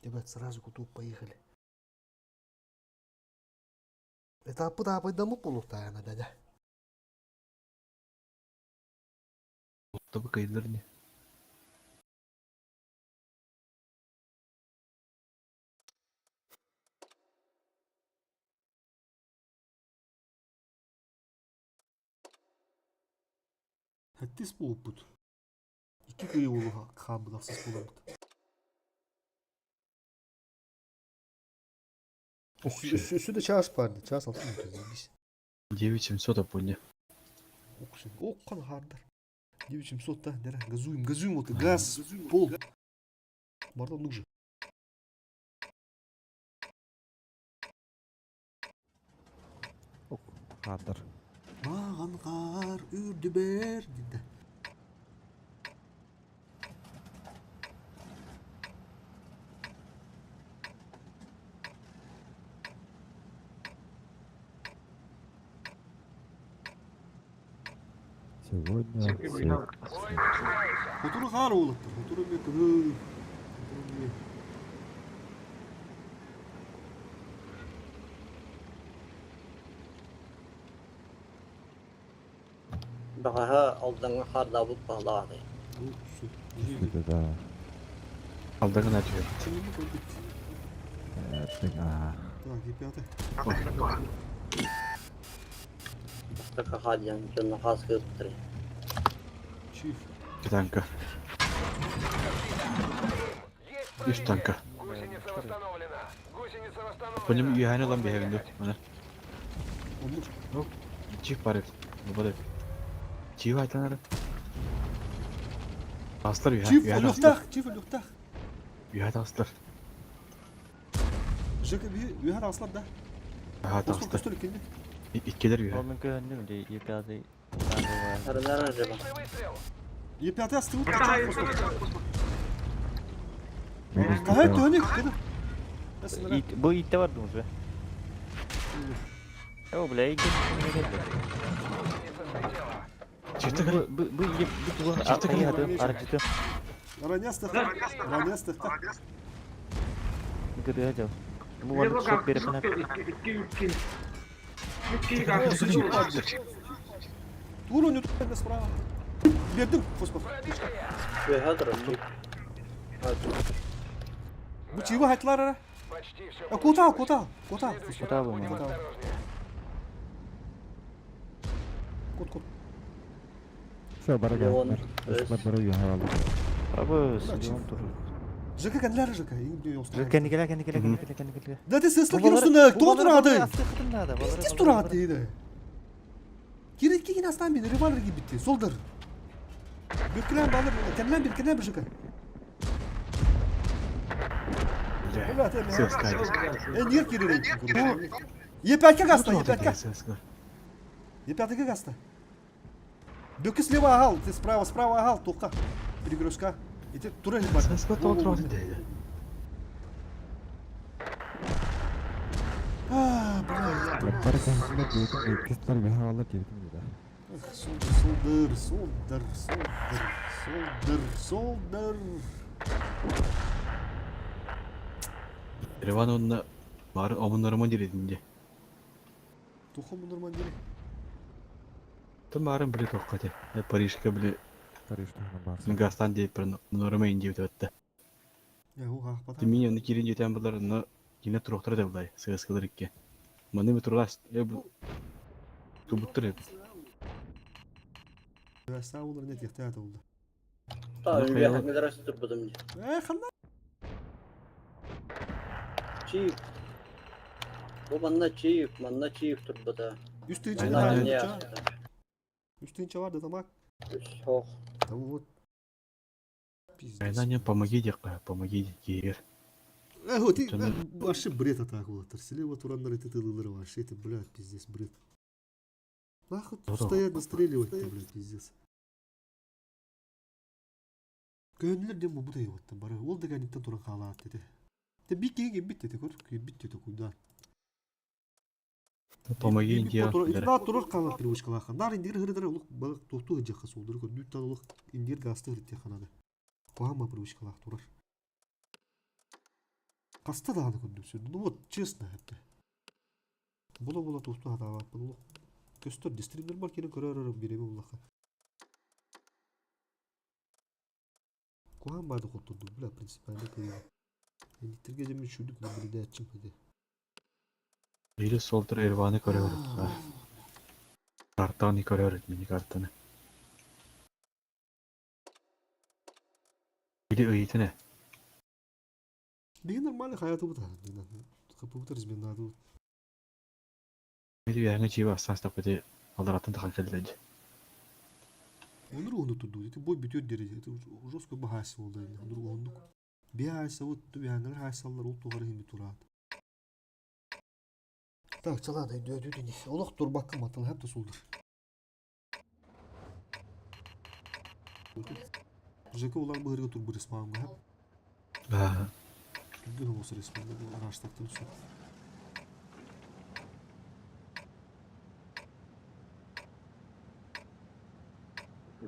[SPEAKER 1] Ребят, сразу куту поехали. Это апы дому полутая надо, да?
[SPEAKER 2] Tabii kayıtlarını.
[SPEAKER 1] Хаттис болуппут. Икки кыйы болуга кабылаксыз болуппут. Üstünde çağız vardı. Çağız altın biz.
[SPEAKER 2] 9700 опунья.
[SPEAKER 1] Окшин. Оккан хардар. 9700 да, дера. Газуем вот газ, пол. Бардан нужен.
[SPEAKER 6] Кадр.
[SPEAKER 1] Маған қар үрді бер дейді.
[SPEAKER 6] Сегодня всех.
[SPEAKER 1] Хутуры қар олыпты. Хутуры ме күрі.
[SPEAKER 5] Бағаға алдыңғы қарда бұлт бағлады.
[SPEAKER 6] Üstünde de.
[SPEAKER 2] Aldığın atıyor.
[SPEAKER 1] Так, и пятый.
[SPEAKER 5] Бастыққа қадиян жонна қаз күйіп тұры.
[SPEAKER 1] Чиф.
[SPEAKER 2] 2 танка. 3 танка.
[SPEAKER 8] Гусеница восстановлена. Гусеница восстановлена.
[SPEAKER 2] По ним yani lan bir evinde. Bana.
[SPEAKER 1] Olur.
[SPEAKER 2] Çift var. Bu da. Çift aytanları. Aslar ya.
[SPEAKER 1] Чиф,
[SPEAKER 2] Ya
[SPEAKER 1] люхтах. Чиф, люхтах.
[SPEAKER 2] Ya aslar.
[SPEAKER 1] Жека bir yuhar aslan da.
[SPEAKER 2] Ha
[SPEAKER 1] Osman
[SPEAKER 2] aslar.
[SPEAKER 1] kostolu kendi.
[SPEAKER 2] İkkiler ya.
[SPEAKER 4] Onun gönlüm de yıkadı.
[SPEAKER 5] Sarılar acaba.
[SPEAKER 8] Личный выстрел.
[SPEAKER 1] И пятый остыл.
[SPEAKER 7] Вторая,
[SPEAKER 1] Кайт дönek. Mesela.
[SPEAKER 4] Bu itte vardı mı be? O bile iyi geldi.
[SPEAKER 2] Çifte kare.
[SPEAKER 4] Bu arkaya adım aracıdı.
[SPEAKER 1] Ранестых.
[SPEAKER 4] Gırıya da. Bu var çok beri falan.
[SPEAKER 1] Тур он не справа. Бердим фосфор.
[SPEAKER 5] Күйе тұрым.
[SPEAKER 1] Bu çivi haytlar ara.
[SPEAKER 8] Почти все.
[SPEAKER 1] Kota.
[SPEAKER 8] Следующий
[SPEAKER 4] Куда
[SPEAKER 8] раз
[SPEAKER 4] вы,
[SPEAKER 8] будем
[SPEAKER 4] мама?
[SPEAKER 8] осторожнее.
[SPEAKER 1] Kut.
[SPEAKER 6] Все, бара
[SPEAKER 5] Леон,
[SPEAKER 6] geldiler.
[SPEAKER 5] öz.
[SPEAKER 6] Osman bana uyuyor herhalde.
[SPEAKER 4] Abi silahım durur.
[SPEAKER 1] Жека kendiler Жека.
[SPEAKER 4] Kendi gel.
[SPEAKER 1] Да ты сыслы кирусуна. Кто турады?
[SPEAKER 4] Надо.
[SPEAKER 1] Тез турады дейді. Керек кейін астан бен револьвер gibi bitti. Soldur. Bükülen balır. Kendilen bir Жека.
[SPEAKER 2] Ses kaydı.
[SPEAKER 1] Yer kiriri. Епятка гаста. Епятка гаста. Бөкі слева ағал. Ты справа ағал. Тоққа. Перегрузка. И ты тура не
[SPEAKER 2] Ses kaydı oturmadı değil.
[SPEAKER 1] Бля.
[SPEAKER 6] Bara kendisine duydum. Pistol bir havalar girdim bir de. Soldur.
[SPEAKER 2] Revan onunla var avunlarıma diredince.
[SPEAKER 1] Тухом нормально дели.
[SPEAKER 2] Там барын біле тоққаты. Парижка біле
[SPEAKER 6] Karıştığına baksana.
[SPEAKER 2] Сингастан deyip bir norma ince ötті.
[SPEAKER 1] Я уға ақпата.
[SPEAKER 2] Мен оны керен жетен бұлар но yine тұрақтыр да бұлай сығыз икке. Маны бір тұрас. Бұл тубыттыр еді.
[SPEAKER 1] Я сам олар не тектәді олды.
[SPEAKER 5] Tabii bir yakın arası tutmadım.
[SPEAKER 1] Қанда?
[SPEAKER 5] Çiğ. Bu bana çiğ tutmadı.
[SPEAKER 1] Üstünce
[SPEAKER 2] Aynen,
[SPEAKER 1] var.
[SPEAKER 2] aynen.
[SPEAKER 5] Ne
[SPEAKER 1] Üstünce.
[SPEAKER 5] yaptı?
[SPEAKER 1] Üstünce vardı tamam.
[SPEAKER 5] Çok.
[SPEAKER 1] Да вот. Пиздец.
[SPEAKER 2] Айнанен помоги егер.
[SPEAKER 1] Вот и
[SPEAKER 2] Canım.
[SPEAKER 1] вообще бред атак вот. Слева турандар эти тылылары вообще это, блядь, пиздец бред. Нахуй стоят настреливать, блядь, пиздец. Көңілдерден бұл бұдай өттім бары. Ол деген иттен тұрын қалады деді. Бик кеге бит деді көр. Бит деді күйдан.
[SPEAKER 10] Помоги
[SPEAKER 1] Индия.
[SPEAKER 10] Индия.
[SPEAKER 1] Итна тұрыр қалақ привычкалаға. Нар индир ғырыдары ұлық балық тоқту ғыджаққа солдыры көр. Дүттан ұлық индир ғасты ғырытте қанады. Қоғама привычкалақ тұрыр. Қаста дағаны көндім сөйді. Ну вот, честно әпті. Бұла тоқту ғадағап бұл ұлық. Көстер дистримдер бар кені көрер береме ұлаққа. Қоғам барды қолтырды, бұла принципиалды көйді. Ендіктерге жемен шүрдік мен бірді әтчім көйді.
[SPEAKER 10] Бiri soldur Ervan'ı görüyoruz. Kartağını görüyoruz mini kartını. Biri ıyıtı ne?
[SPEAKER 1] Деген нормальный hayatı bu da. Kapı bu da rizmenladı.
[SPEAKER 10] Biri yani civa aslansı pati aldaratın da kalkıldı.
[SPEAKER 1] Onur unutuldu. Dedi boy bitiyor derece. Жестко bahası oldu yani. Onur onduk. Bir hayası oldu. Bir hangar hayasallar oldu. Tuğarı hindi turadı. Так, çalan da dödü dini. Olaq dur bakım atılı hep de soldur. Жека олар бұрға тұр бір респауынға hep. Күлген осы респауынға бұл араштақтың үсі.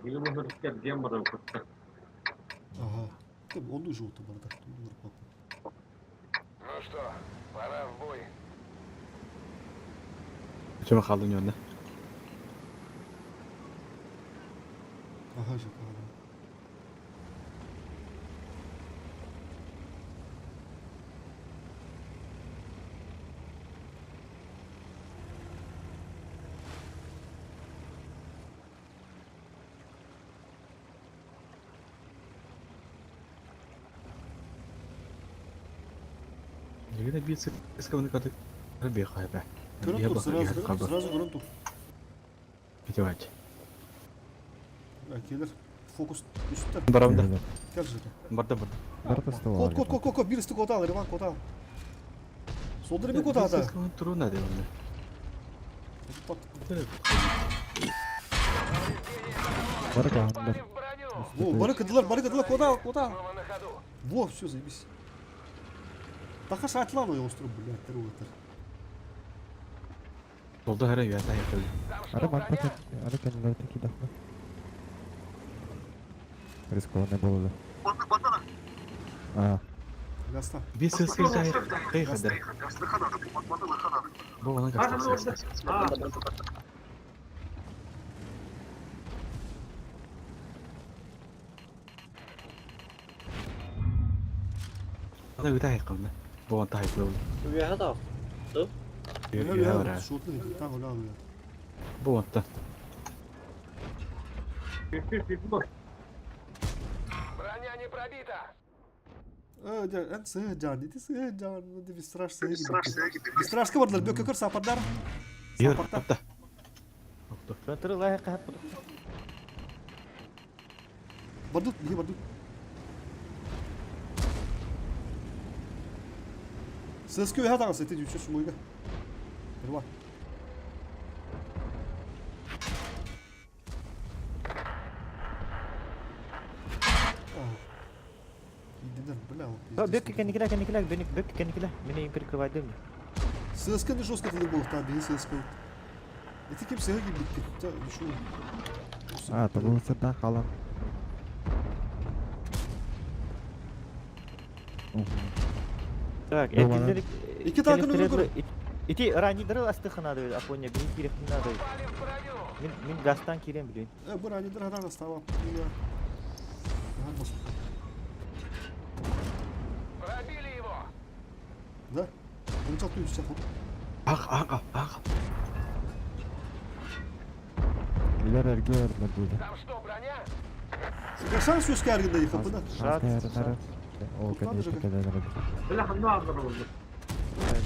[SPEAKER 7] Или можно рассказать, где мы работаем?
[SPEAKER 1] Ага. Он уже вот там, да.
[SPEAKER 8] Ну что, пора в бой.
[SPEAKER 10] Çabuk kaldın yönde.
[SPEAKER 1] Ага, Жека, ага.
[SPEAKER 10] Yine bir sıkıntı kadar bir haybe.
[SPEAKER 1] Көріп тұр, сразу көріп тұр.
[SPEAKER 10] Битевать.
[SPEAKER 1] Келер, фокус үстті.
[SPEAKER 10] Барамда.
[SPEAKER 1] Кел Жека.
[SPEAKER 10] Барда.
[SPEAKER 1] Код, бірісті код ал, Риван код ал. Солдыры бір код ал да.
[SPEAKER 10] Тұру не деймін?
[SPEAKER 6] Бары қағандар.
[SPEAKER 1] О, бары кыдылар, код ал. Во, все, заебись. Тақа шатылан ой остырып, блядь, тәрі өтір.
[SPEAKER 10] Solda her yerden yapıldı.
[SPEAKER 6] Ары кәнелер теки дақны. Рискованный болды.
[SPEAKER 1] Гаста.
[SPEAKER 10] Bir sırsı zahir. Kıyıkadır. Bu ona göstersin. Bana bir daha yıkıldı. Bu ona daha yıkıldı.
[SPEAKER 5] Üye hata.
[SPEAKER 1] Шутный, там гулял.
[SPEAKER 10] Bu ona.
[SPEAKER 8] Броня не пробита.
[SPEAKER 1] En sığcan dedi, sığcan. Bir straş sığ gibi. Bir straş kıvırdılar, bir kökür sapadlar.
[SPEAKER 10] Yürü, kapta.
[SPEAKER 4] Şöntürü layık hep bu.
[SPEAKER 1] Bardut, niye bardut? Sığız köyü hata kalsa, eti düşür şu boyga. Bir bak.
[SPEAKER 4] Бөкке кенекілер, бөкке кенекілер. Мені перекрывайды мı?
[SPEAKER 1] Сığızkın da жестко dedi bu tabi, sığızkın. Eti kim sığır gibi bitti. Şu.
[SPEAKER 6] Бұл сырдан қалан.
[SPEAKER 4] Так, этилер...
[SPEAKER 1] İki tankını vurgur.
[SPEAKER 4] İti ранидеры астыханады, Апония, бейін керехінады. Мен гастан керем білейін.
[SPEAKER 1] Bu ранидер hadan astavap.
[SPEAKER 8] Пробили его.
[SPEAKER 1] Да? Он çatıyor işte.
[SPEAKER 10] Ak.
[SPEAKER 6] Билер әрге өрілер болды.
[SPEAKER 8] Там что, броня?
[SPEAKER 1] Şan söz kərgində yıxıb buna.
[SPEAKER 6] Әрі. Ол кәдесі кәдәлері.
[SPEAKER 7] لا هنعذر والله.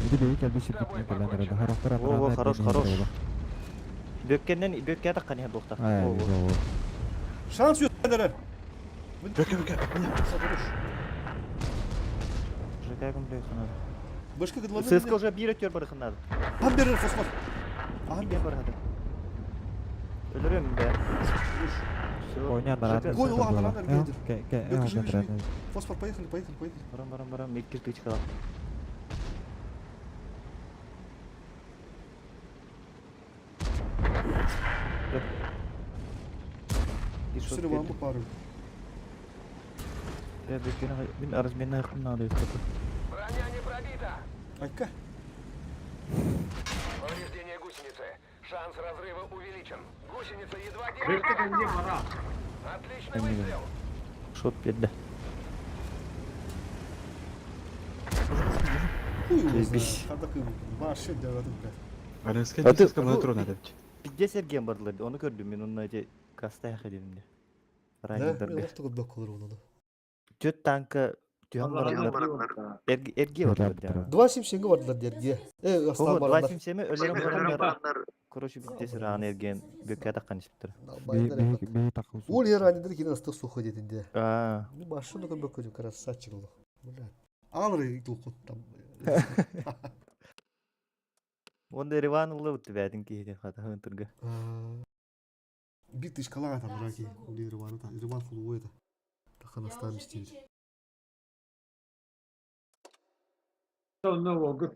[SPEAKER 6] Үйді бейі кәлбі шіркетіне кәләнері. Харақтар
[SPEAKER 4] О, хорош. Бөкке атаққан ем доқтар.
[SPEAKER 1] Şan söz kərgələr.
[SPEAKER 10] Böke.
[SPEAKER 4] Жекагым блядь, ханады.
[SPEAKER 1] Başka gıdılanır.
[SPEAKER 4] ССК уже bir ötüyor barı ханады.
[SPEAKER 1] Ham verir fosfor.
[SPEAKER 4] Aham ben barı hadi. Ölürüm be.
[SPEAKER 6] Oynayanlar anlar.
[SPEAKER 1] Gol, o anlar, geldi.
[SPEAKER 6] Ke
[SPEAKER 1] Yok, живи, живи.
[SPEAKER 6] aldı.
[SPEAKER 1] Фосфор, поехали.
[SPEAKER 4] Барам. Меккер тычкалап.
[SPEAKER 1] Üstüne var mı parı?
[SPEAKER 4] Мен разменная хрена дает.
[SPEAKER 8] Броня не пробита.
[SPEAKER 1] Айка.
[SPEAKER 8] Повреждение гусеницы. Шанс разрыва увеличен. Гусеница едва
[SPEAKER 7] Bekle
[SPEAKER 8] держит.
[SPEAKER 7] de bana.
[SPEAKER 8] Отличный выстрел.
[SPEAKER 4] Шот берди.
[SPEAKER 1] Хуй его
[SPEAKER 4] Заебись.
[SPEAKER 1] знает. Когда ты машин девадым, блядь.
[SPEAKER 10] Аренске
[SPEAKER 4] А ты-
[SPEAKER 10] десятка мына турна депчи.
[SPEAKER 4] Бизде Сергеем бардылар. Onu gördüm мен onun эти кастая ходимде.
[SPEAKER 1] Да,
[SPEAKER 4] Райдерге.
[SPEAKER 1] мен оқтығын бақ қолыр оны.
[SPEAKER 4] Төт танка түйөн бардылар. Эрге бардылар жаңа.
[SPEAKER 1] 2.77'e vardılar dergiye. Aslan
[SPEAKER 4] Ого,
[SPEAKER 1] baranlar.
[SPEAKER 4] 277 ölөрүм бардылар. Короче, биздеси ран эрген бөкө таккан иштер.
[SPEAKER 6] Bir takıl.
[SPEAKER 1] Ол ер анидер кейін астық сухо дедінде.
[SPEAKER 4] А,
[SPEAKER 1] Ну, машину көн бөкөдү, красавчик ол. Блядь. Алыр итулкун там.
[SPEAKER 4] онда Риван улы бутты бәдин кейден хата хынтырга.
[SPEAKER 1] Бит ишкалага там раки. Ол Ереваны та, Ереван фулу ойда. Тахан астан истейді.
[SPEAKER 7] Sonra oldu.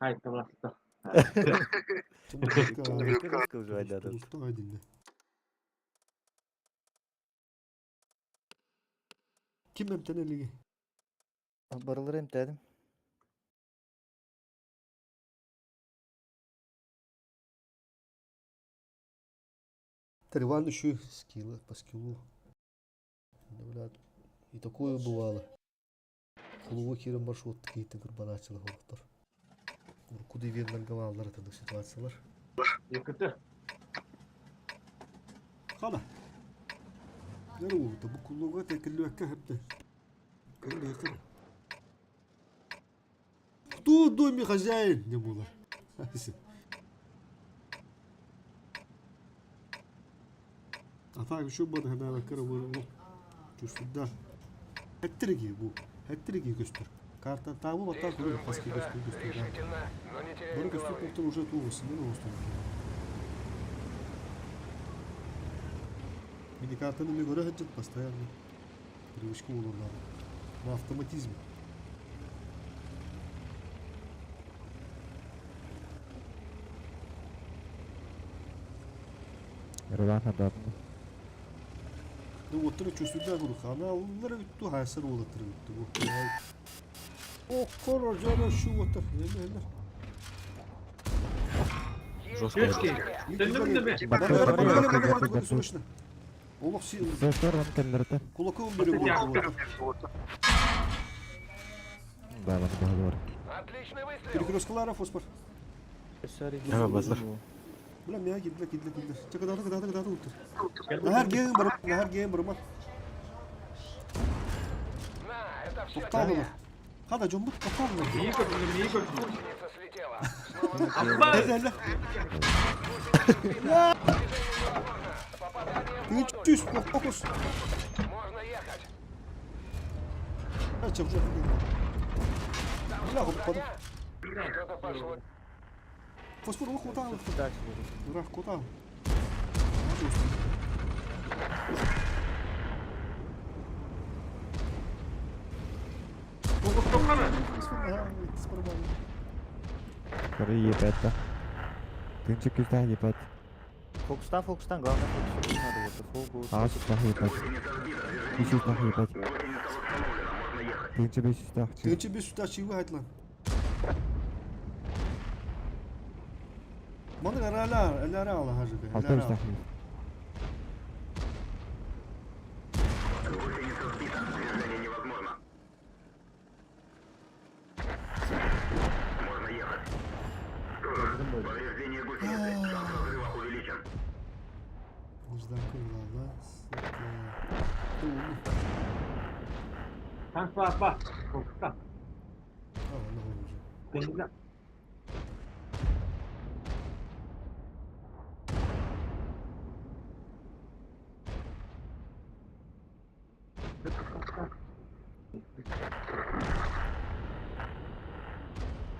[SPEAKER 7] Haydi bastı.
[SPEAKER 4] Бөкө уже айдады.
[SPEAKER 1] Усту айдинде. Ким эмтенелиги?
[SPEAKER 4] Барылыр эмтәдим.
[SPEAKER 1] Ереван еще скиллы, по скиллу. Блядь. И такое бывало. Фулуы керен маршрут кейтін курбанатчылы олықтыр. Куды вернен галалар этіндік ситуациялар.
[SPEAKER 7] Yıkıtı.
[SPEAKER 1] Қана. Нері олды, бұл күлуға тәкілі өкке хепті. Кәлі еқір. Кто в доме хозяин? Не булар. А так еще бады хана кірі вырылы. Чушсуда. Хәттірге бұл. Хәттірге көстір. Карта табы бата көрі паски көстір.
[SPEAKER 8] Решительно, но не теряем
[SPEAKER 1] Бір көстір
[SPEAKER 8] головы.
[SPEAKER 1] көптір уже туғысын. Мен оғыстың. Миникартаны мен көрі хәджет постоянно. Привычка олырдан. На автоматизме.
[SPEAKER 6] Ереван хадап.
[SPEAKER 1] Ну вот ты чувствуешь, говорю, она улары ту хайсыр олатыр битти бу. О, коро жана шу отыр.
[SPEAKER 10] Жестко.
[SPEAKER 7] Döndüm mü?
[SPEAKER 1] Бара срочно. Олох си
[SPEAKER 6] Сестер он келлерте.
[SPEAKER 1] кулаком бере вот.
[SPEAKER 6] Да, вот договор.
[SPEAKER 8] Отличный выстрел.
[SPEAKER 1] Перекресткалар фосфор.
[SPEAKER 10] Ага, базар.
[SPEAKER 1] Бля, меня гидла. Чакада утыр. Нахар гейм бар.
[SPEAKER 8] На, это все
[SPEAKER 1] Токтал
[SPEAKER 8] тебе.
[SPEAKER 1] булар. Када жомбут токтал булар.
[SPEAKER 7] İyi gördüm.
[SPEAKER 8] Гусеница слетела. Снова
[SPEAKER 1] Эле.
[SPEAKER 8] невозможно.
[SPEAKER 1] Ты
[SPEAKER 8] Попадание в
[SPEAKER 1] чусь,
[SPEAKER 8] модуль.
[SPEAKER 1] фокус.
[SPEAKER 8] Можно ехать.
[SPEAKER 1] А чем же? Бля, попаду.
[SPEAKER 8] Что-то пошло.
[SPEAKER 1] Фосфор хватал.
[SPEAKER 4] Так,
[SPEAKER 1] Раф хватал.
[SPEAKER 7] Fokus toplanı.
[SPEAKER 6] Коры ебать да. Тынчы күзден ебать.
[SPEAKER 4] Фокустан, главное фокус. Надо вот фокус.
[SPEAKER 6] Ağaçtan ебать. Бесюстан ебать. Тынчы бесюстан.
[SPEAKER 1] Ты тебе сюда чего хайтлан? Маны элара ала хажыга.
[SPEAKER 6] Алтабыстан.
[SPEAKER 1] Муждан кылала.
[SPEAKER 7] Tank bak. Fokustan.
[SPEAKER 1] Allah уже.
[SPEAKER 7] Denize.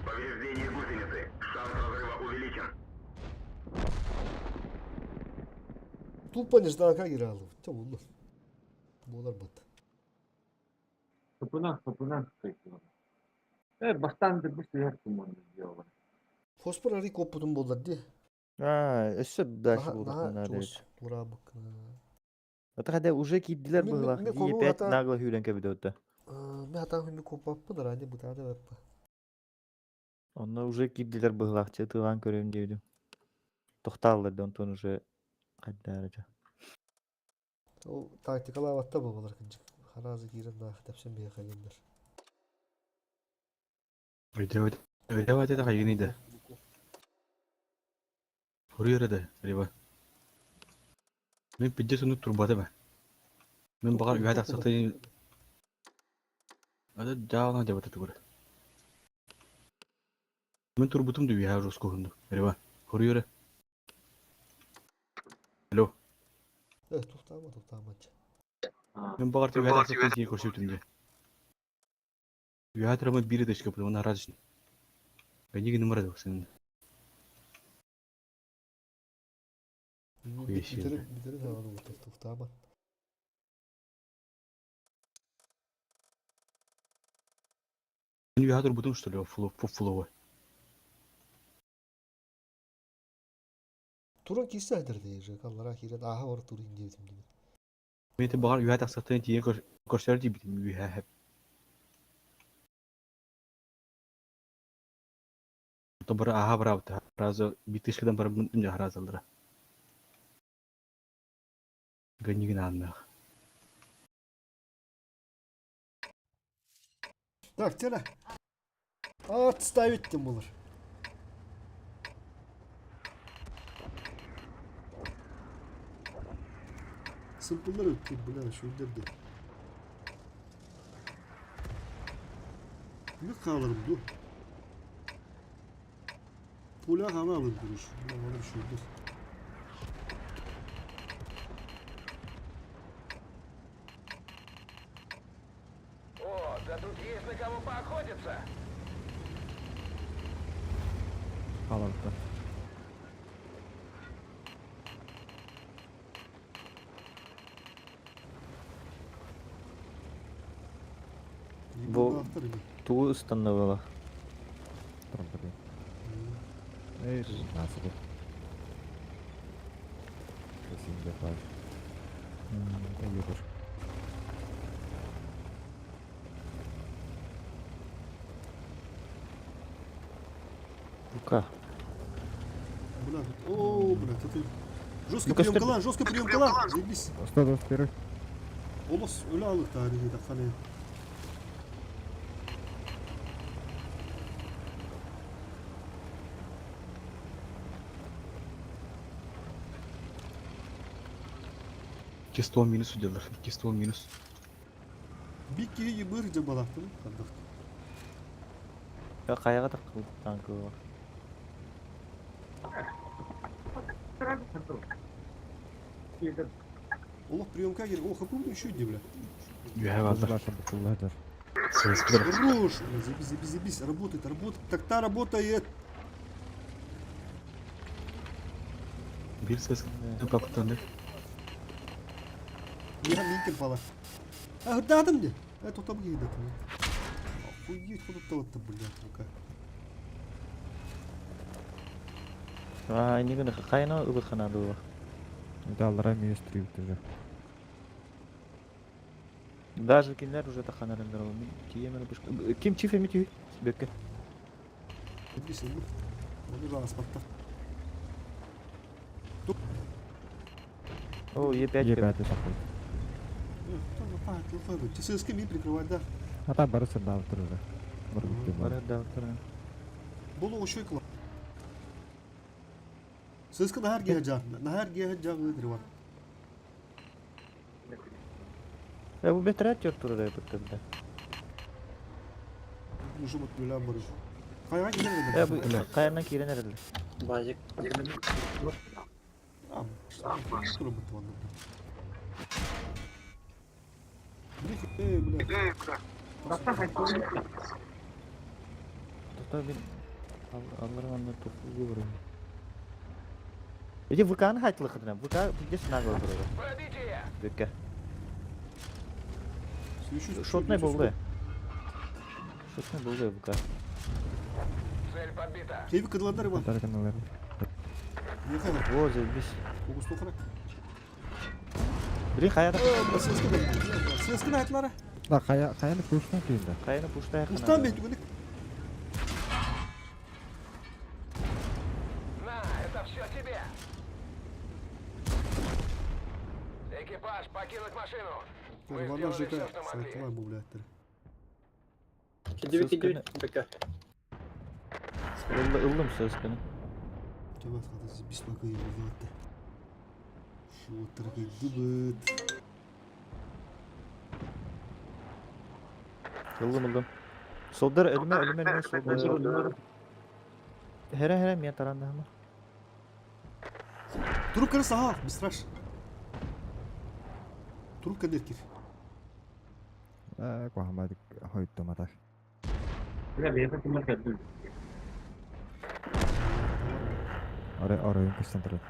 [SPEAKER 3] Повреждение гусеницы. Шанс разрыва увеличен.
[SPEAKER 1] Tulpan jdaga gir aldı. Tamam mı? Bunlar bat.
[SPEAKER 7] Kapıdan kayıtlı. Bastante bir şey yaptım onu diyorlar.
[SPEAKER 1] Fosfor arı kopudum bollar diye.
[SPEAKER 4] Өссө дальше
[SPEAKER 1] Daha
[SPEAKER 4] булдактан
[SPEAKER 1] daha
[SPEAKER 4] надо.
[SPEAKER 1] çoğuz. Murabık.
[SPEAKER 4] Ата хада уже киддилер
[SPEAKER 1] Мен-
[SPEAKER 4] быгылах.
[SPEAKER 1] мен
[SPEAKER 4] Ди
[SPEAKER 1] кону
[SPEAKER 4] 5
[SPEAKER 1] хата-
[SPEAKER 4] нагло хүлэнке бидотта.
[SPEAKER 1] Ben hata hümü kopapı da randı bu tane yapı.
[SPEAKER 4] Онно уже киддилер быгылах че тыган көрөм дебдим. Токталды онтон уже кайдаржа.
[SPEAKER 1] O taktikalı avatta mı bunlar kıncık? Harazı girin daha tepsin bir kayınlar.
[SPEAKER 10] Öyle de kayınıydı. Vuruyor da galiba. Ben pidye sonu turbada ben. Ben bakar üye de satayım. Ada cağına cevap atıyor. Ben turbutum da üye rosko hundu. Galiba. Vuruyor. Alo.
[SPEAKER 1] Evet tuhtama.
[SPEAKER 10] Ben bakar üye de satayım diye koşuyordum diye. Üye tarafı biri de çıkıp onu araç. Ben yine numara da bak senin.
[SPEAKER 1] Bir tane havalı bu tuhtama.
[SPEAKER 10] Ben üye turbutum что ли, фулова.
[SPEAKER 1] Turun kişi aydır diyecek. Allah ahiret aha var turun diye dedim.
[SPEAKER 10] Ben de bakar üye de satayım diye koşuyor diye bitim üye hep. То бара аха бара авта. Раза битишкадан бара бунтун жа разалдыра. Гэнигин аннах.
[SPEAKER 1] Так, тяна. Отставить тем булыр. Sımpıllar öttüm buna şu indirdi. Ne kalalım dur. Pula hava alın duruş. Bana bir şey oldu.
[SPEAKER 8] О, да тут есть на кого поохотиться.
[SPEAKER 6] Қаларда.
[SPEAKER 4] Bu туу станновала.
[SPEAKER 6] Тұрбады. Nasıl bu? Kesin yapar. Yürür.
[SPEAKER 4] Бука.
[SPEAKER 1] Бля, о, бля, это ты. Жестко
[SPEAKER 4] Ну-ка,
[SPEAKER 1] прием жестко прием кола. Заебись.
[SPEAKER 6] Осталось вперед.
[SPEAKER 1] Olmaz öyle alır tarihi de hani.
[SPEAKER 10] Кистол минус уделар. Кистол минус.
[SPEAKER 1] Bir kere yıbır balaktım. Kandak.
[SPEAKER 4] Я каяга такыл танкы бар.
[SPEAKER 1] Allah приемка gir. O kapı mı düşüyor diye bля.
[SPEAKER 10] Üye vardır.
[SPEAKER 6] Başım bıkıllardır.
[SPEAKER 10] Söz bilir.
[SPEAKER 1] Хорош. Заебись. Работает. Так-то работает.
[SPEAKER 10] Bir ses kaptandı.
[SPEAKER 1] Я минкин пала. А, да, там где? Это там где-то. Охуеть, куда-то, блядь, рука.
[SPEAKER 4] Ini kan kayaknya ubah kena dulu.
[SPEAKER 6] Даллара минус 3 бітірді.
[SPEAKER 4] Даже кинер уже так хана рендерал. Ким чиф емити бекке.
[SPEAKER 1] Иди сюда. Он уже аспарта.
[SPEAKER 4] О, Е5.
[SPEAKER 6] Е5 такой.
[SPEAKER 1] Ты с кем прикрывать, да?
[SPEAKER 6] Ата бары сырдап тұр уже. Бір бүкте бар.
[SPEAKER 4] Бара да тұр.
[SPEAKER 1] Бұл ошой кыла. Сызкы нахар геһе жагы var.
[SPEAKER 4] Bu beter tuр da bitirdi.
[SPEAKER 1] Uşu bak böyle barış. Kaygan gider
[SPEAKER 4] Bu kayandan kiren herhalde.
[SPEAKER 5] Базик.
[SPEAKER 1] Tamam. Dur bu tamam. Бля.
[SPEAKER 4] Tutar bin Allah'ım anla topu vuruyor. Эти ВК-ны хайтылыхыдына. ВК бізге сынақ өтіреді.
[SPEAKER 8] Пробитие!
[SPEAKER 4] Бөкке.
[SPEAKER 1] Слышу,
[SPEAKER 4] Шотный болды. Шотный болды ВК.
[SPEAKER 8] Цель подбита.
[SPEAKER 1] Кейбі кыдыландар бар.
[SPEAKER 6] Тарканалар.
[SPEAKER 1] Не қайда?
[SPEAKER 4] О, зелбис.
[SPEAKER 1] Фокус тоқыра.
[SPEAKER 4] Бірі қаяда.
[SPEAKER 1] Сескін айтылары.
[SPEAKER 6] Да, каяны пуштан кийинде.
[SPEAKER 4] Қаяны пуштай ақына.
[SPEAKER 1] Ұстан бейт үгінік.
[SPEAKER 8] На, это все тебе. Экипаж, покинуть машину. Мы
[SPEAKER 1] Вана
[SPEAKER 8] сделали
[SPEAKER 1] ЖК
[SPEAKER 8] все, что могли.
[SPEAKER 1] сайтылай bu biletleri.
[SPEAKER 5] Gidiyor gidiyor. Bekle.
[SPEAKER 4] Ылдым сөз күні.
[SPEAKER 1] Cevap sadece biz bakayım zaten. Şu tarafa gidiyor.
[SPEAKER 4] Ылдым. Солдар өліме солдар. Хере мен таранда ama.
[SPEAKER 1] Трубка sağa, bir страш. Трубка деркир.
[SPEAKER 6] Kohamadi hoyttu matak.
[SPEAKER 7] Kyllä vielä kun mä käyn.
[SPEAKER 6] Oraya kıstan tarı.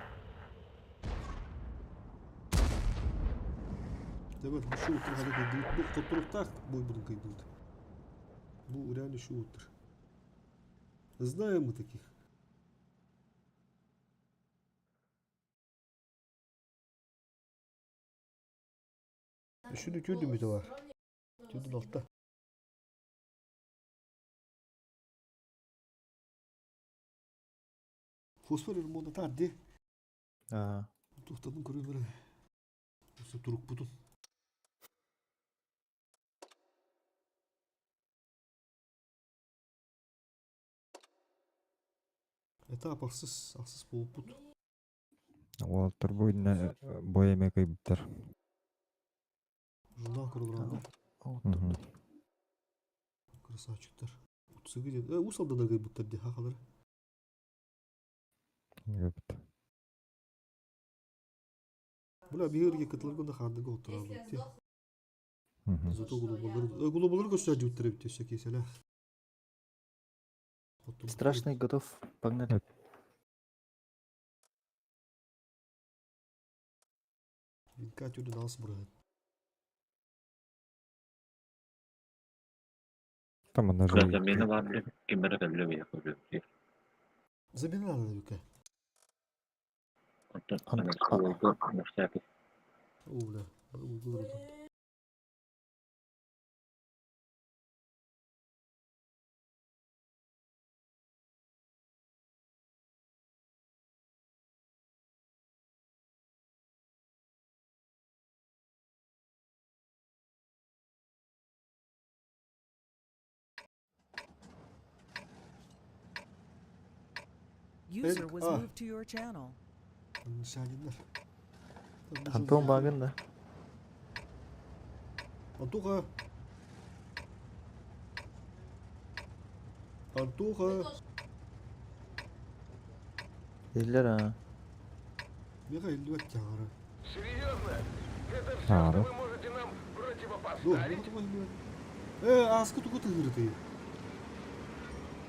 [SPEAKER 1] Evet, bu şu otur hadi gidiyor. Bu kotorukta boy bunun kaydı. Bu реально şu otur. Знаем мы таких. Şunu gördün mü de var? Gördün altta. Fosfor ürünü tardı.
[SPEAKER 4] Aa.
[SPEAKER 1] Tohtadın kuruyorlar. Nasıl turuk budun. Etap aksız bulup bud.
[SPEAKER 6] Олтыр буйна боеме кайбыттар.
[SPEAKER 1] Jurnal kurulanda. Красавчиктар. Утсыгы дед. Усалда да кайбыттар де хакалары. Була бигерге кытылганда хандыга отурабы те. Зато глобалар көсөжү үттереп тесе кеселе.
[SPEAKER 4] Страшный готов. Погнали.
[SPEAKER 1] Винкатюрден алыс бурат.
[SPEAKER 6] Там она же.
[SPEAKER 7] Замена var mı? Kimlere kabile mi yapıyor?
[SPEAKER 1] Замена надо Вика.
[SPEAKER 7] Oldu. Müştaki.
[SPEAKER 1] Уля. Угород.
[SPEAKER 9] User was
[SPEAKER 1] ah.
[SPEAKER 9] moved to your channel.
[SPEAKER 1] Şahinler.
[SPEAKER 4] Антон багында.
[SPEAKER 1] Антоха. Антоха.
[SPEAKER 4] Eller ha.
[SPEAKER 1] Мега илли баттягара.
[SPEAKER 8] Серьезно? Это все, что
[SPEAKER 6] ну.
[SPEAKER 8] вы можете нам
[SPEAKER 1] Ну,
[SPEAKER 8] противопоставить?
[SPEAKER 1] вот аскы туку тыгырты.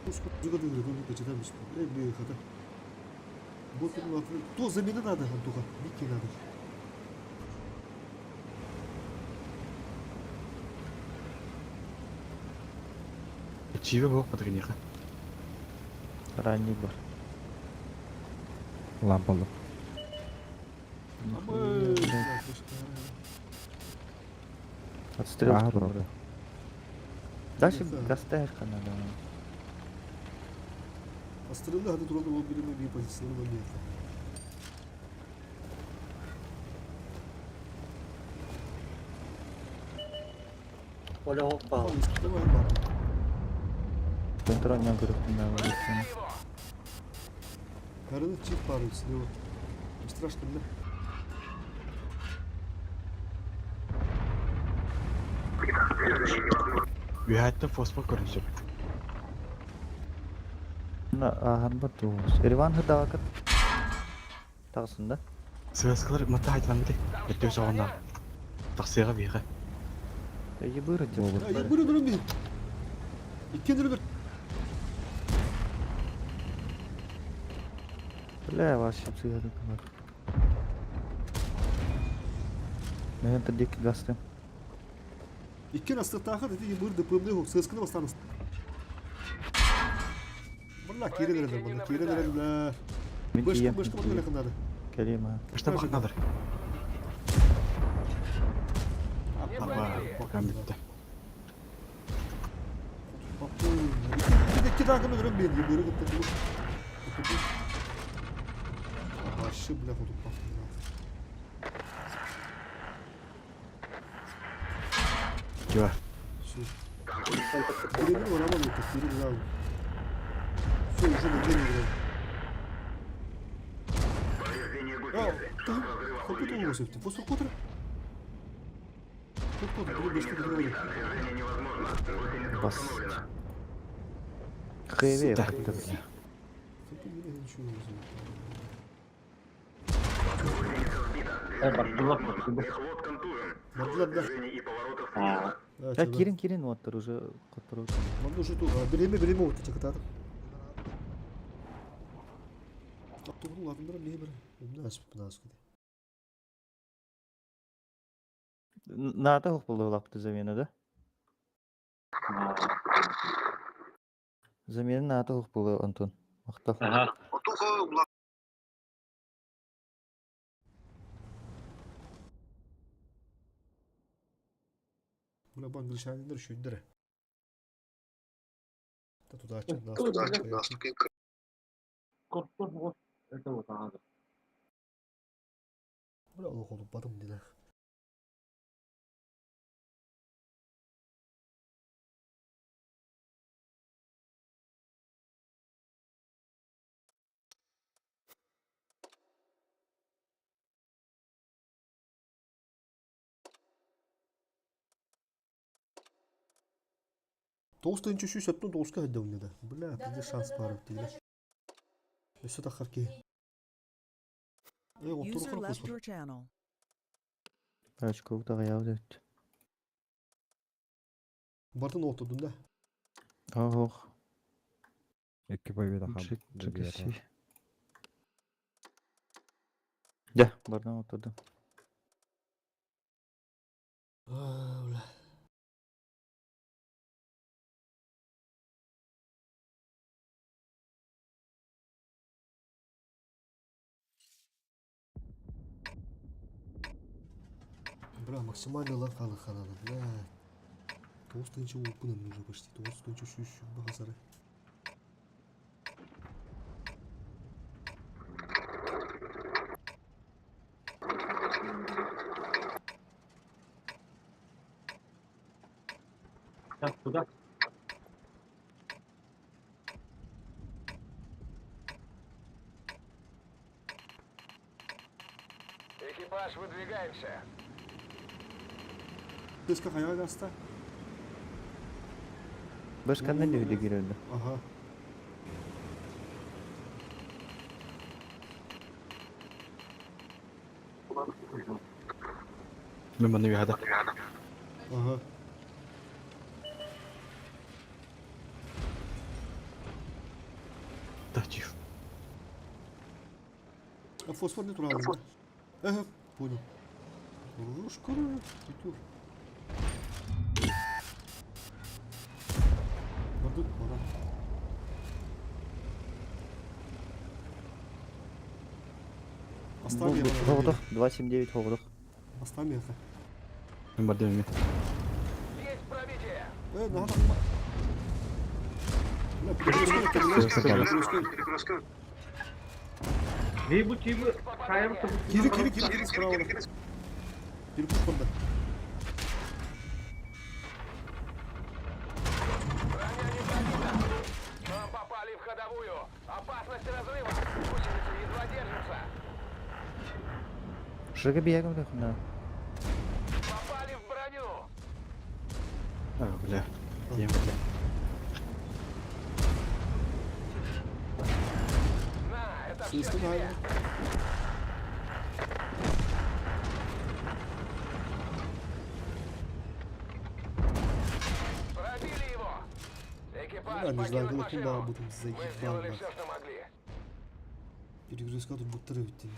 [SPEAKER 1] Пуску туку тыгырты, ну почитаем бишь. Блин, хата. Вот то замена надо, Антоха. Вики надо.
[SPEAKER 10] Чиве бок патриниха.
[SPEAKER 4] Ранний бар.
[SPEAKER 6] Лампалы.
[SPEAKER 4] Отстрел.
[SPEAKER 6] Правда.
[SPEAKER 4] Дальше гастаешь канада.
[SPEAKER 1] Астрелы хады туралы ол биреме бей позициялы момент.
[SPEAKER 5] Оля hoppa.
[SPEAKER 1] Давай бар.
[SPEAKER 4] Контроль не говорит.
[SPEAKER 1] Karını çift bağırıyor size o. Страшно, да?
[SPEAKER 10] Ühayette fosfor görünecek.
[SPEAKER 4] На ахан бату. Ереван хыдагат. Тагысында.
[SPEAKER 10] Сыскалар мата айтламды. Өтө соғанда. Таксыга бийге.
[SPEAKER 4] Эйи быры деп.
[SPEAKER 1] Ya buyurun durun bir. İki durun bir.
[SPEAKER 4] Бля, вас ще цигары бар. Мен тадик гастым.
[SPEAKER 1] İki nasıl takır dedi burada pımlı yok. Sızkını bastanız. Valla kiri verelim bana. Kiri verelim.
[SPEAKER 4] Мен тием.
[SPEAKER 1] Başka bana yakınladı.
[SPEAKER 4] Келем а.
[SPEAKER 10] Что бахнадыр? Пока битті.
[SPEAKER 1] İki dakika görün beni. Böyle gitti. Başı bile kutup baktım.
[SPEAKER 10] Чего?
[SPEAKER 1] Birebir oynamadım. Birebir lazım. Все, уже на день играю. Хоть тут улыбайся, ты после кутра? Тут кутра, ты будешь что-то говорить.
[SPEAKER 4] Бас. Хэви.
[SPEAKER 1] Тут не ничего не знаю. Бардылап, да.
[SPEAKER 4] Да, Кирин оттыр уже который.
[SPEAKER 1] Мамды уже тут. Білеме вот эти катады. Тоқтығын латындырып не бір. Насып кеді.
[SPEAKER 4] Ната хук болды лапты замена, да? Замена ната хук болды, Антон. Мақтал.
[SPEAKER 7] Ага.
[SPEAKER 1] Бля, бангл шайдыр шүйдір. Туда açın.
[SPEAKER 7] Куртур вот. Это вот ага.
[SPEAKER 1] Бля, ол қолып бадым деді. Тоғыстан чүші сөптің тоғызға әдді өнеді. Бля, бізде шанс бар өттейді. Өсі таққар ке.
[SPEAKER 9] User left your channel.
[SPEAKER 4] Очков да аяв дөт.
[SPEAKER 1] Бардың отырдың да.
[SPEAKER 4] Ох.
[SPEAKER 6] Екі победа
[SPEAKER 4] Чекаси. Да, бардан отырды.
[SPEAKER 1] Бля. Бля, максимально лакалы қалады, бля. 9-ыншы опынын уже почти. 9-ыншы шүш бағасары.
[SPEAKER 7] Так, куда?
[SPEAKER 8] Экипаж, выдвигаемся.
[SPEAKER 1] Көзге қаяға қаста?
[SPEAKER 4] Başkandan da öyle girerdi.
[SPEAKER 1] Aha.
[SPEAKER 10] من بني هذا.
[SPEAKER 1] Aha.
[SPEAKER 10] تهجيف.
[SPEAKER 1] Фосфор не туралы. Ага, понял. Рушка, тур. Бардык, бара. Оставь меня.
[SPEAKER 4] Хоғдық, 279 хоғдық.
[SPEAKER 1] Оставь меня.
[SPEAKER 10] من بدي مني.
[SPEAKER 8] Есть пробитие.
[SPEAKER 1] Надо. Бля, перекрыскай.
[SPEAKER 7] Либо каемся.
[SPEAKER 1] Кири, справа. Перепуш банда.
[SPEAKER 8] Мы попали в ходовую. Опасность разрыва. Гусеницы едва держатся.
[SPEAKER 4] Шыға биягім да құнда.
[SPEAKER 8] Попали в броню.
[SPEAKER 10] Бля. Тем.
[SPEAKER 8] На, это все
[SPEAKER 1] Чисто
[SPEAKER 8] тебе.
[SPEAKER 1] нормально.
[SPEAKER 8] Пробили его. Экипаж
[SPEAKER 1] Да, не знаю,
[SPEAKER 8] покинуть
[SPEAKER 1] было куда
[SPEAKER 8] машину.
[SPEAKER 1] будем
[SPEAKER 8] Мы сделали
[SPEAKER 1] заебал.
[SPEAKER 8] все, что могли.
[SPEAKER 1] Перегрузка тут будто рыбтин.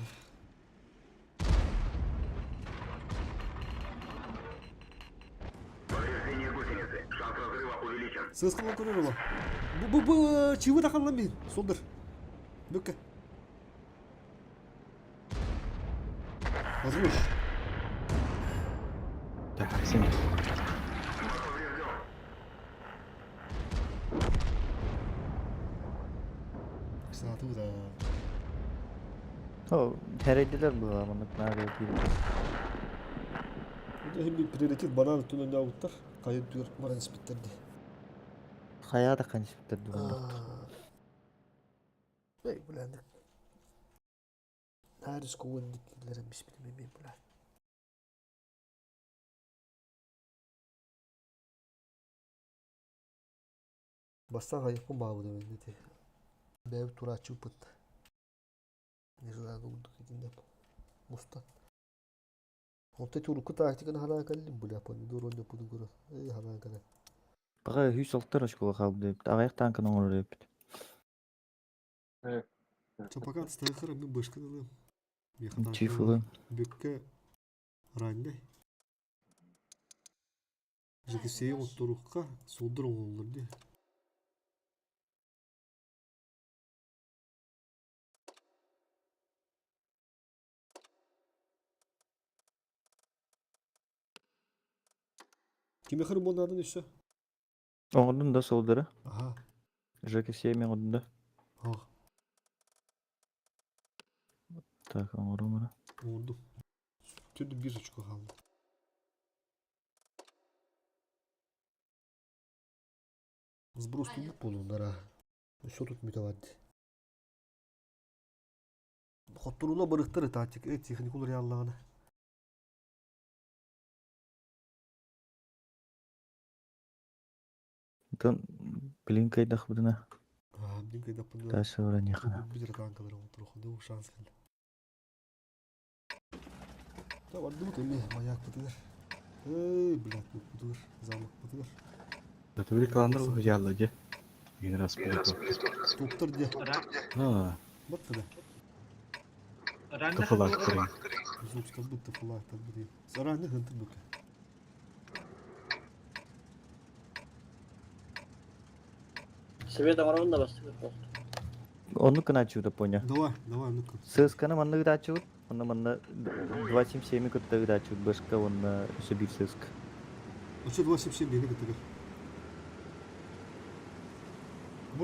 [SPEAKER 8] Повреждение гусеницы. Шанс разрыва увеличен.
[SPEAKER 1] Сыскала көрөр ола. Бу чыбы таканлан мен. Солдыр. Бөкке. Возьмешь.
[SPEAKER 10] Так, сен.
[SPEAKER 1] Saatı da.
[SPEAKER 4] О, herediler bu amanlık nerede değil.
[SPEAKER 1] Bu da hem bir prioritet bana tutan da avutlar. Kayıt diyor bana nispetlerdi.
[SPEAKER 4] Hayata kanış bitirdi bunu.
[SPEAKER 1] Bey bulandık. Harus kuvvetliklerin bismillahirrahmanirrahim bulan. Bastan hayıp mı bağlı ben dedi. Bev tura çuput. Ne zaman oldu gidinde bu. Mustan. Onta çurukku taktikini hala kallim bu yapın. Dur onu yapın guru. Hala kallim.
[SPEAKER 4] Baga hüs oltlar şkola kaldı. Ayak tankın onu repit.
[SPEAKER 1] Çapakan stakır ben başka dalı.
[SPEAKER 4] Çiftli.
[SPEAKER 1] Bükke rande. Zeki seyi otturukka soldur olur diye. Kime kırım onlardan işte?
[SPEAKER 4] Oğlun da soldara.
[SPEAKER 1] Aha.
[SPEAKER 4] Jacques Seymen onun da.
[SPEAKER 1] Ha.
[SPEAKER 4] Так, onu.
[SPEAKER 1] Oldu. Tüdü bir buçuk kaldı. Сброс тут болундара. Что тут метавадди? Хоттурула барыктары тактик, техникул реаллагана.
[SPEAKER 4] Тон блин кайдах будына.
[SPEAKER 1] Блин, когда под...
[SPEAKER 4] Ташы ора нехана.
[SPEAKER 1] Бизер танкалар отуруходу шанс келди. Да, вадды эмне маяк бутыгар. Блядь, бутыгар, замок бутыгар.
[SPEAKER 10] Да ты великоландр ялла же. Один раз полетел.
[SPEAKER 1] Топтор де.
[SPEAKER 10] А,
[SPEAKER 1] Вот туда.
[SPEAKER 10] тофалак кырын.
[SPEAKER 1] Звук там будто флаг там будет. Заранее хантер бука.
[SPEAKER 5] Seviyede var onu da bastık.
[SPEAKER 4] Onu kına açıyordu ponya.
[SPEAKER 1] Давай, ну-ка.
[SPEAKER 4] Sığız kanı manlı gıda açıyor. Onu manlı 27 kıtta gıda açıyor. Başka onu şebir sığız.
[SPEAKER 1] А что 27 бегает это?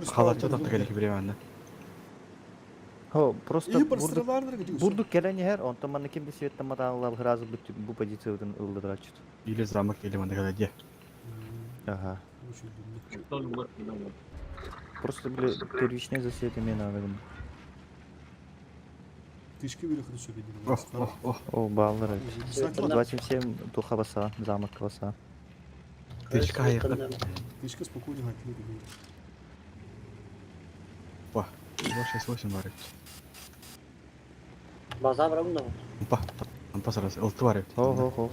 [SPEAKER 10] Халатча да керек времени.
[SPEAKER 4] Ho, просто
[SPEAKER 1] İyi
[SPEAKER 4] vurduk.
[SPEAKER 1] sıralardır gidiyor.
[SPEAKER 4] Vurduk gelen her on tamam kim bir seviyetten madallar razı bu pozisyonun ıldır açıyor.
[SPEAKER 10] Или замок, или мандагада же.
[SPEAKER 4] Aha.
[SPEAKER 7] Don't look, no.
[SPEAKER 4] Просто были первичные засеты мне надо.
[SPEAKER 1] Тышки были хорошо видели.
[SPEAKER 10] О,
[SPEAKER 4] O bağlar evet.
[SPEAKER 1] Saklan.
[SPEAKER 4] 27 tuha basa, zamak basa.
[SPEAKER 10] тычка аяқта.
[SPEAKER 1] Тышка спокойно хатли видели.
[SPEAKER 10] Па, 268 бар.
[SPEAKER 5] Baza var onu da var.
[SPEAKER 10] Па сарас, ылты бар.
[SPEAKER 4] Ho.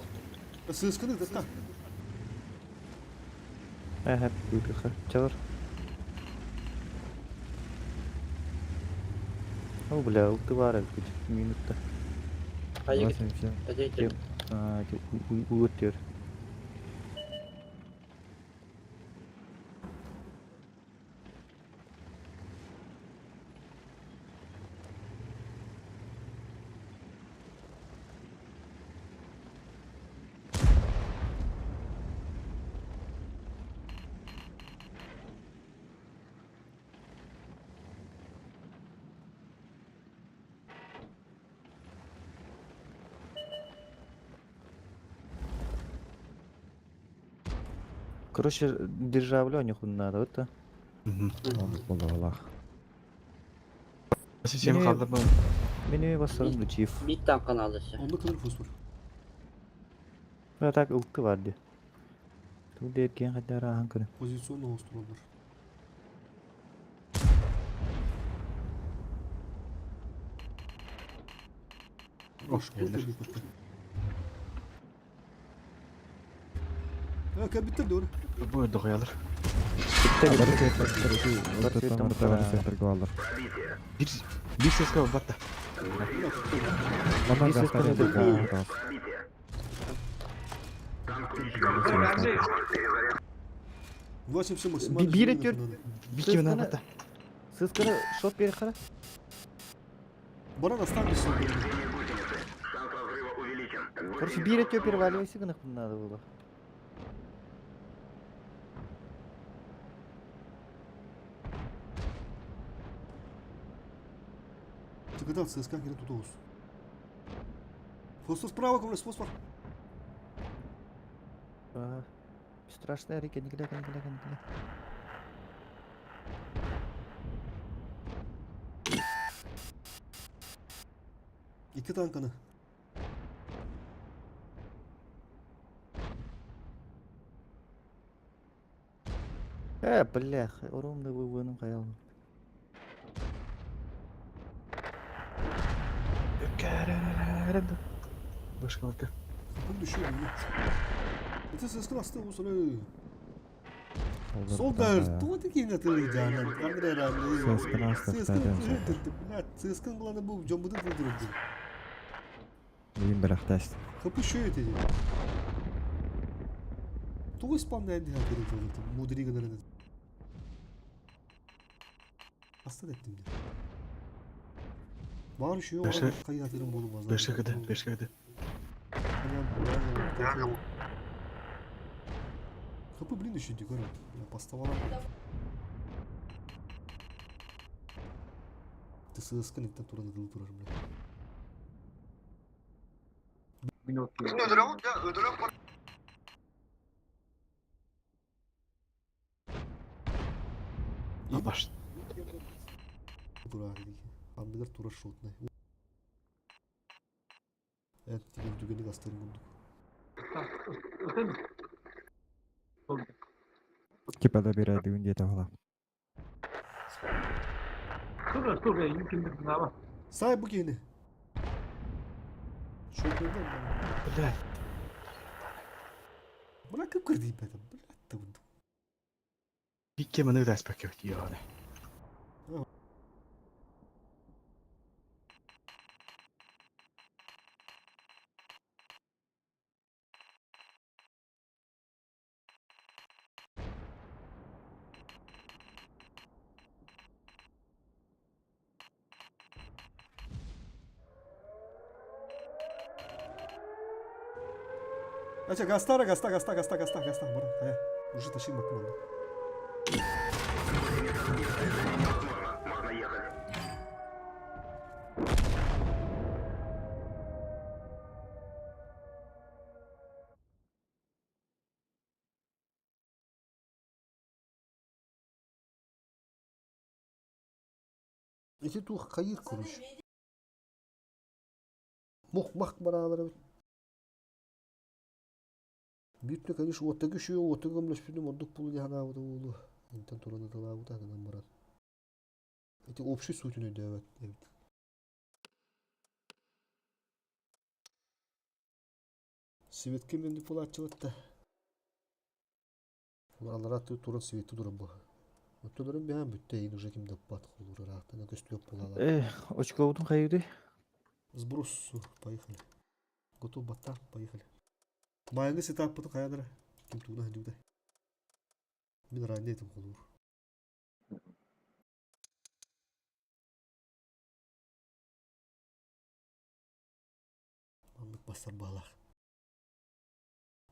[SPEAKER 1] Сысканы да.
[SPEAKER 4] Hep büyük bir çağır. O bile ulti var evet bir minutta.
[SPEAKER 5] Hadi git.
[SPEAKER 4] 27.
[SPEAKER 5] Hadi git.
[SPEAKER 4] Uyut diyor. Короче, державлю у них надо, это.
[SPEAKER 6] Allah.
[SPEAKER 10] Сен қалдырма.
[SPEAKER 4] Beni basarım da çift.
[SPEAKER 5] Bir tane kanal dışı.
[SPEAKER 1] Onda kadar fosfor.
[SPEAKER 4] Ve tak ulti vardı. Tu derken kadar rahan kırın.
[SPEAKER 1] Позиционно островlar.
[SPEAKER 10] Hoş geldin.
[SPEAKER 1] Bitti doğru.
[SPEAKER 10] Bu ödü koyalır.
[SPEAKER 6] Barı seyretler kovallar.
[SPEAKER 10] Bir ses kal batta.
[SPEAKER 6] Bana gastar edip kovallar.
[SPEAKER 1] Восемь все максимально.
[SPEAKER 4] Bir et gör.
[SPEAKER 10] Bir kim ne batta.
[SPEAKER 4] Сысканы шот бери қара.
[SPEAKER 1] Баран останешься.
[SPEAKER 4] Короче, bir et переваливайся, гынах надо было.
[SPEAKER 1] Ты когда ЦСКА кирит тутоус? Фосфор справа, ковлес, фосфор.
[SPEAKER 4] Страшный әрекет, никіля.
[SPEAKER 1] İki tankını.
[SPEAKER 4] Бляха, ровно вывоном қаял.
[SPEAKER 10] Başka bakka.
[SPEAKER 1] Kapını düşüyor. Это ЦСКА остыл у сыры. Солдар, кто такие на ты, Джанан? Андрей Рамлey.
[SPEAKER 6] ЦСКА остыл,
[SPEAKER 1] ЦСКА главное был, Джон Будын выдурил.
[SPEAKER 6] Үйін бір ақтаст.
[SPEAKER 1] Kapı şu ötedi. Tu исполняет диаграмму это мудрый гадарен. Hasta ettim ya. Var şu
[SPEAKER 10] Beşe-
[SPEAKER 1] orada kayatırım bolu bazı.
[SPEAKER 10] Beşe kadar.
[SPEAKER 1] Kapı блин еще дикарен. Я поставала. Ты ССК никто тура на тура же, бля.
[SPEAKER 7] Минут.
[SPEAKER 10] Ha baş.
[SPEAKER 1] Тура деди. Андыгар тура шотный. Evet, деген түгені гастарын бундук.
[SPEAKER 6] Кипада береді үн деді ола.
[SPEAKER 7] Sonra yumkin bir sınava.
[SPEAKER 1] Say bu gene. Şu kırdım.
[SPEAKER 10] Bля.
[SPEAKER 1] Bırakıp kırdıyım ben. Bıraktı bunu.
[SPEAKER 10] Bir kemene ders bakıyor yani.
[SPEAKER 1] Ача, гаста. Бара, уже тащи макман. Эти тух кайыр короче. Мох барабар. Büyükle конечно, ottaki şu ottaki gömleşpini morduk pulu dihana bu da ulu. İnten torunu da bu da kadar barat. Эти общий суть у него evet. Светке мен de pulu açıvatta. Ulan atı turun sveti durum bu. Ötülürüm bir hem bütte yine уже kimde pat olur rahatına gösteriyor pulalar.
[SPEAKER 4] Очко удун қайуды?
[SPEAKER 1] Сброс, поехали. Готов баттар, поехали. Майыңы сетап бұты қаядыра. Кем туғына хәндеуді. Мен райында етім қолуыр. Маңдық бастар бағалақ.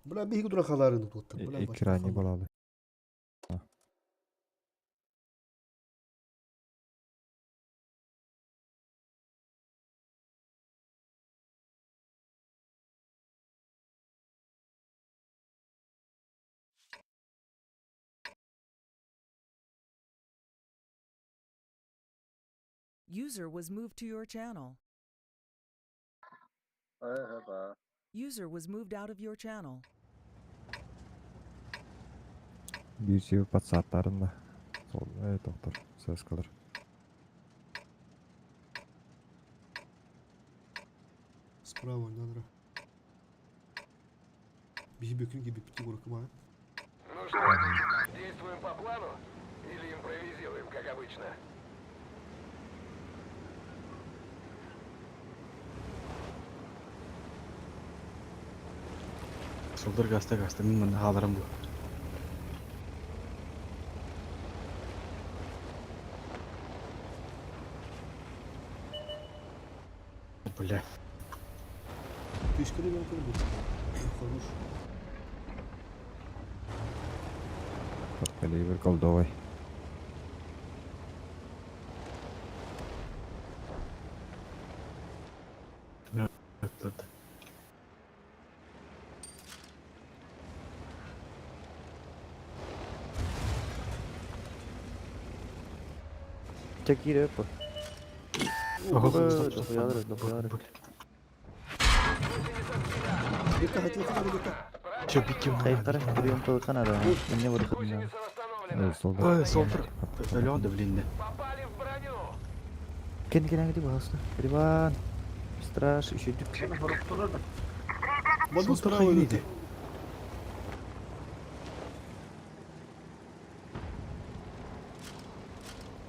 [SPEAKER 1] Бұла бейгі тұра қаларыны тұттыр.
[SPEAKER 6] Ekrani bolalı.
[SPEAKER 9] User was moved to your channel. User was moved out of your channel.
[SPEAKER 6] Büyüsü pat saatlarında. Sol, evet doktor. Söz kalır.
[SPEAKER 1] Справа, надо. Бейгі бөкін gibi bitti korkum ha.
[SPEAKER 8] что, действуем по плану или импровизируем, как обычно?
[SPEAKER 10] Soldur gasta min manda halaram bu. Бля.
[SPEAKER 1] Пешка ребенка будет. Хорош.
[SPEAKER 6] Калибр колдовый.
[SPEAKER 10] Тут.
[SPEAKER 4] Чекире по.
[SPEAKER 10] Ого,
[SPEAKER 4] Дохуядыр.
[SPEAKER 1] Бека хотел бека.
[SPEAKER 10] Чё бикем?
[SPEAKER 4] Кайыктар прием кылган ада. Эмне бар хыдына.
[SPEAKER 8] Гусеница восстановлена.
[SPEAKER 6] Солдат.
[SPEAKER 10] Солdur. Ölüyorsun da bilinde.
[SPEAKER 8] Попали в броню.
[SPEAKER 4] Кен гиди басты. Риван. Страш üşüdük.
[SPEAKER 1] Баду
[SPEAKER 10] Солdur
[SPEAKER 1] справа
[SPEAKER 10] hayır
[SPEAKER 1] öyle.
[SPEAKER 10] neydi?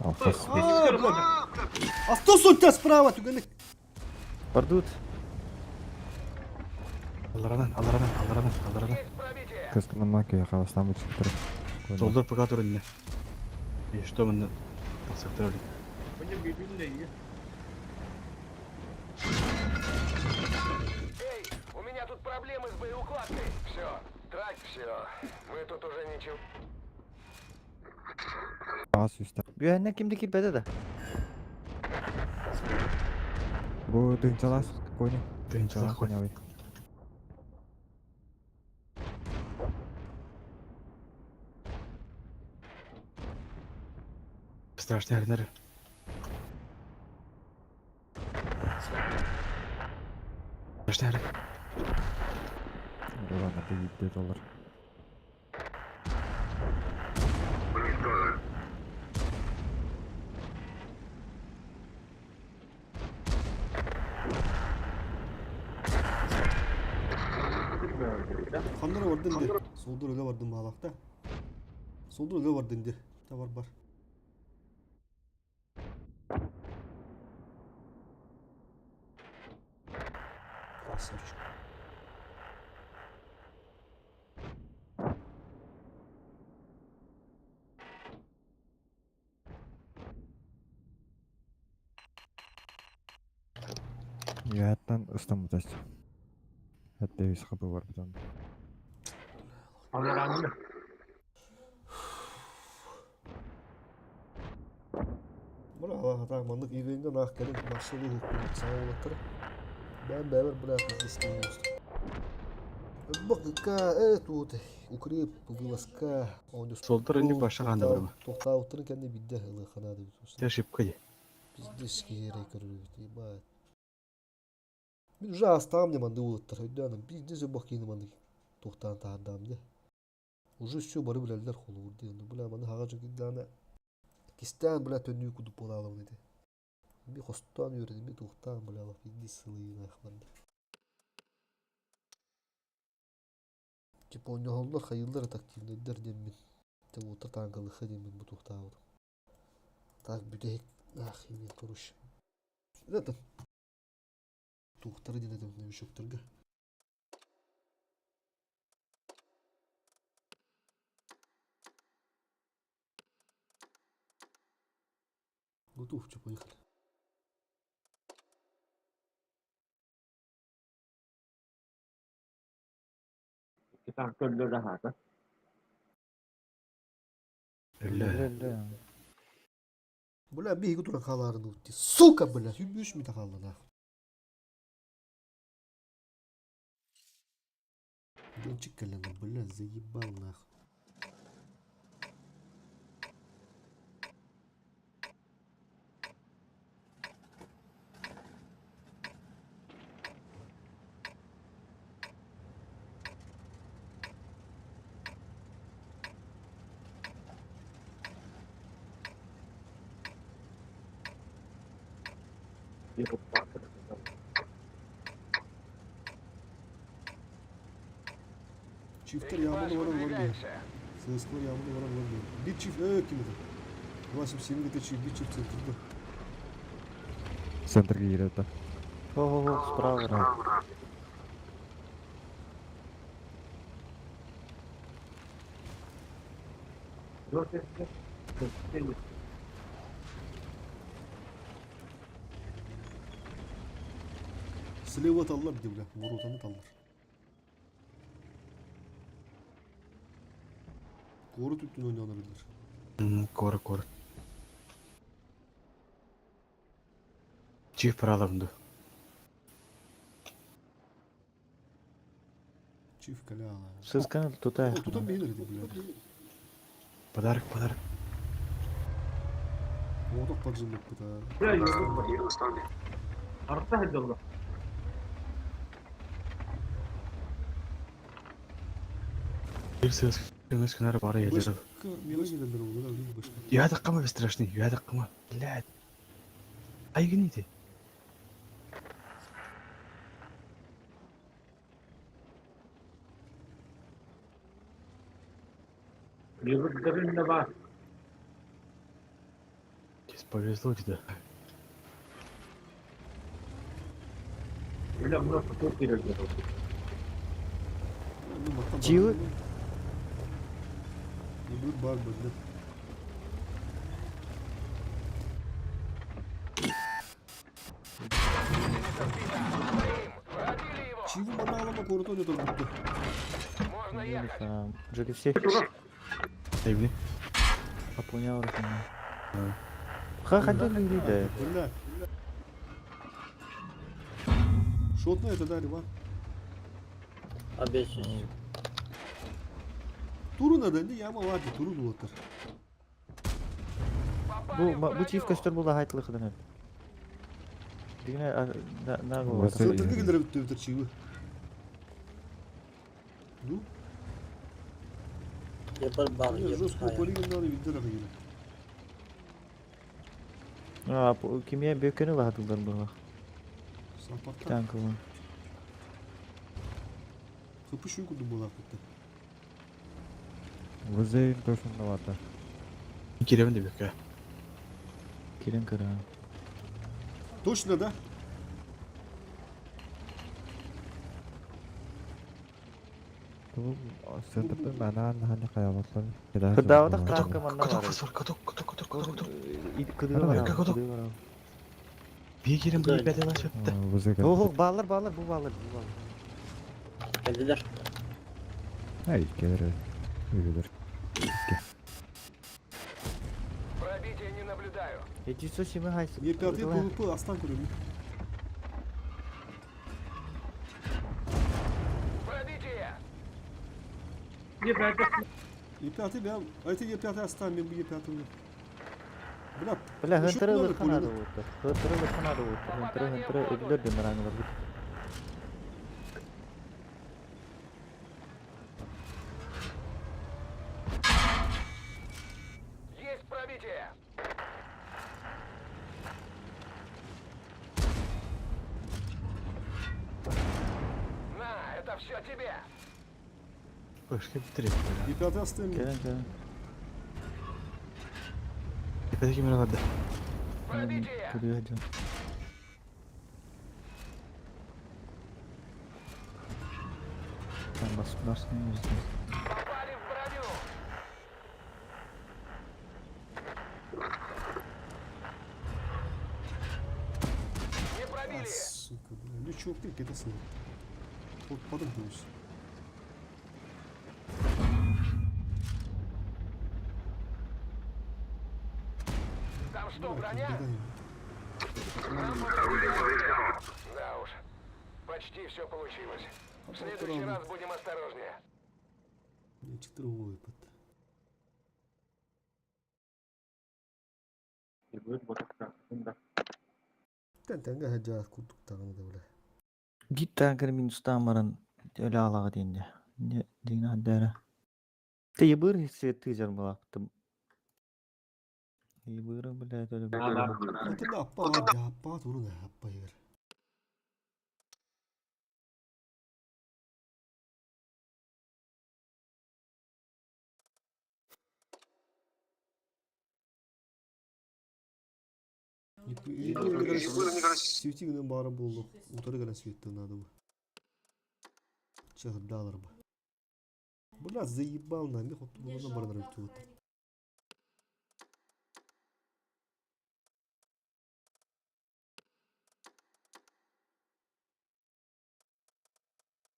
[SPEAKER 6] Алфас.
[SPEAKER 1] А кто суть-то справа? Тюганик.
[SPEAKER 4] Бардут.
[SPEAKER 10] Аларадан.
[SPEAKER 8] Есть пробитие.
[SPEAKER 6] Кыстымын маки Кабастан бут чыктыр.
[SPEAKER 10] Soldur пока турында. И что мы сактырали?
[SPEAKER 8] Эй, у меня тут проблемы с боеукладкой. Все, трать все. Мы тут уже ничего.
[SPEAKER 6] Ас üstte.
[SPEAKER 4] Güvenlik kimdi kirpede de.
[SPEAKER 6] Bu дынчалас кони.
[SPEAKER 10] Дынчалас кони.
[SPEAKER 6] конявый.
[SPEAKER 10] Страшный арнер. Страшный арнер.
[SPEAKER 6] Ладно, ты $1 доллар.
[SPEAKER 1] Хандара барды инде. Солдыр өле барды малакта. Солдыр өле барды инде. Бар. Красавчик.
[SPEAKER 6] Яттан ыстан бутасть. Хәтта вис хабы бар бутан.
[SPEAKER 1] Бара ала мандык игенге нах келин машыны хукун саулаттыр. Ben beraber bırakırız istemiştim. Bakka тут укреп вылазка.
[SPEAKER 10] Soldur indi başa kandı bana.
[SPEAKER 1] Тоқта отырын кәнде бидде хылы хана деп тұрсын.
[SPEAKER 10] Ошибка де.
[SPEAKER 1] Bizde şkere көрөт, ебать. Мен уже астам не манды улыттыр. Өйдәнем bizde же бакины манды. Тоқтан таадам де. Уже все бары биләләр холы урды. Енді билә маны хага жигдәне. Кистән билә төннү кудып болалым диде. Bir hostan yürüdüm, bir tuhtan böyle bak, bir sılıyla aklandı. Japonyalılar hayırlar taktimde derdim ben. Otur tankalı hadim ben bu tuhta aldım. Tak büdek, yemin kuruş. Zaten tuhtarı denedim ne bir şokturga. Готов, что поехали.
[SPEAKER 7] Kita köylü rahat.
[SPEAKER 10] Öyle.
[SPEAKER 1] Бля, бей гутура халарын утти. Сука, бля, хүбүш ми тахаллана. Денчик кален, бля, заебал нахуй. Çiftler yağmurlu var diye. Сыскор ямында барам болду. Бит чиф ким это? Васип сенин где чиф бит чиф центрда.
[SPEAKER 6] Центрге кирет да.
[SPEAKER 4] О, справа барам.
[SPEAKER 1] Слева таллар ди бля, воротаны таллар. Коры түттүн ойнана билдир.
[SPEAKER 10] Кора. Чиф параламды.
[SPEAKER 1] Чиф каля.
[SPEAKER 4] Сыскан тутай.
[SPEAKER 1] Тутан бейнер ди бля.
[SPEAKER 10] Подарок.
[SPEAKER 1] Одок поджимлык быта.
[SPEAKER 7] Бля, арта хаддалла.
[SPEAKER 10] Bir söz kenara para yedir.
[SPEAKER 1] Башка мела келендер болду да билем башка.
[SPEAKER 10] Я даққама страшный, я даққама. Блядь. Айгынейді.
[SPEAKER 7] Ебать, да ба.
[SPEAKER 10] Здесь повезло тебе.
[SPEAKER 7] Бля, много кто перед.
[SPEAKER 1] Ну, мактан
[SPEAKER 4] Чивы?
[SPEAKER 1] Ебут бар бля. Чивы маналама корто не турбутtu.
[SPEAKER 8] Можно ехать.
[SPEAKER 4] Жили все.
[SPEAKER 10] Evli.
[SPEAKER 4] Понял уже. Ха-ха, да.
[SPEAKER 1] Бля. Шотна это да, Рима.
[SPEAKER 5] A500.
[SPEAKER 1] Турун аданды яма варди, турун болотар.
[SPEAKER 4] Bu çift kaçtır bu da hayatlıqdan. Digine na go.
[SPEAKER 1] Центрге келдер бүттү чивы. Ну,
[SPEAKER 5] Yapar bağ
[SPEAKER 1] я
[SPEAKER 5] yapar.
[SPEAKER 1] жестко полигондан виддер агыр.
[SPEAKER 4] А, kimya bökeni lahatılдар bu.
[SPEAKER 1] Сапатта.
[SPEAKER 4] Tank bu.
[SPEAKER 1] Кыпышын кудум болап кетти.
[SPEAKER 6] Вызейн тошунда вата.
[SPEAKER 10] Kiremin de büyük ha.
[SPEAKER 4] Kirin kıra.
[SPEAKER 1] Точно, да?
[SPEAKER 6] Бұл центрде манан ханы каялатлар.
[SPEAKER 4] Кыдавада қаққа манна
[SPEAKER 10] Kodok
[SPEAKER 4] бар.
[SPEAKER 10] fosfor, kodok.
[SPEAKER 4] Кыдыга бар.
[SPEAKER 10] Kodok.
[SPEAKER 4] Кыдыга бар.
[SPEAKER 10] Bir kirin bu ipede var şapta.
[SPEAKER 6] Вызейн.
[SPEAKER 4] О, баллар, bu баллар.
[SPEAKER 5] Geldiler.
[SPEAKER 6] Ай, келер. Үйгелер.
[SPEAKER 8] Пробития не наблюдаю.
[SPEAKER 4] Эти соши мы хайсы.
[SPEAKER 1] Е пятый ПВП астан көрөм.
[SPEAKER 8] Пробитие.
[SPEAKER 7] Ебать,
[SPEAKER 1] Е пятый бям, а это Е пятый астан, мен Е пятый. Бля,
[SPEAKER 4] Бля,
[SPEAKER 1] Ушук
[SPEAKER 4] хынтыры
[SPEAKER 1] надо
[SPEAKER 4] лырхана да
[SPEAKER 1] пулемет.
[SPEAKER 4] болду. Хынтыры лырхана да болду. Хынтыры өдүлөр дем раңылар.
[SPEAKER 8] Есть пробитие. На, это все тебе.
[SPEAKER 10] Başka bitireyim böyle.
[SPEAKER 1] Е пятый астан.
[SPEAKER 4] Келен, келен.
[SPEAKER 10] İpede kimin aladı?
[SPEAKER 8] Пробитие.
[SPEAKER 4] Кыдыга жон. Там басып барсын өзү.
[SPEAKER 8] Попали в броню. Не
[SPEAKER 1] А,
[SPEAKER 8] пробили.
[SPEAKER 1] сука, бля, ну чё ты кетесиң? Вот падым туюс.
[SPEAKER 8] Там что, броня?
[SPEAKER 1] Бля,
[SPEAKER 8] Нам повредили. Да уж. Почти все получилось. В следующий раз будем осторожнее.
[SPEAKER 1] не 4 выпад.
[SPEAKER 7] ебать, вот так.
[SPEAKER 1] Тентенге хаджаат курдук тагында бля.
[SPEAKER 4] Gitti agar minustan maran öyle alağa deyince. Ne diyene haddara. Te yibir hissetti jar bulaptım. Yibir bile öyle bir.
[SPEAKER 1] Атында аппа бар, аппа турун аппа егер. Светигінің бары болды. Утары ғана светтің надо бы. Чағырдалар бы. Бля, заебал нами, хоть бұлына барынар өтті өтті.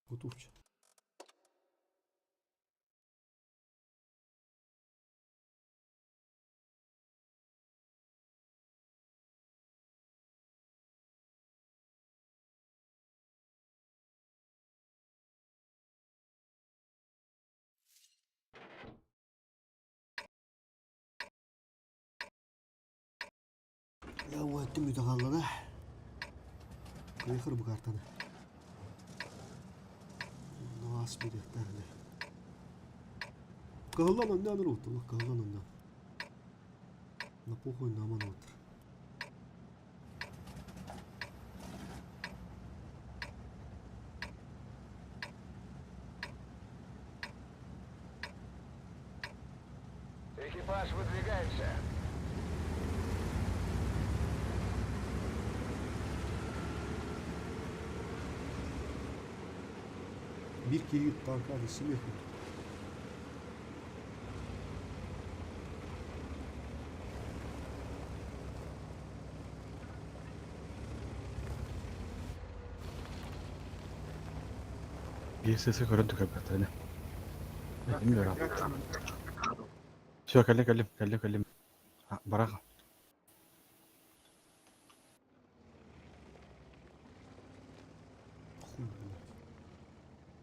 [SPEAKER 1] Готовче. لو تم يتغلى يخرب كارتنا ناس بيدهتنا كهلا ننا نروت والله كهلا ننا نبوخو نما نوت
[SPEAKER 8] Экипаж выдвигается.
[SPEAKER 1] Bir kere tanka adresi mi yapıldı?
[SPEAKER 10] Bir sesi görüntü kapattı hani. Bilmiyorum. Все, كلم. براغة.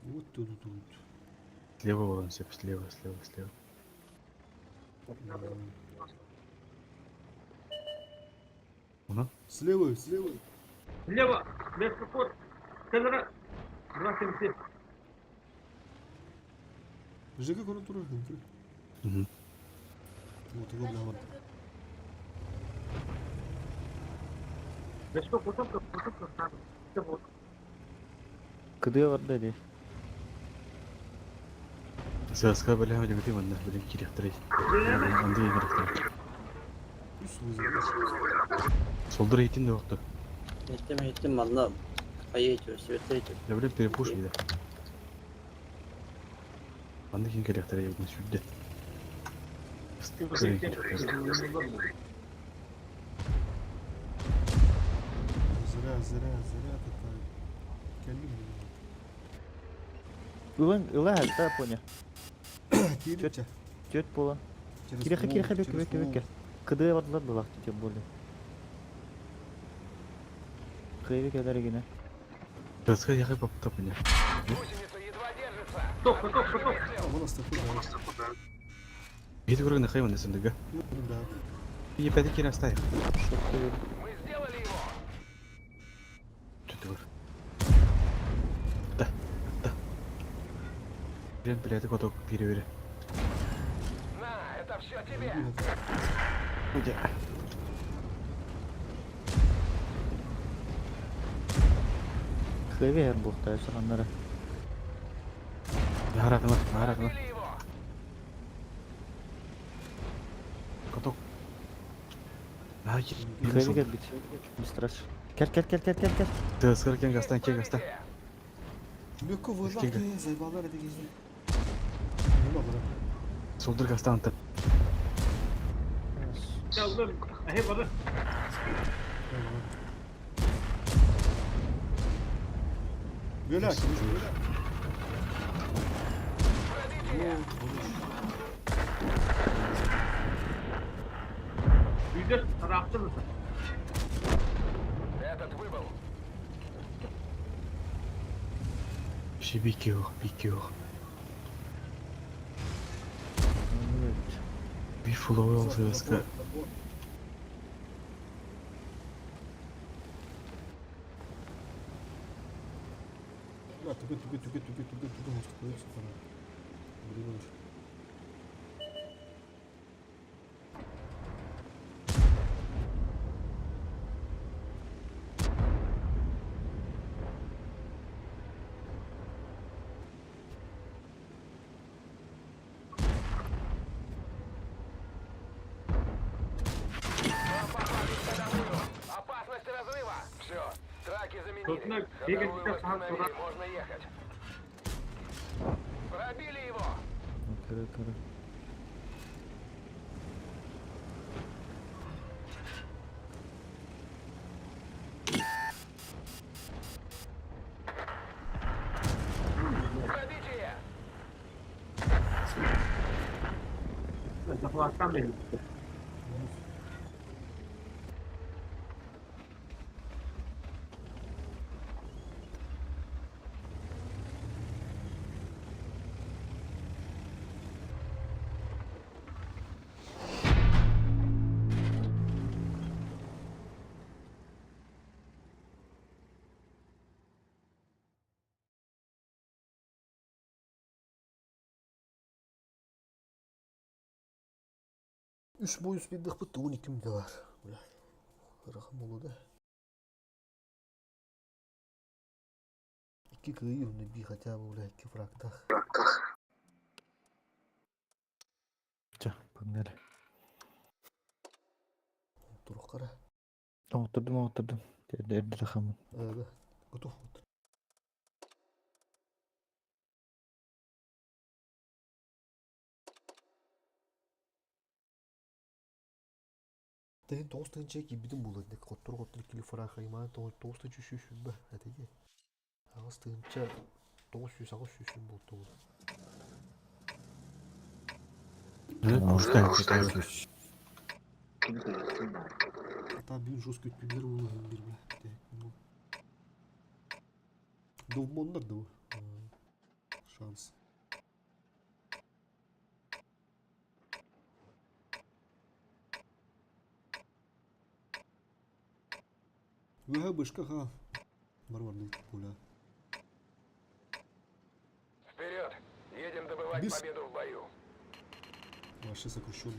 [SPEAKER 1] Вот тут.
[SPEAKER 10] Слева вон, слева. Уна?
[SPEAKER 1] Слева.
[SPEAKER 7] Слева, без проход. Кадра. 277.
[SPEAKER 1] ЖК контур.
[SPEAKER 10] Угу.
[SPEAKER 1] Вот его главар.
[SPEAKER 7] Да что, потом.
[SPEAKER 4] Кыдыя бар да ди.
[SPEAKER 10] Саска бля хәҗә бит монда белән кирәк торый. Анда егер торый.
[SPEAKER 1] Üst vızı.
[SPEAKER 10] Солдыр ейтин дә вакыты.
[SPEAKER 5] Ettim valla. Kayı içiyor, sivetler içiyor.
[SPEAKER 10] Я бля перепуш иде. Анда кин кирәк торый ягын сүддә.
[SPEAKER 1] Зря такая. Kendin
[SPEAKER 4] Ыла да поня.
[SPEAKER 1] Кирича.
[SPEAKER 4] Чөт бола. Киреха бек. Кыдыя бардылар да вакыт тем более. Кыйбек эләре генә.
[SPEAKER 10] Саска яхай попта поня.
[SPEAKER 8] Гусеница едва держится.
[SPEAKER 7] Стоп.
[SPEAKER 1] Ama nasıl takıldı?
[SPEAKER 10] Бит көргән хайван дисендеге.
[SPEAKER 1] Да.
[SPEAKER 10] И пяти кирәк стай.
[SPEAKER 8] Мы сделали его.
[SPEAKER 10] Что-то var. Да. Блядь, кот перевери.
[SPEAKER 8] На, это все тебе.
[SPEAKER 10] Где?
[SPEAKER 4] Кыйбек бухта саганнары.
[SPEAKER 10] Гаратма.
[SPEAKER 8] Убили его.
[SPEAKER 10] Коток.
[SPEAKER 4] Кыйбек бит. Мистраш. Кел.
[SPEAKER 10] Ты скоркен гастан, гаста.
[SPEAKER 1] Беку вылак заебалар эти гизли. Ну ладно.
[SPEAKER 10] Солдыр гастан ты.
[SPEAKER 7] Geldim. Ahí var.
[SPEAKER 1] Böyle
[SPEAKER 7] Büyüdür. Rahatsız mısın?
[SPEAKER 8] Этот выбыл.
[SPEAKER 10] Бикио. Bir flow aldı ска.
[SPEAKER 1] Да, туго может появиться пора. Блин, уж.
[SPEAKER 7] Сотна
[SPEAKER 8] Ходовую
[SPEAKER 7] двигатель сам
[SPEAKER 8] восстановили, можно ехать. Пробили его.
[SPEAKER 4] Kırı kırı.
[SPEAKER 8] Пробитие.
[SPEAKER 7] Захватtan benim.
[SPEAKER 1] Üç boy üst bindik bitti 12 de var. Ulan. Rakam oldu da. İki kıyı bir хотя бы ulan iki frakta.
[SPEAKER 4] Çak pangere.
[SPEAKER 1] Turuk kara.
[SPEAKER 4] Oturdum. Derdi rakamın.
[SPEAKER 1] Evet. Готов. Тен толстый чеки бидин болот дек коттор кили фраха иман толстой чүшүшүн ба атеги. Агыс тынча 900 900 болду. Ата бир жесткий түлөр болду бир бе. Довмондар да шанс. Вага башка ха. Барварный пуля.
[SPEAKER 8] Вперед! Едем добывать
[SPEAKER 1] Бис.
[SPEAKER 8] победу в бою.
[SPEAKER 1] Вообще сокрушенный.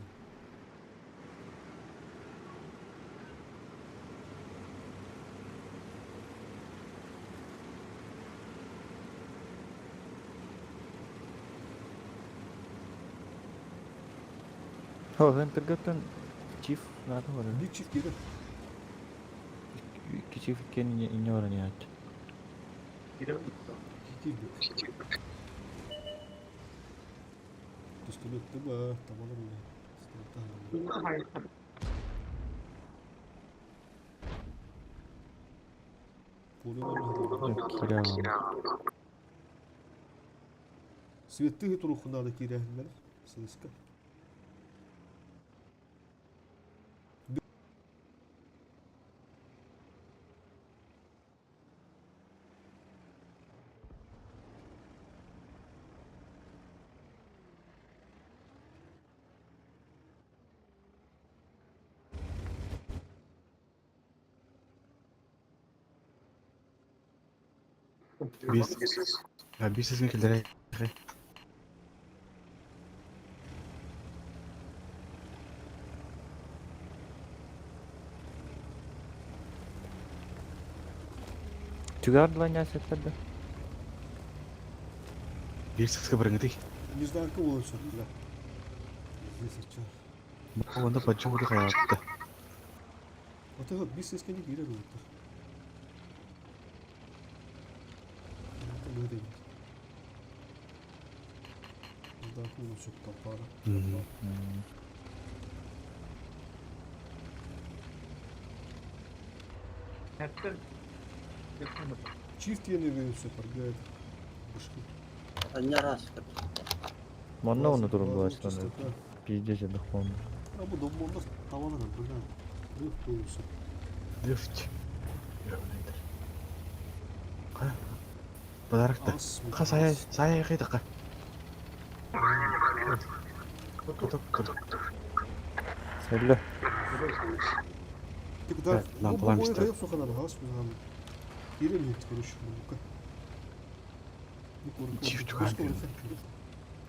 [SPEAKER 4] Sen tırgatın çift zaten var.
[SPEAKER 1] Биг чифт келді.
[SPEAKER 4] İki çift kendi ne var ya?
[SPEAKER 1] Келді. Пистолетті ба, табалар өлі. Светті тұрухынады керәхіндер. Сылыска.
[SPEAKER 10] Biz sesini kilere.
[SPEAKER 4] Çıkardı lan ya setlerde.
[SPEAKER 10] Bir sesini bırakın.
[SPEAKER 1] Нежданка болот сөртілі. Здесь отчар.
[SPEAKER 10] Onda bacı vurdu hayatta.
[SPEAKER 1] Отыға бис сескенде керер болыптыр. Böyle değil. Нежданка болот çok tapara. Чифт yeni bir süper gayet. Башки.
[SPEAKER 5] Не раз.
[SPEAKER 4] Manna onu durum bu
[SPEAKER 1] Bazı
[SPEAKER 4] açıdan.
[SPEAKER 1] çiftlikler.
[SPEAKER 4] Piydece dıkmam.
[SPEAKER 1] Ha bu dommonda tavalar böyle. Rıh dolusu.
[SPEAKER 10] Drift. Badarıkta.
[SPEAKER 1] As.
[SPEAKER 10] Qa saya yaqayda qa. Kutuk.
[SPEAKER 4] Söyle.
[SPEAKER 1] Ты куда?
[SPEAKER 10] нам
[SPEAKER 1] Ну,
[SPEAKER 10] план
[SPEAKER 1] по-моему,
[SPEAKER 10] ставь.
[SPEAKER 1] я сухо надо, газ, нам. Перемет, короче, ну-ка. Ну, курка.
[SPEAKER 10] Чифт
[SPEAKER 1] Ну,
[SPEAKER 10] чуган
[SPEAKER 1] что
[SPEAKER 10] берем.
[SPEAKER 1] это?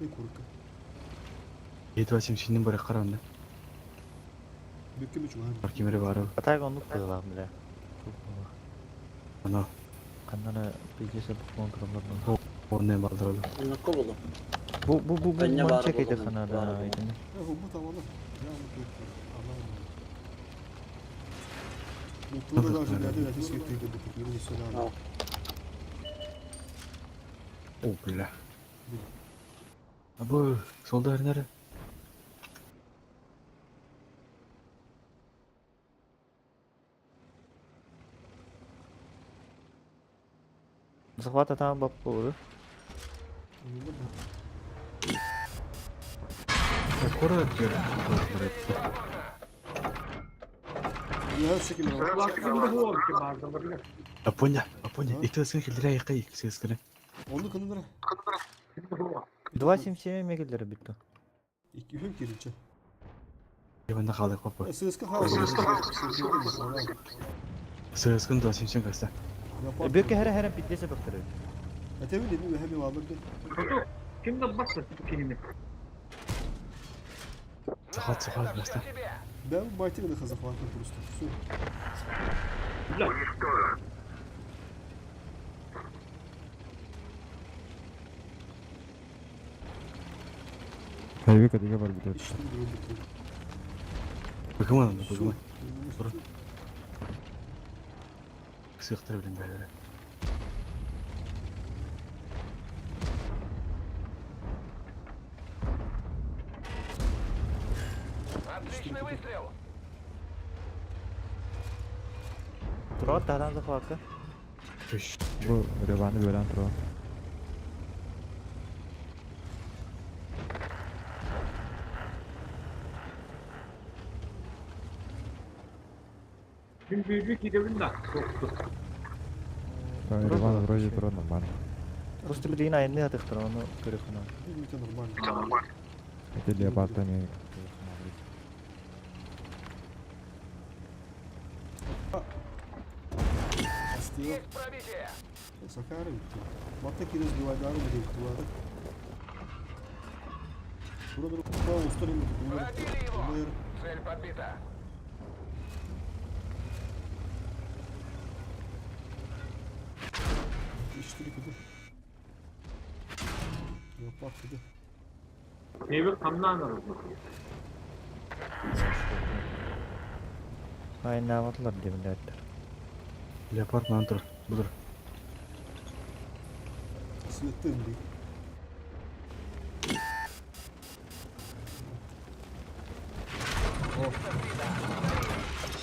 [SPEAKER 1] Ну, курка.
[SPEAKER 10] 7-8 bari qaranda.
[SPEAKER 1] Bekle mi çuğan?
[SPEAKER 10] Barkimere var.
[SPEAKER 4] Atay konuk kıyılan bile.
[SPEAKER 10] Ana.
[SPEAKER 4] Kandana piydece dıkmam durumlardan.
[SPEAKER 10] Onu baldıralım.
[SPEAKER 5] Ne kovulu?
[SPEAKER 4] Bu
[SPEAKER 5] Ben ne
[SPEAKER 4] man
[SPEAKER 5] var
[SPEAKER 4] çekeydi
[SPEAKER 5] bu
[SPEAKER 4] sana
[SPEAKER 5] var
[SPEAKER 4] da.
[SPEAKER 5] bu.
[SPEAKER 1] Ya bu tavalar. Ya bu kurt. Allah'ım. Ну, туда даже рядом, это святые, да, такие не сюда.
[SPEAKER 10] О, бля. Абы, солда әрнәрі.
[SPEAKER 4] Захвата там бап болду.
[SPEAKER 10] Қора кер.
[SPEAKER 1] Я шекелі var.
[SPEAKER 7] Kulaklarında bu oldu ki malzemeler.
[SPEAKER 10] Апоня. Икті сен келдірі айқы сескірі.
[SPEAKER 1] Onu kanınlara.
[SPEAKER 7] Şimdi bu var.
[SPEAKER 4] 277 мегелдер битті.
[SPEAKER 1] İki hüm kirince.
[SPEAKER 10] Ебанда қалай қопы.
[SPEAKER 1] Сыска хавası.
[SPEAKER 10] Сескін да сеншен кәсті.
[SPEAKER 4] Бөкке хәрі биттесе бақтыры.
[SPEAKER 1] Ötevi değil mi? Hem vardır.
[SPEAKER 7] Foto. Şimdi baksın bu kelime.
[SPEAKER 10] Сақат кәсті.
[SPEAKER 1] Ben bu baytığı da kazak var. Su.
[SPEAKER 6] Хайвека деге бар бит.
[SPEAKER 1] İşte bu öldü.
[SPEAKER 10] Бөгім анамда, бөгім. Сықтыры білін бәрі.
[SPEAKER 8] Отличный выстрел.
[SPEAKER 4] Тұрат тағдан захватқа.
[SPEAKER 10] Күш.
[SPEAKER 6] Бу реваны бөлән тора.
[SPEAKER 7] Şimdi büyük gidelim de.
[SPEAKER 6] Реваны вроде тора нормально.
[SPEAKER 4] Просто білген айынды атықтыр, оны көрек қына.
[SPEAKER 1] Это нормально.
[SPEAKER 6] Это леопарда не.
[SPEAKER 1] Астıyor.
[SPEAKER 8] Есть пробитие.
[SPEAKER 1] Sakarım. Batta kiriz duvarları mı değil duvarı? Burada bir kupa ustanın
[SPEAKER 8] Пробили его.
[SPEAKER 1] bunlar
[SPEAKER 8] Цель подбита.
[SPEAKER 1] işleri kötü. Yapmak kötü.
[SPEAKER 7] Meyve kamdan alırız.
[SPEAKER 4] Ayın ne avatılar debinde ettiler.
[SPEAKER 10] Леопард маған тұр. Бұдыр.
[SPEAKER 1] Светten değil.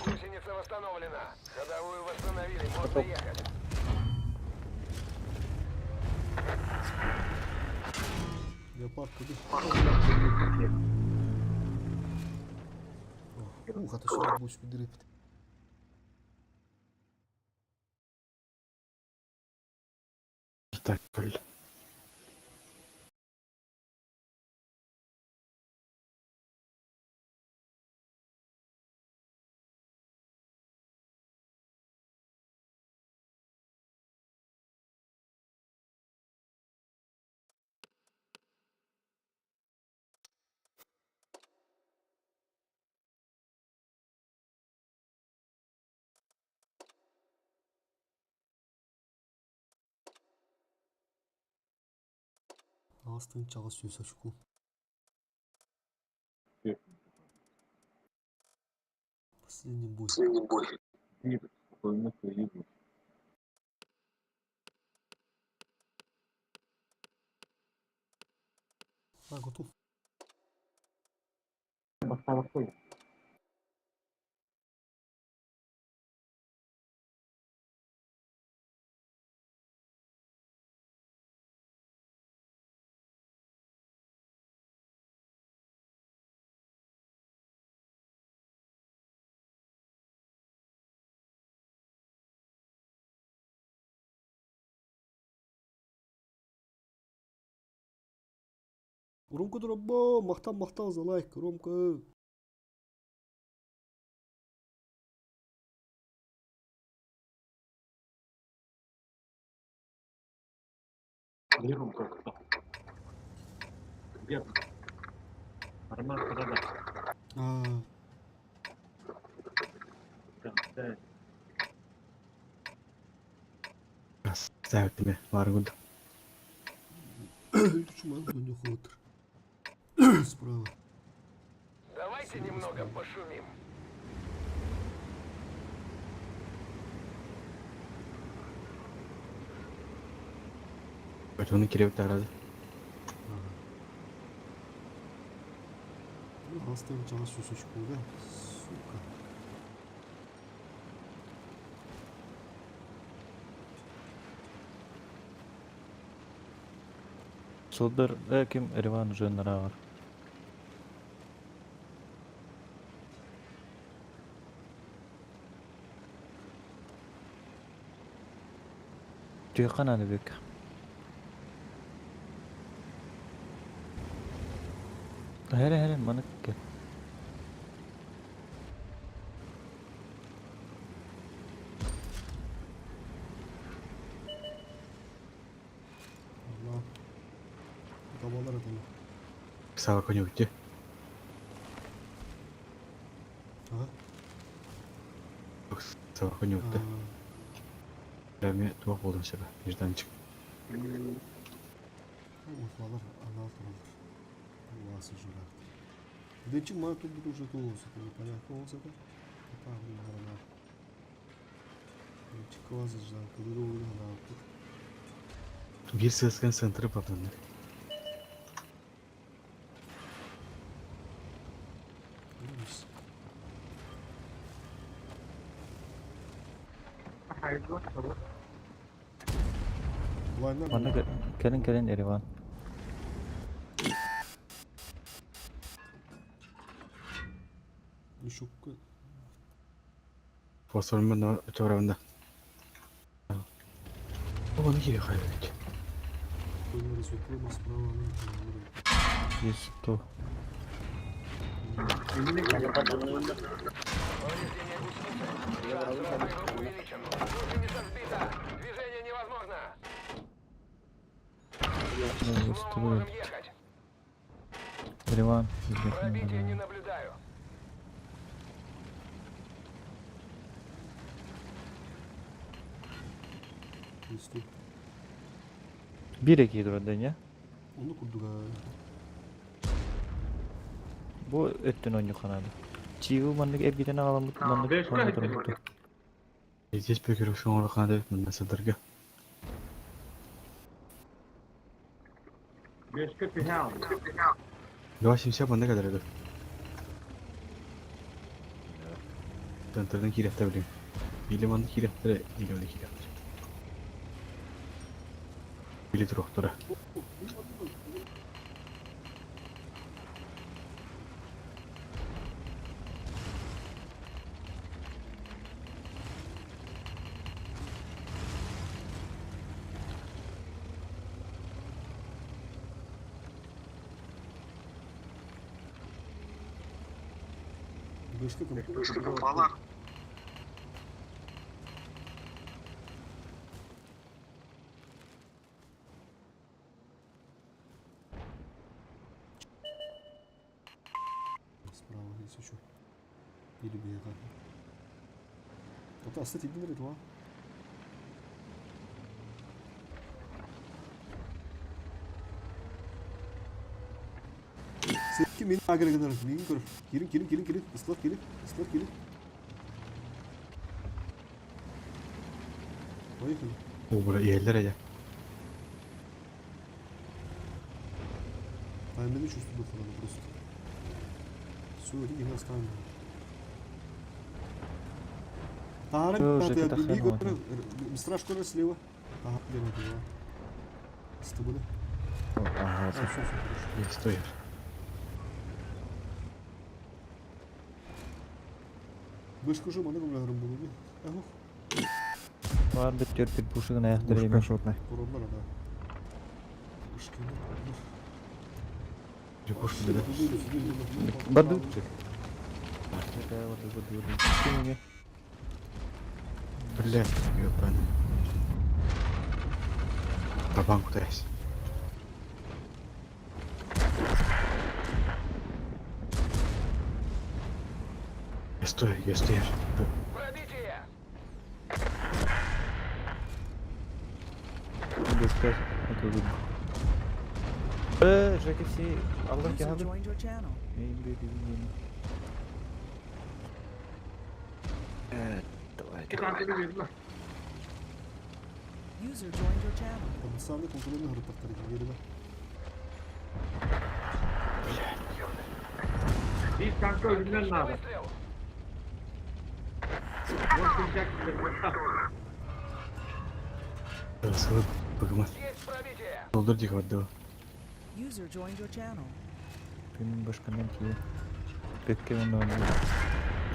[SPEAKER 8] Гусеница восстановлена. Ходовую восстановили. Можно ехать.
[SPEAKER 1] Yapmak kötü. Хата сюда будет подырыпать.
[SPEAKER 10] Так, блін.
[SPEAKER 1] Астын чага сөз ашку. Последний бой.
[SPEAKER 7] Нет, спокойно, поеду.
[SPEAKER 1] Готов.
[SPEAKER 7] Басталып қой.
[SPEAKER 1] Ромка дробо, махтал за лайк, Ромка.
[SPEAKER 7] Берем как-то. Где? Арман, куда-то. Да.
[SPEAKER 10] Ставь тебе, Маргуд.
[SPEAKER 1] Чуман, не хватит. Справа.
[SPEAKER 8] Давайте немного пошумим.
[SPEAKER 10] Ötünü kirevit aradı.
[SPEAKER 1] Bu hastayım cana süsü çıkıyor da. Suka.
[SPEAKER 4] Soldur kim Erivan jönlara var. Tüykan hadi bek. Hele manık gel.
[SPEAKER 1] Allah. Kabalar adamı.
[SPEAKER 10] Sağ konya gitti.
[SPEAKER 1] Ha?
[SPEAKER 10] Sağ konya gitti.
[SPEAKER 1] Ha.
[SPEAKER 10] Rami tuhaf oldun şaka. Birden çık.
[SPEAKER 1] Мутвалар анал туралар. Уасы журат. Дечи ма тут уже толсы, непонятно болса да. Там нормально. Дечи квазы жан кылыруу анал тут.
[SPEAKER 10] Bir sesken sentri patlandı.
[SPEAKER 1] Видишь? Ладно,
[SPEAKER 4] Manık gelin Erivan.
[SPEAKER 1] Шукка.
[SPEAKER 10] Fosforun ben öte tarafında. O ne giriyor kaybedecek.
[SPEAKER 1] Понял, разветвлено справа.
[SPEAKER 4] Есть то.
[SPEAKER 5] Hadi patronun önünde.
[SPEAKER 8] Повреждение гусеницы. Разрыв увеличен. Гусеница сбита. Движение невозможно. Снова можем ехать.
[SPEAKER 4] Erivan.
[SPEAKER 8] Пробития не наблюдаю.
[SPEAKER 1] Есть.
[SPEAKER 4] 1-2 durada ya.
[SPEAKER 1] Onu kurduk ha.
[SPEAKER 4] Bu öttün oyuncu kanadı. Çiğu mandık hep giden alanlık mandık.
[SPEAKER 7] beş
[SPEAKER 4] mandık
[SPEAKER 7] kere
[SPEAKER 4] durmakta.
[SPEAKER 10] Hiç bir şu an orada evet ben nasıl dırgı.
[SPEAKER 7] Beşke pihal.
[SPEAKER 10] Yavaş şimşek bana ne kadar ödü. Döntürden kirefte bileyim. Bilim andı kirefte iyi öyle kirefte. Bilit doktora.
[SPEAKER 1] Вышка компала. Справа есть еще. Или бега. Вот остаток не два. Sevki beni agre kadar. Beni kır. Girin. Islat gelin. Поехали.
[SPEAKER 10] O burada yerlere ya.
[SPEAKER 1] Таймеры чувствую надо просто. Все, риги не оставим. Тара,
[SPEAKER 4] Уже
[SPEAKER 1] ты
[SPEAKER 4] это
[SPEAKER 1] отбеги,
[SPEAKER 4] хреново.
[SPEAKER 1] страж школа слева. Ага, где она была? С тобой, да?
[SPEAKER 6] Ага,
[SPEAKER 1] Все, хорошо.
[SPEAKER 10] Ya stojer.
[SPEAKER 1] Вышка уже мана рубля рубли. Ага,
[SPEAKER 4] Var bir 4 bir puşuğun ayakları
[SPEAKER 6] Пушка
[SPEAKER 4] yemiş.
[SPEAKER 6] шотная.
[SPEAKER 1] коробна, да. Вышки,
[SPEAKER 10] Bir boş bir de.
[SPEAKER 4] Badutçuk. Kim
[SPEAKER 10] Блядь, ёбаный. Бабан кудаясь. Я стою.
[SPEAKER 8] Пробитие.
[SPEAKER 4] Göster. Atıldı. Jackie Allah
[SPEAKER 9] User
[SPEAKER 4] ya.
[SPEAKER 9] joined your channel.
[SPEAKER 4] Neyin büyüdüğünü. Evet.
[SPEAKER 7] Çıkartını verdiler.
[SPEAKER 9] User joined your channel.
[SPEAKER 1] Потенциальный конкурентный хрупкий герida.
[SPEAKER 7] Bir kanka ölümden
[SPEAKER 8] Отличный
[SPEAKER 7] nada.
[SPEAKER 8] выстрел.
[SPEAKER 10] Сылып быгымат.
[SPEAKER 8] Есть пробитие.
[SPEAKER 10] Долдыр дик вадды.
[SPEAKER 9] User joined your channel.
[SPEAKER 4] Benim başkanım ki. Pekke onu alıyor.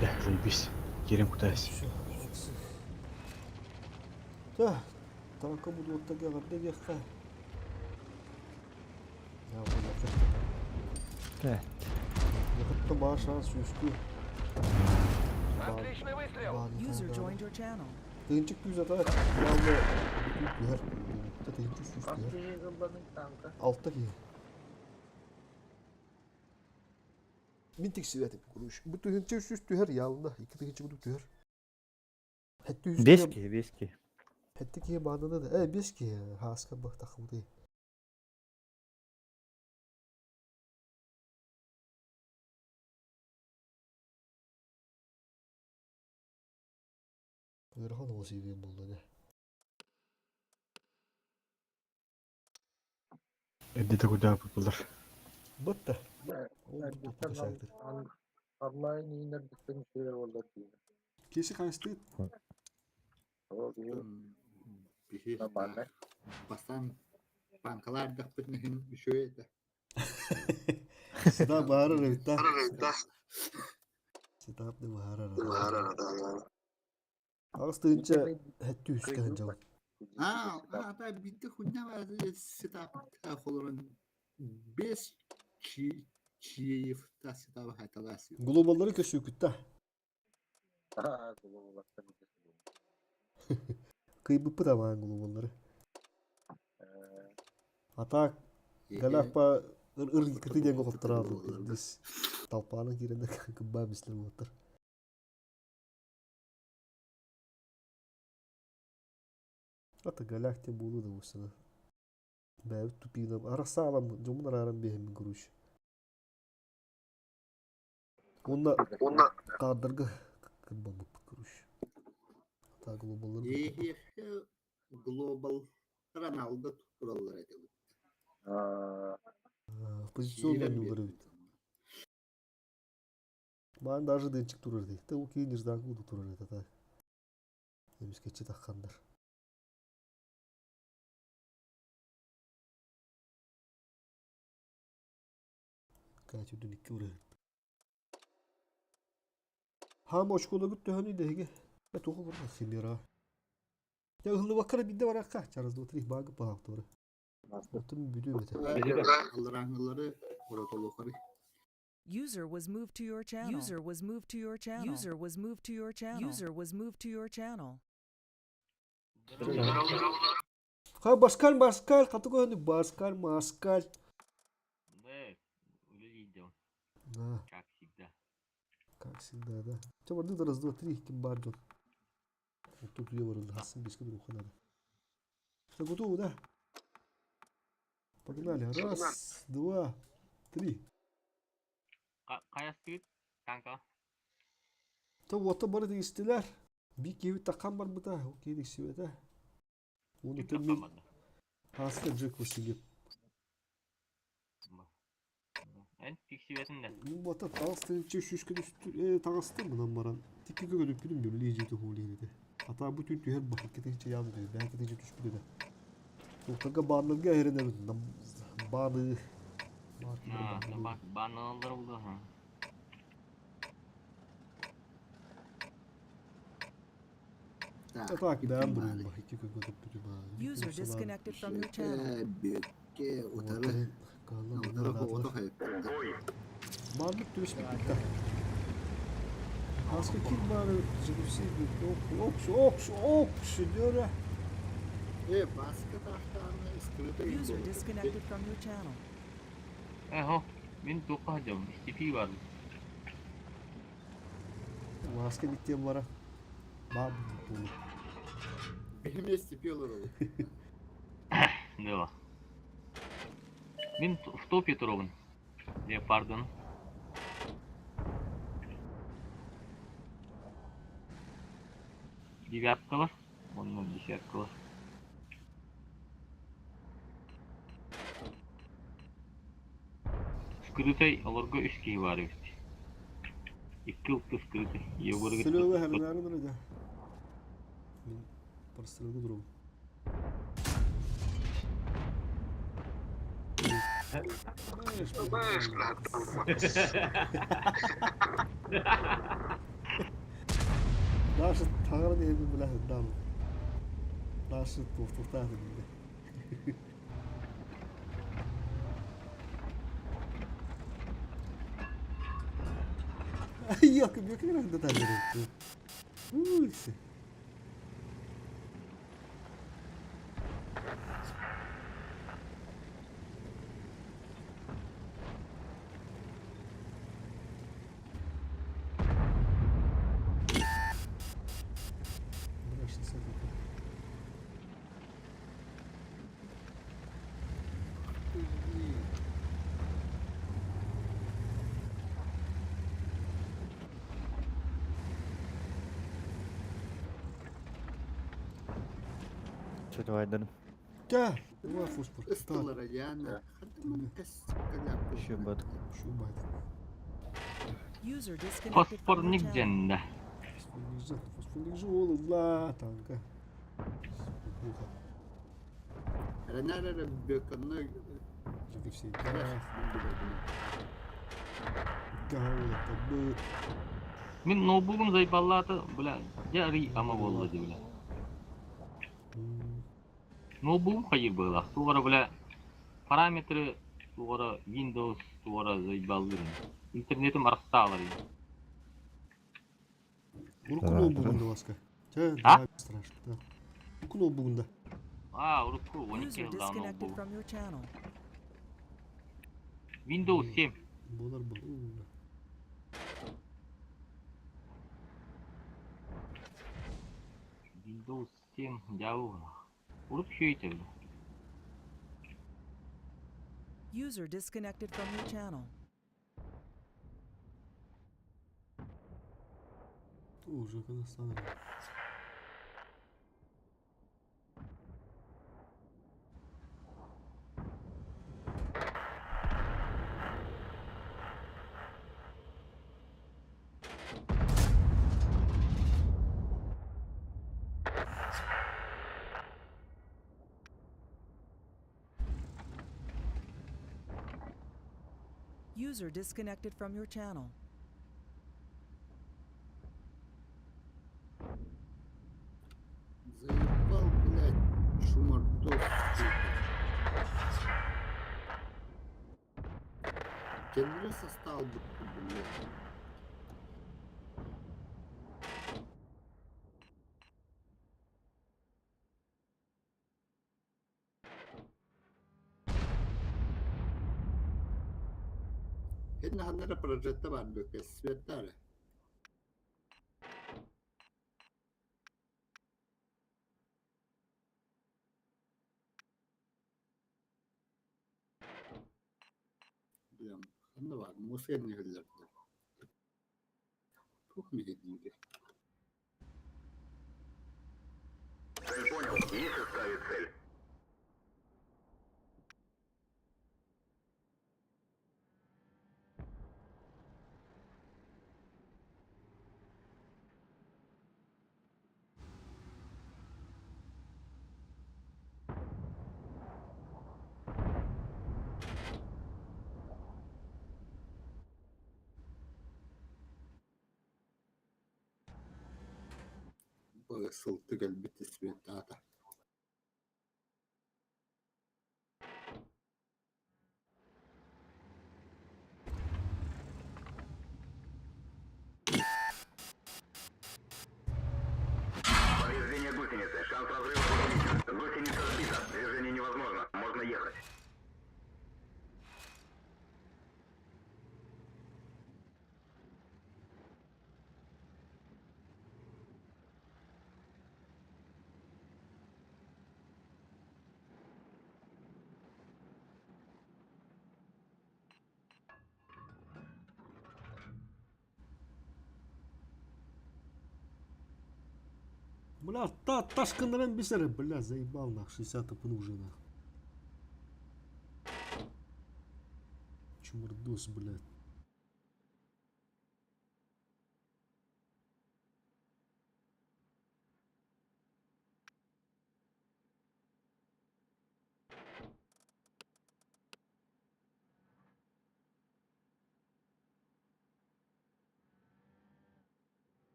[SPEAKER 10] Да, заебись. Керем кутаясь.
[SPEAKER 1] Все. Да. Танка буду вот так ягодный вехка. Я вот так.
[SPEAKER 4] Evet.
[SPEAKER 1] Yakıtta bağ şans üstü.
[SPEAKER 8] Отличный выстрел.
[SPEAKER 9] User joined your channel.
[SPEAKER 1] Tığıncık düz atar. Yavru. Düher. Tığıncık üstü. Altta ki. Mintik sivetim kuruş. Bu tığıncık üstü her yalında. İki tığıncık bu tığır. Hatta üstü.
[SPEAKER 4] Beski, beski.
[SPEAKER 1] Hatta ki bağında da. Beski. Haska bak takım değil. Örhan olsa iyi buldu ne?
[SPEAKER 10] Эдде куда популар.
[SPEAKER 1] Batta. Oldu kaçaktır.
[SPEAKER 7] Allah'ın iğner bütün şeyler orada değil.
[SPEAKER 1] Kesi kaçtı.
[SPEAKER 7] O bir
[SPEAKER 11] Bir
[SPEAKER 7] tabanlar.
[SPEAKER 11] basan bankalarda pırnahın bir şey de.
[SPEAKER 1] Sıda bağırır bitta. Sıda ne bağırır. Ağız tığınca hatta üst kanca.
[SPEAKER 11] Da bir de hunna var sitap kolorun 5 çiğ fıta sitap hatalas.
[SPEAKER 1] Globalları köşüyor kütta.
[SPEAKER 7] Ha, bu bakta bir
[SPEAKER 1] Kıybıpı da var globalları. Hatta galakpa ır diye kopturadı. Biz talpanın yerinde kıbba misler motor. Hatta galakti bulu da bu sana. Ben tupinam arasa alam cumun aram behem kuruş. Onda kadırgı kıbba mı kuruş. Hatta globalları.
[SPEAKER 11] Global Ronaldo kurallar ediyor.
[SPEAKER 1] Позиционный удар бит. Ман даже денчик турар дейт. Тэ окей неждан буду турар дейт ата. Эмиске чет аккандар. Качудун 2 урар. Хам очкода гүттө хани деге. Бе току бурда химера. Ya hızlı bakara bir de var akka. Çarızda oturayım bagı pahalı doğru. Oturun büdüğü mete.
[SPEAKER 11] Alranları ortalıkları.
[SPEAKER 9] User was moved to your channel. User was moved to your channel. User was moved to your channel. User was moved to your channel.
[SPEAKER 1] Ha Baskal katı koydu Baskal.
[SPEAKER 10] Да, увидел.
[SPEAKER 1] Ha,
[SPEAKER 10] Как всегда.
[SPEAKER 1] как всегда, да. Çabuk dur раз, два, три, kim бар жок. Тут я вырыл, хасым беске друг надо. Все готово, да? Погнали. Раз, два, три.
[SPEAKER 10] Кая стоит? Танка.
[SPEAKER 1] Та вот бары да истелер. Bir kevi takan var mı da? Okey de işi de. Onu temin. Hasta cık vasiye.
[SPEAKER 10] En fiksiyetinde.
[SPEAKER 1] Bu bata tağıstı şüşke düştü. Tağıstı mı lan baran? Tiki gördük gülüm böyle liyeci de huliydi. Hatta bu tür her bakıp gidince yandı. Belki de düştü de. Sokağa bağlanınca herine bağlı.
[SPEAKER 10] Bak bananlar oldu ha.
[SPEAKER 1] Tak ben buradayım bak. İki gün gördük dedim
[SPEAKER 9] User disconnected from your channel.
[SPEAKER 11] Büyükke otarı. Onları kovadı hayır.
[SPEAKER 1] Marlık dövüş bitti. Aska kim var? Cıgıpsi okşu diyor ya.
[SPEAKER 11] Başka taraftan iskeleto
[SPEAKER 9] User disconnected from your channel.
[SPEAKER 10] Ho, benim 9 hacım. İstifi var.
[SPEAKER 1] Maske bitti var. Bab bunu.
[SPEAKER 11] Benim istifiyorlar oğlum.
[SPEAKER 10] Ne var? Мен в топе трован. Пардон. Девятка var. Onun dесятка var. скрытой, олорго үч киһи бар эбит. Икки ылты скрытой. Ебургит.
[SPEAKER 1] Сөлөөгө хәбәрнәрен дөрәдә. Мин парстрелду дурум. Наша тагыр дип беләһе дам. Наша туфтуфтады инде. Yok, bir kere de tabii. Uy. Burası sen.
[SPEAKER 4] Şöyle aydınım.
[SPEAKER 1] Gel. Bu fosfor.
[SPEAKER 11] Istalara yani. Hadi bunu kalap.
[SPEAKER 4] Şu bak.
[SPEAKER 1] Şu baydı.
[SPEAKER 9] User disconnected from your
[SPEAKER 10] Фосфорник
[SPEAKER 9] channel.
[SPEAKER 10] жэнда.
[SPEAKER 1] Fosforlu жол la tanka.
[SPEAKER 11] Nerede bökanına
[SPEAKER 1] Jadi sih. Gawat tabu.
[SPEAKER 10] Мен ноутбугум зайбаллаты, бля, жари ама болду ди, бля. Ноутбугум хайыр была. Сугара, бля, параметры, сугара Windows, сугара зайбалдырын. Интернетим арсталар.
[SPEAKER 1] Уркуну бугунда баска.
[SPEAKER 10] А?
[SPEAKER 1] Страшно. Да. Уркуну бугунда.
[SPEAKER 10] А, урукку, 12
[SPEAKER 9] User
[SPEAKER 10] жылда
[SPEAKER 9] disconnected
[SPEAKER 10] ноутбук.
[SPEAKER 9] from your channel.
[SPEAKER 10] Windows 7.
[SPEAKER 1] Болар бұл.
[SPEAKER 10] Windows 7 жабу. Уруп шөйте, бля.
[SPEAKER 9] User disconnected from your channel.
[SPEAKER 1] Уже Казахстан.
[SPEAKER 9] User disconnected from your channel.
[SPEAKER 11] Заебал, блядь, шумардос. Kendine sastал бы, блядь. Hedna handlar progettä var mycket svettare. Bilmem, handlar var. Måste ni hölla. Çok mu hediydi?
[SPEAKER 8] Цель понял. Есть ставить цель.
[SPEAKER 11] Sıltı gelbette svettata.
[SPEAKER 8] Повреждение гусеницы. Шанс разрыва увеличен. Гусеница сбита. Движение невозможно. Можно ехать.
[SPEAKER 1] Бля, ташканда мен бисере, бля, заебал нах, 60 пын уже нах. Чумырдос, блядь.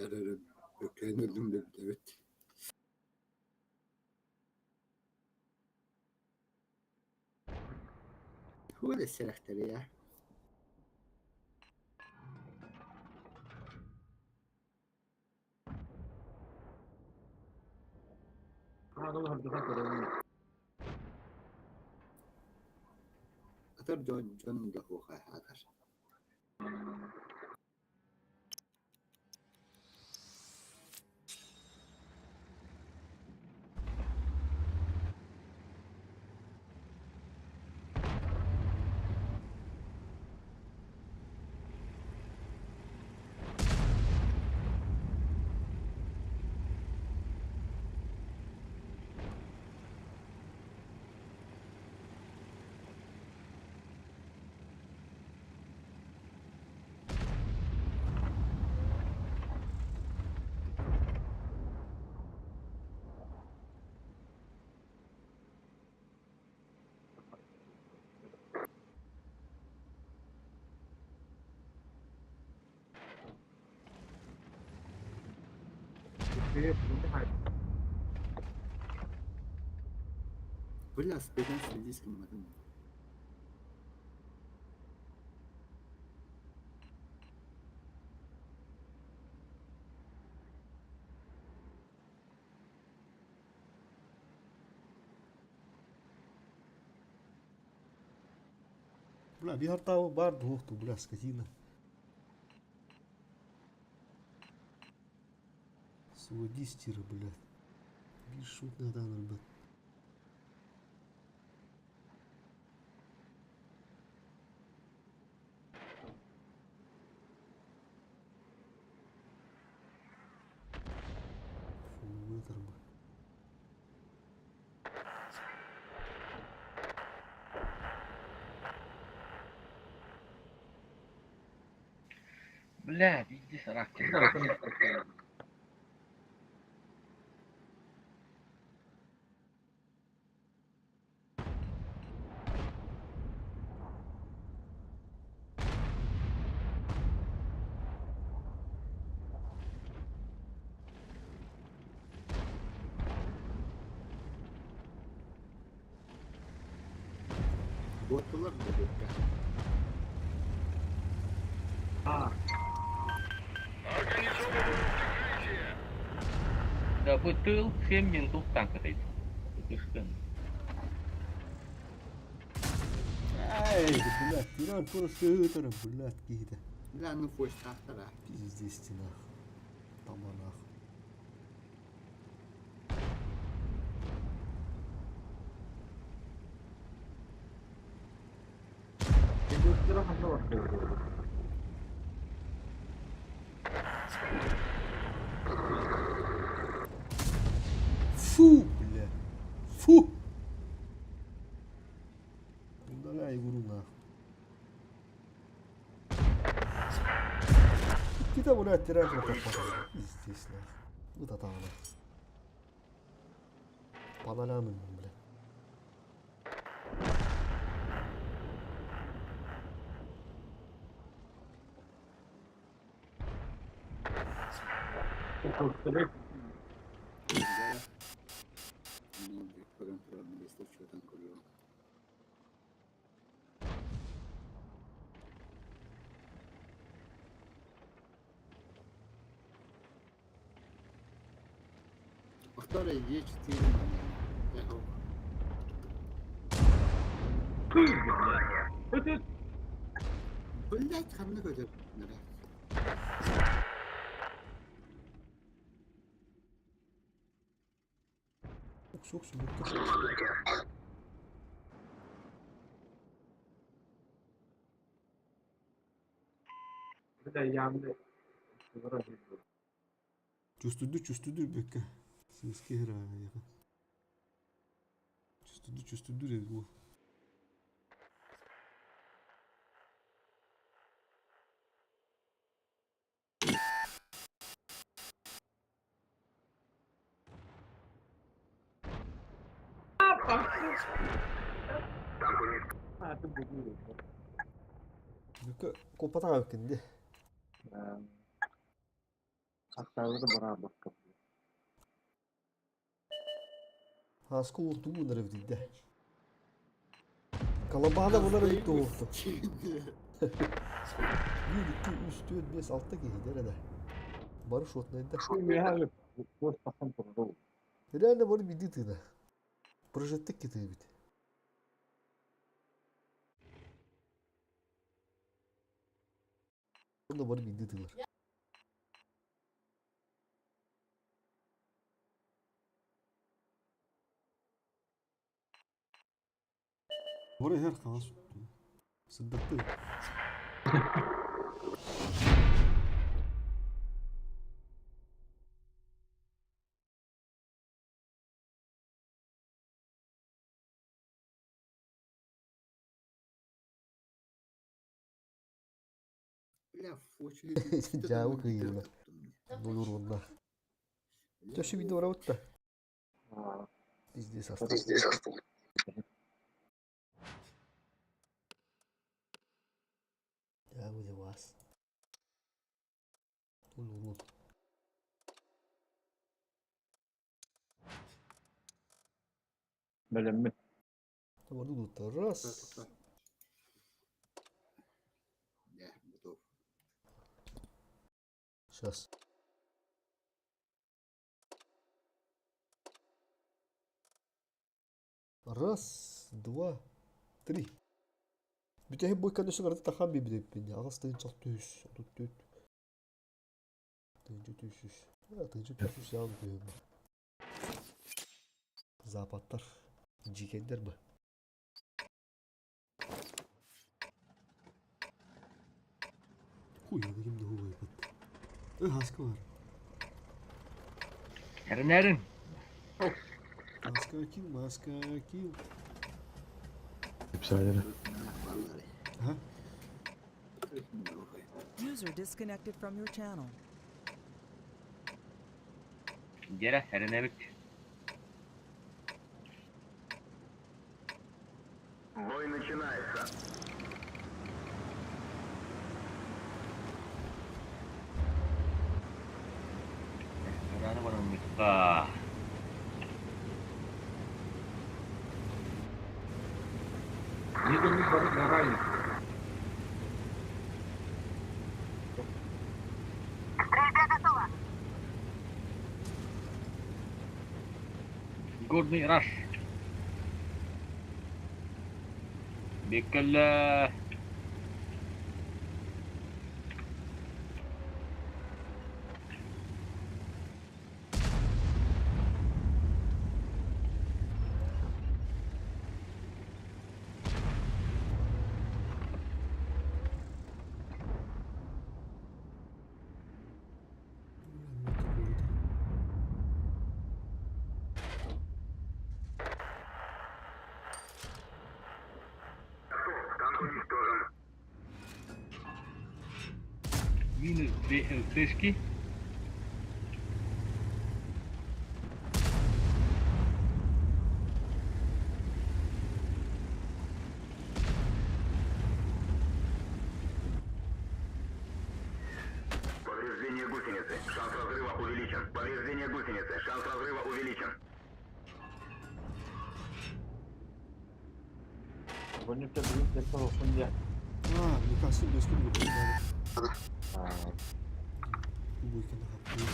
[SPEAKER 11] Nerede Gökhan öldüm de evet. هو ده السلاحتري يا أتر جون ده هو خايف هذا ولا سبيدان سيديس كم مثلا
[SPEAKER 1] Бля, бигартау бар двухту, бля, скотина. Всего 10, блядь. Бишут надо, ребят. Фу, бля.
[SPEAKER 7] Блядь, иди сраки.
[SPEAKER 11] بوتلر ده Gökhan
[SPEAKER 7] Да бутыл 7 ментов танка стоит.
[SPEAKER 1] Ай, блядь, тиран просто это, блядь, какие-то.
[SPEAKER 11] لا نفوش تحت راح
[SPEAKER 1] Пиздец, нахуй. Тома нахуй. Фу, бля. Фу. Удаляй игру нахуй. Kita udah tirar ke Пиздец нахуй. Вот это она. Паналями, бля.
[SPEAKER 11] بكنترول من الاستشفاء كله اختار Е4 اهو блять خلنا كده
[SPEAKER 1] Sok Bekka.
[SPEAKER 7] Bir de yandı.
[SPEAKER 1] Çöstürdür Bekka. Ses kehra ya. Çöstürdür ev bu.
[SPEAKER 7] Artık bu.
[SPEAKER 1] Bekka kopatan abi kendi.
[SPEAKER 7] Hatta da beraber kapıyor.
[SPEAKER 1] Haskı vurdu bunlar evde. Kalabağa bunlara gitti vurdu. 1, 2, 3, 4, 5, 6 geldi nerede? Barış otlaydı.
[SPEAKER 7] Şimdi ya boş bakın burada.
[SPEAKER 1] Реально böyle bir ditine. Projettik gitti bir. Bunda böyle bir ditiler. Buraya her kalan sıddıktı.
[SPEAKER 11] Бля, очень...
[SPEAKER 1] Cavı kıyıyorlar. Bulur bunlar. Taşı bir de oraya da. Bizde sastım. Ya bu da var. Olur.
[SPEAKER 7] Böyle mi?
[SPEAKER 1] Tamam dur раз.
[SPEAKER 11] Да, готов.
[SPEAKER 1] Сейчас. Раз, два, три. Bütün hep bu kadar arada takan bir bile. Ağustos'ta çok düz. Tut. Tınca düşüş. Ya tınca düşüş ya diyorum. Zapatlar. Cikender mi? Kuya benim de huva yapıp. Haskı var.
[SPEAKER 7] Nerin?
[SPEAKER 1] Maska kill.
[SPEAKER 10] Hepsi ayrı.
[SPEAKER 1] Ha?
[SPEAKER 9] User disconnected from your channel.
[SPEAKER 7] Gere herinevik.
[SPEAKER 8] Бой начинается.
[SPEAKER 7] Rana bana mıkka. Ne demek bana karayı? Горный раш. Беккелле. Минус 2 ЛТшки.
[SPEAKER 8] Повреждение гусеницы. Шанс разрыва увеличен. Повреждение гусеницы. Шанс разрыва увеличен.
[SPEAKER 7] Bunu da büyük de soğukunca.
[SPEAKER 1] Newcastle meşgul bu kadar. Bu ülkede haklı.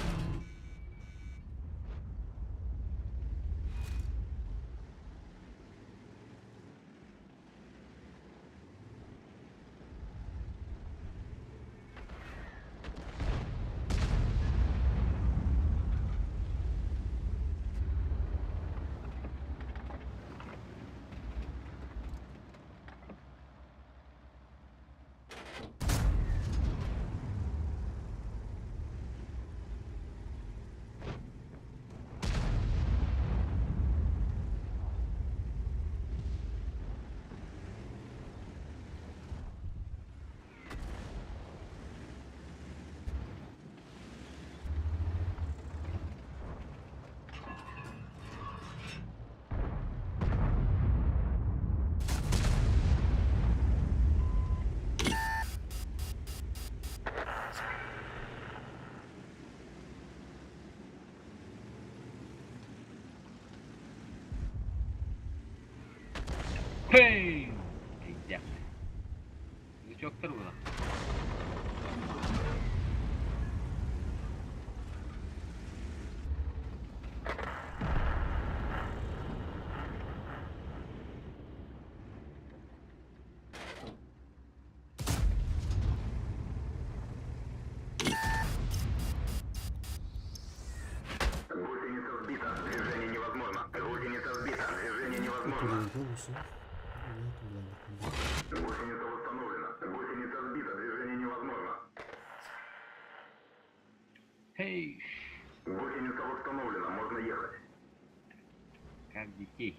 [SPEAKER 7] Hey! Güzel. Bu çoktur bu.
[SPEAKER 1] Görüyor musun?
[SPEAKER 7] Hey! Как детей.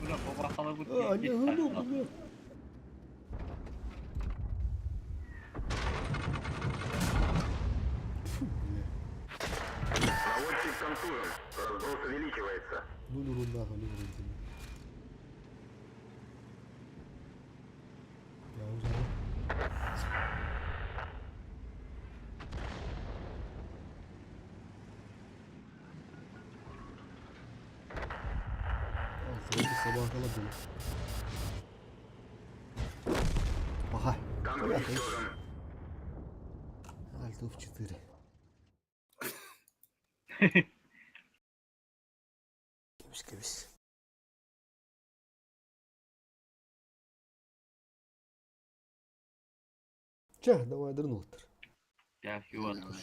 [SPEAKER 7] Ulan baba hala bu
[SPEAKER 1] Anne hırmı bu.
[SPEAKER 3] Наводчик контужен. Разброс увеличивается.
[SPEAKER 1] Ну, нахуй, не вроде. Ya uzadı. Altına bir sabah kalabalık. Ага. Альт F4. Кимсь. Ча, давай дырнул.
[SPEAKER 7] Ya şu an